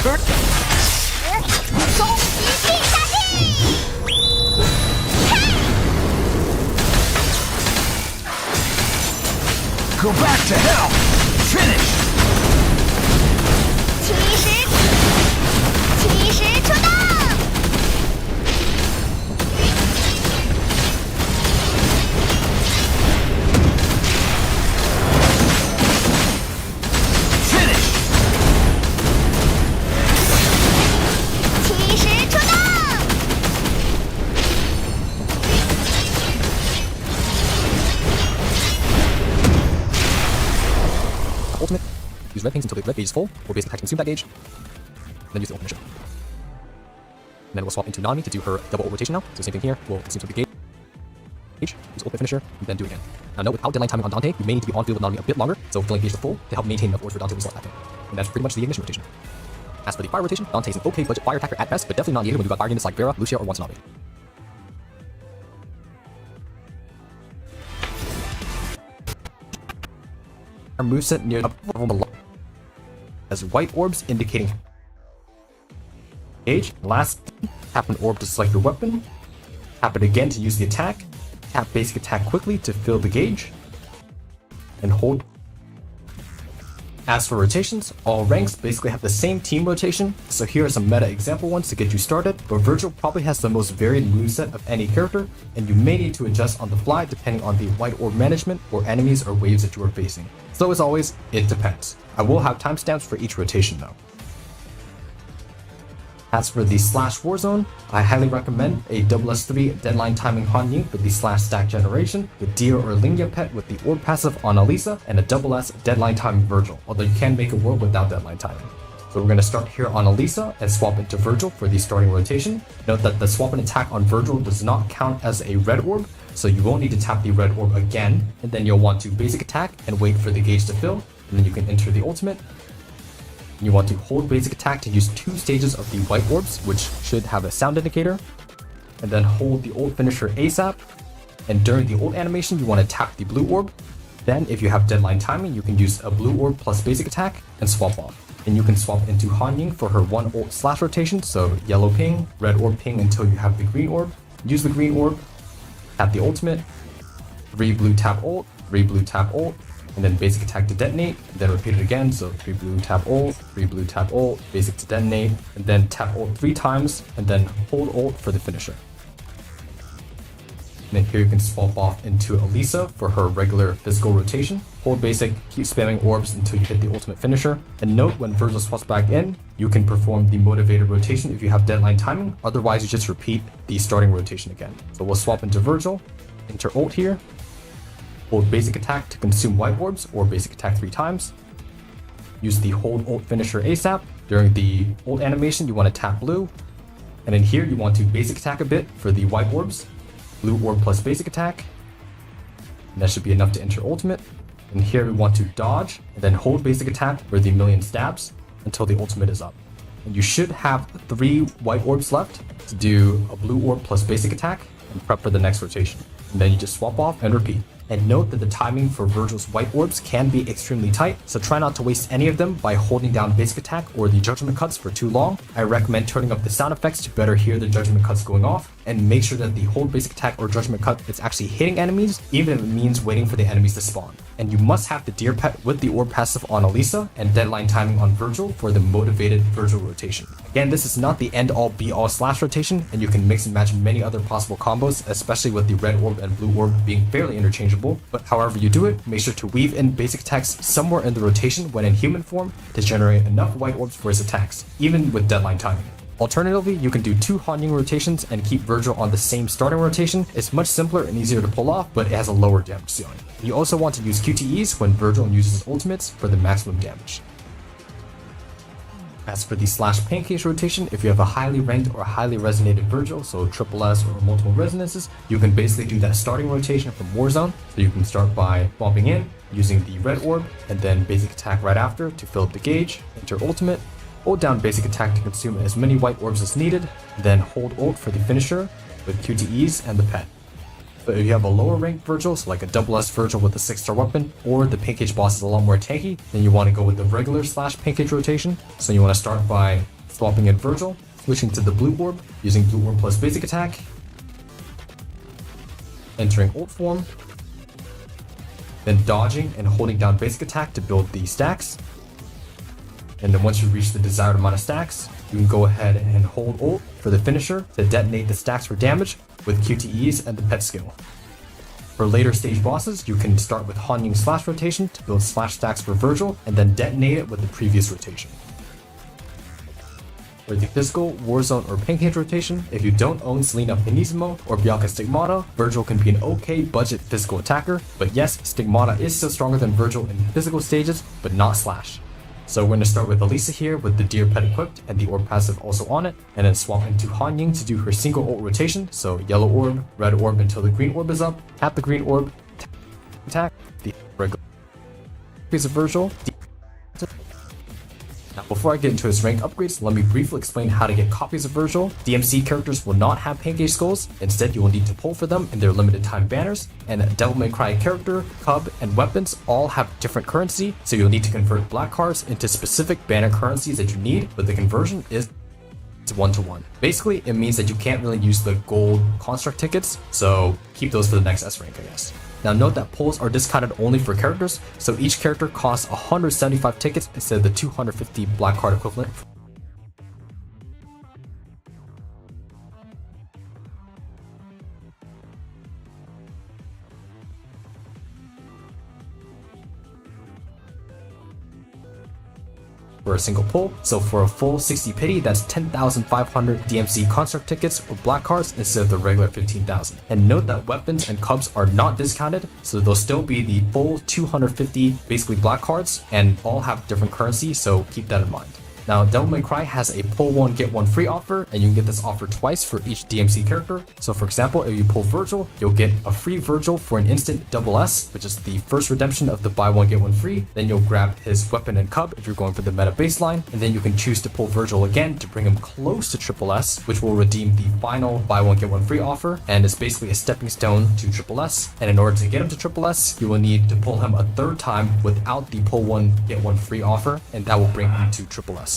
turn. 终极必杀技！ Go back to hell. Finish. 起始出动！ Finish. 起始出动！ Ultimate. Use red pings until the red gauge is full, or basic attack to consume that gauge. Then use the ult finisher. And then we'll swap into Nami to do her double ult rotation now. So same thing here, we'll consume some of the gauge. Use ultimate finisher, and then do it again. Now note, without deadline timing on Dante, you may need to be on field with Nami a bit longer, so filling gauge to full to help maintain enough ores for Dante to restart attacking. And that's pretty much the ignition rotation. As for the fire rotation, Dante's an okay budget fire attacker at best, but definitely not needed when you've got fire units like Vera, Lucia, or Watanabe. Our moveset near the level as white orbs indicating gauge. Last, tap an orb to select your weapon. Tap it again to use the attack. Tap basic attack quickly to fill the gauge. And hold. As for rotations, all ranks basically have the same team rotation, so here are some meta example ones to get you started, but Virgil probably has the most varied moveset of any character, and you may need to adjust on the fly depending on the white orb management or enemies or waves that you are facing. So as always, it depends. I will have timestamps for each rotation though. As for the Slash Warzone, I highly recommend a SS3 deadline timing Han Ying for the Slash stack generation, the Dia or Lingya pet with the orb passive on Alisa, and a SS deadline timing Virgil, although you can make a world without deadline timing. So we're going to start here on Alisa and swap into Virgil for the starting rotation. Note that the swap and attack on Virgil does not count as a red orb, so you won't need to tap the red orb again, and then you'll want to basic attack and wait for the gauge to fill, and then you can enter the ultimate. You want to hold basic attack to use 2 stages of the white orbs, which should have a sound indicator, and then hold the ult finisher ASAP, and during the ult animation you want to tap the blue orb. Then if you have deadline timing, you can use a blue orb plus basic attack and swap off. And you can swap into Han Ying for her 1 ult slash rotation, so yellow ping, red orb ping until you have the green orb. Use the green orb, tap the ultimate, 3 blue tap ult, 3 blue tap ult, and then basic attack to detonate, then repeat it again, so 3 blue tap ult, 3 blue tap ult, basic to detonate, and then tap ult 3 times, and then hold ult for the finisher. And then here you can swap off into Alisa for her regular physical rotation. Hold basic, keep spamming orbs until you hit the ultimate finisher. And note, when Virgil swaps back in, you can perform the motivated rotation if you have deadline timing, otherwise you just repeat the starting rotation again. So we'll swap into Virgil, enter ult here, hold basic attack to consume white orbs, or basic attack 3 times. Use the hold ult finisher ASAP. During the ult animation, you want to tap blue. And in here, you want to basic attack a bit for the white orbs. Blue orb plus basic attack. And that should be enough to enter ultimate. And here we want to dodge, and then hold basic attack for the million stabs until the ultimate is up. And you should have 3 white orbs left to do a blue orb plus basic attack and prep for the next rotation. And then you just swap off and repeat. And note that the timing for Virgil's white orbs can be extremely tight, so try not to waste any of them by holding down basic attack or the judgment cuts for too long. I recommend turning up the sound effects to better hear the judgment cuts going off, and make sure that the hold basic attack or judgment cut is actually hitting enemies, even if it means waiting for the enemies to spawn. And you must have the Deer pet with the orb passive on Alisa and deadline timing on Virgil for the motivated Virgil rotation. Again, this is not the end all be all slash rotation, and you can mix and match many other possible combos, especially with the red orb and blue orb being fairly interchangeable. But however you do it, make sure to weave in basic attacks somewhere in the rotation when in human form to generate enough white orbs for his attacks, even with deadline timing. Alternatively, you can do 2 Han Ying rotations and keep Virgil on the same starting rotation. It's much simpler and easier to pull off, but it has a lower damage ceiling. You also want to use QTEs when Virgil uses his ultimates for the maximum damage. As for the slash pancakes rotation, if you have a highly ranked or highly resonated Virgil, so SSS or multiple resonances, you can basically do that starting rotation from Warzone. So you can start by bumping in, using the red orb, and then basic attack right after to fill up the gauge, enter ultimate, hold down basic attack to consume as many white orbs as needed, then hold ult for the finisher with QTEs and the pet. But if you have a lower ranked Virgil, so like a double S Virgil with a 6-star weapon, or the Pancake boss is a lot more tanky, then you want to go with the regular / Pancake rotation. So you want to start by swapping in Virgil, switching to the blue orb, using blue orb plus basic attack, entering ult form, then dodging and holding down basic attack to build the stacks. And then once you reach the desired amount of stacks, you can go ahead and hold ult for the finisher to detonate the stacks for damage with QTEs and the pet skill. For later stage bosses, you can start with Hanying slash rotation to build slash stacks for Virgil and then detonate it with the previous rotation. For the physical, Warzone, or Pancake rotation, if you don't own Selena Pianissimo or Bianca Stigmata, Virgil can be an okay budget physical attacker, but yes, Stigmata is still stronger than Virgil in physical stages, but not slash. So we're going to start with Elisa here with the Deer Pet equipped and the orb passive also on it, and then swap into Hanying to do her single ult rotation, so yellow orb, red orb until the green orb is up, tap the green orb, attack the regular piece of Virgil. Now before I get into his rank upgrades, let me briefly explain how to get copies of Virgil. DMC characters will not have Pancake skulls, instead you will need to pull for them in their limited time banners, and Devil May Cry character, Cub, and weapons all have different currency, so you'll need to convert black cards into specific banner currencies that you need, but the conversion is 1-to-1. Basically, it means that you can't really use the gold construct tickets, so keep those for the next S rank, I guess. Now note that pulls are discounted only for characters, so each character costs 175 tickets instead of the 250 black card equivalent. For a single pull, so for a full 60 pity, that's 10,500 DMC construct tickets or black cards instead of the regular 15,000. And note that weapons and cubs are not discounted, so they'll still be the full 250 basically black cards, and all have different currency, so keep that in mind. Now, Devil May Cry has a pull one get one free offer, and you can get this offer twice for each DMC character. So for example, if you pull Virgil, you'll get a free Virgil for an instant double S, which is the first redemption of the buy one get one free. Then you'll grab his weapon and cub if you're going for the meta baseline, and then you can choose to pull Virgil again to bring him close to triple S, which will redeem the final buy one get one free offer, and it's basically a stepping stone to triple S. And in order to get him to triple S, you will need to pull him a third time without the pull one get one free offer, and that will bring him to triple S.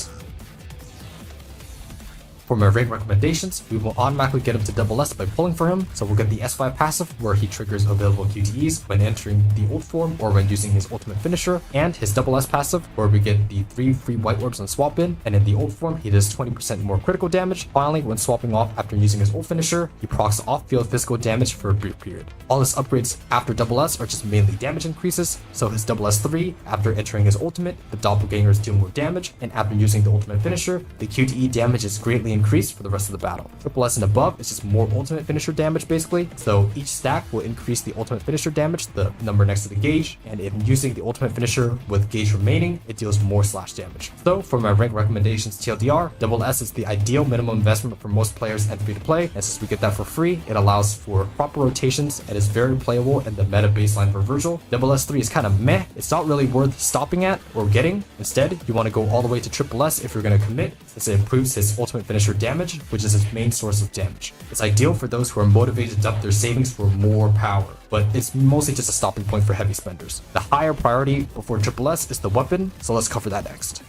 For my rank recommendations, we will automatically get him to double S by pulling for him, so we'll get the S5 passive where he triggers available QTEs when entering the ult form or when using his ultimate finisher, and his double S passive where we get the 3 free white orbs on swap in, and in the ult form he does 20% more critical damage. Finally, when swapping off after using his ult finisher, he procs off-field physical damage for a brief period. All his upgrades after double S are just mainly damage increases, so his double S3, after entering his ultimate, the doppelgangers deal more damage, and after using the ultimate finisher, the QTE damage is greatly increased for the rest of the battle. Triple S and above is just more ultimate finisher damage basically, so each stack will increase the ultimate finisher damage, the number next to the gauge, and if using the ultimate finisher with gauge remaining, it deals more slash damage. So for my rank recommendations TLDR, double S is the ideal minimum investment for most players and free to play, and since we get that for free, it allows for proper rotations and is very playable in the meta baseline for Virgil. Double S3 is kind of meh, it's not really worth stopping at or getting. Instead, you want to go all the way to triple S if you're going to commit, since it improves his ultimate finisher damage, which is his main source of damage. It's ideal for those who are motivated to dump their savings for more power, but it's mostly just a stopping point for heavy spenders. The higher priority before triple S is the weapon, so let's cover that next.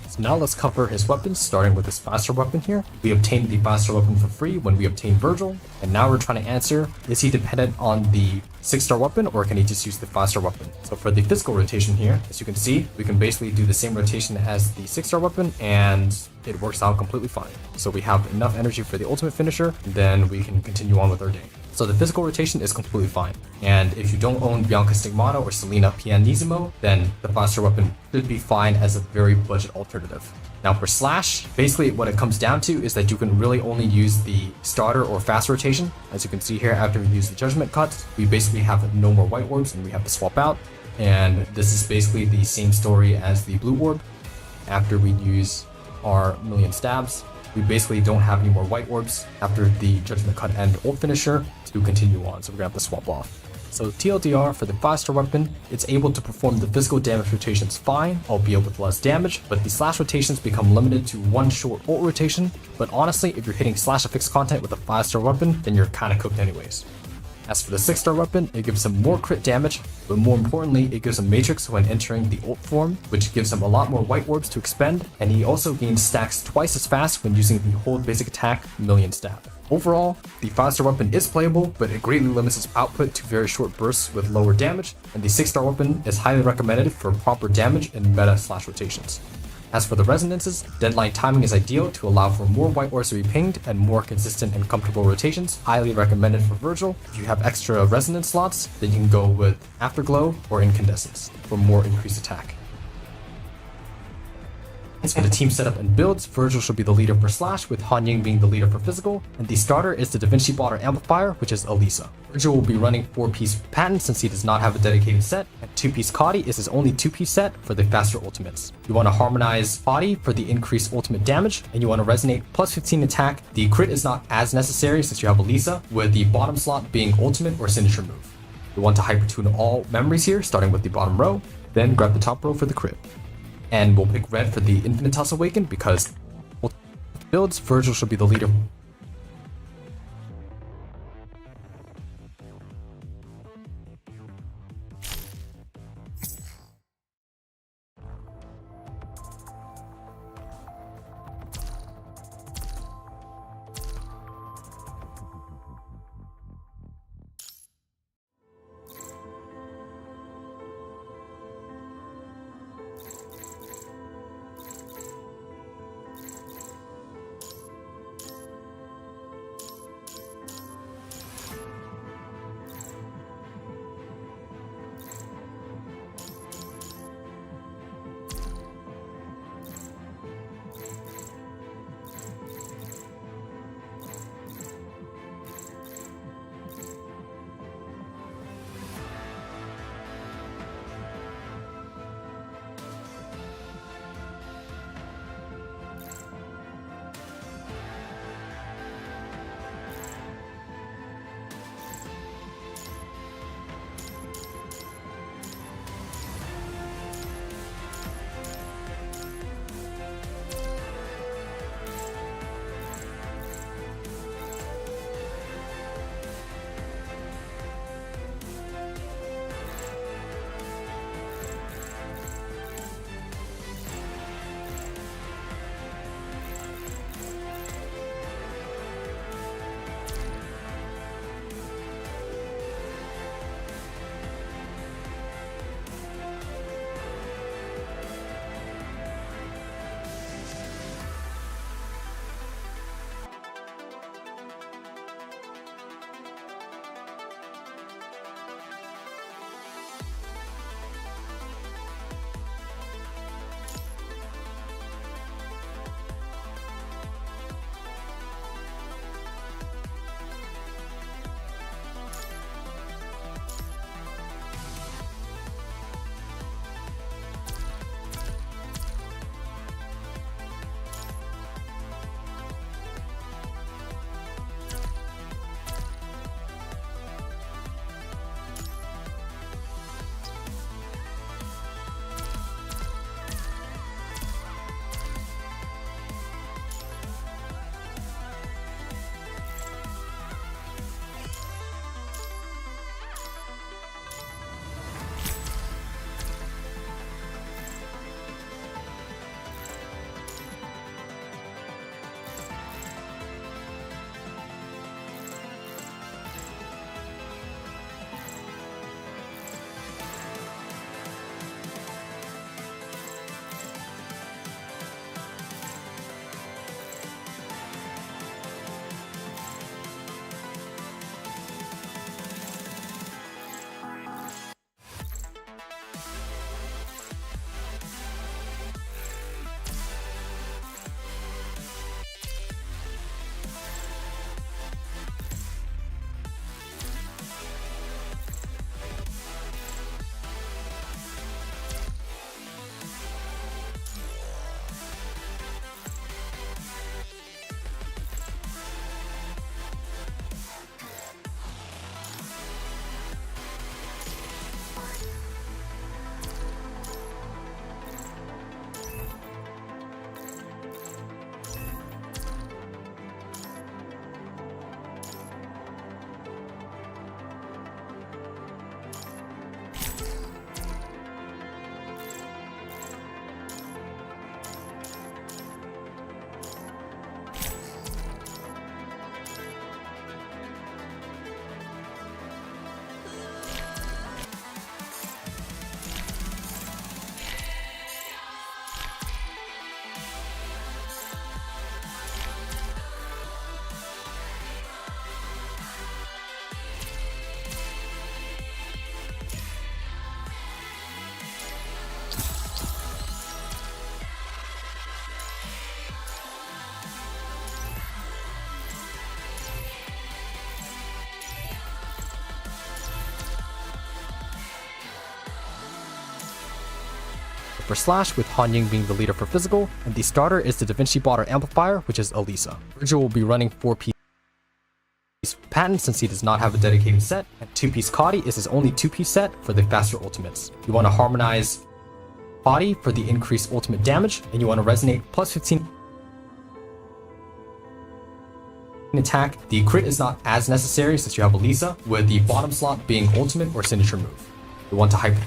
So now let's cover his weapons, starting with his faster weapon here. We obtained the faster weapon for free when we obtained Virgil, and now we're trying to answer, is he dependent on the 6-star weapon or can he just use the faster weapon? So for the physical rotation here, as you can see, we can basically do the same rotation as the 6-star weapon and it works out completely fine. So we have enough energy for the ultimate finisher, and then we can continue on with our day. So the physical rotation is completely fine. And if you don't own Bianca Stigmata or Selena Pianissimo, then the faster weapon should be fine as a very budget alternative. Now for slash, basically what it comes down to is that you can really only use the starter or fast rotation. As you can see here, after we use the judgment cut, we basically have no more white orbs and we have to swap out. And this is basically the same story as the blue orb. After we use our million stabs, we basically don't have any more white orbs after the judgment cut and ult finisher to continue on, so we're gonna have to swap off. So TLDR, for the 5-star weapon, it's able to perform the physical damage rotations fine, albeit with less damage, but the slash rotations become limited to one short ult rotation. But honestly, if you're hitting slash affix content with a 5-star weapon, then you're kinda cooked anyways. As for the 6-star weapon, it gives him more crit damage, but more importantly, it gives him Matrix when entering the ult form, which gives him a lot more white orbs to expend, and he also gains stacks twice as fast when using the hold basic attack Million Stab. Overall, the 5-star weapon is playable, but it greatly limits its output to very short bursts with lower damage, and the 6-star weapon is highly recommended for proper damage in meta slash rotations. As for the resonances, deadline timing is ideal to allow for more white orbs to be pinged and more consistent and comfortable rotations, highly recommended for Virgil. If you have extra resonance slots, then you can go with Afterglow or Incandescence for more increased attack. As for the team setup and builds, Virgil should be the leader for Slash, with Han Ying being the leader for Physical, and the starter is the Da Vinci Blotter Amplifier, which is Elisa. Virgil will be running 4-piece Patent since he does not have a dedicated set, and 2-piece Kadi is his only 2-piece set for the faster ultimates. You want to harmonize Kadi for the increased ultimate damage, and you want to resonate plus 15 attack. The crit is not as necessary since you have Elisa, with the bottom slot being ultimate or signature move. You want to hypertune all memories here, starting with the bottom row, then grab the top row for the crit. And we'll pick red for the Infinitas Awaken because builds, Virgil should be the leader. for slash, with Han Ying being the leader for physical, and the starter is the Da Vinci Botter Amplifier, which is Elisa. Virgil will be running 4-piece Patent since he does not have a dedicated set, and 2-piece Kadi is his only 2-piece set for the faster ultimates. You want to harmonize Body for the increased ultimate damage, and you want to resonate plus 15 attack. The crit is not as necessary since you have Elisa, with the bottom slot being ultimate or signature move. You want to hyper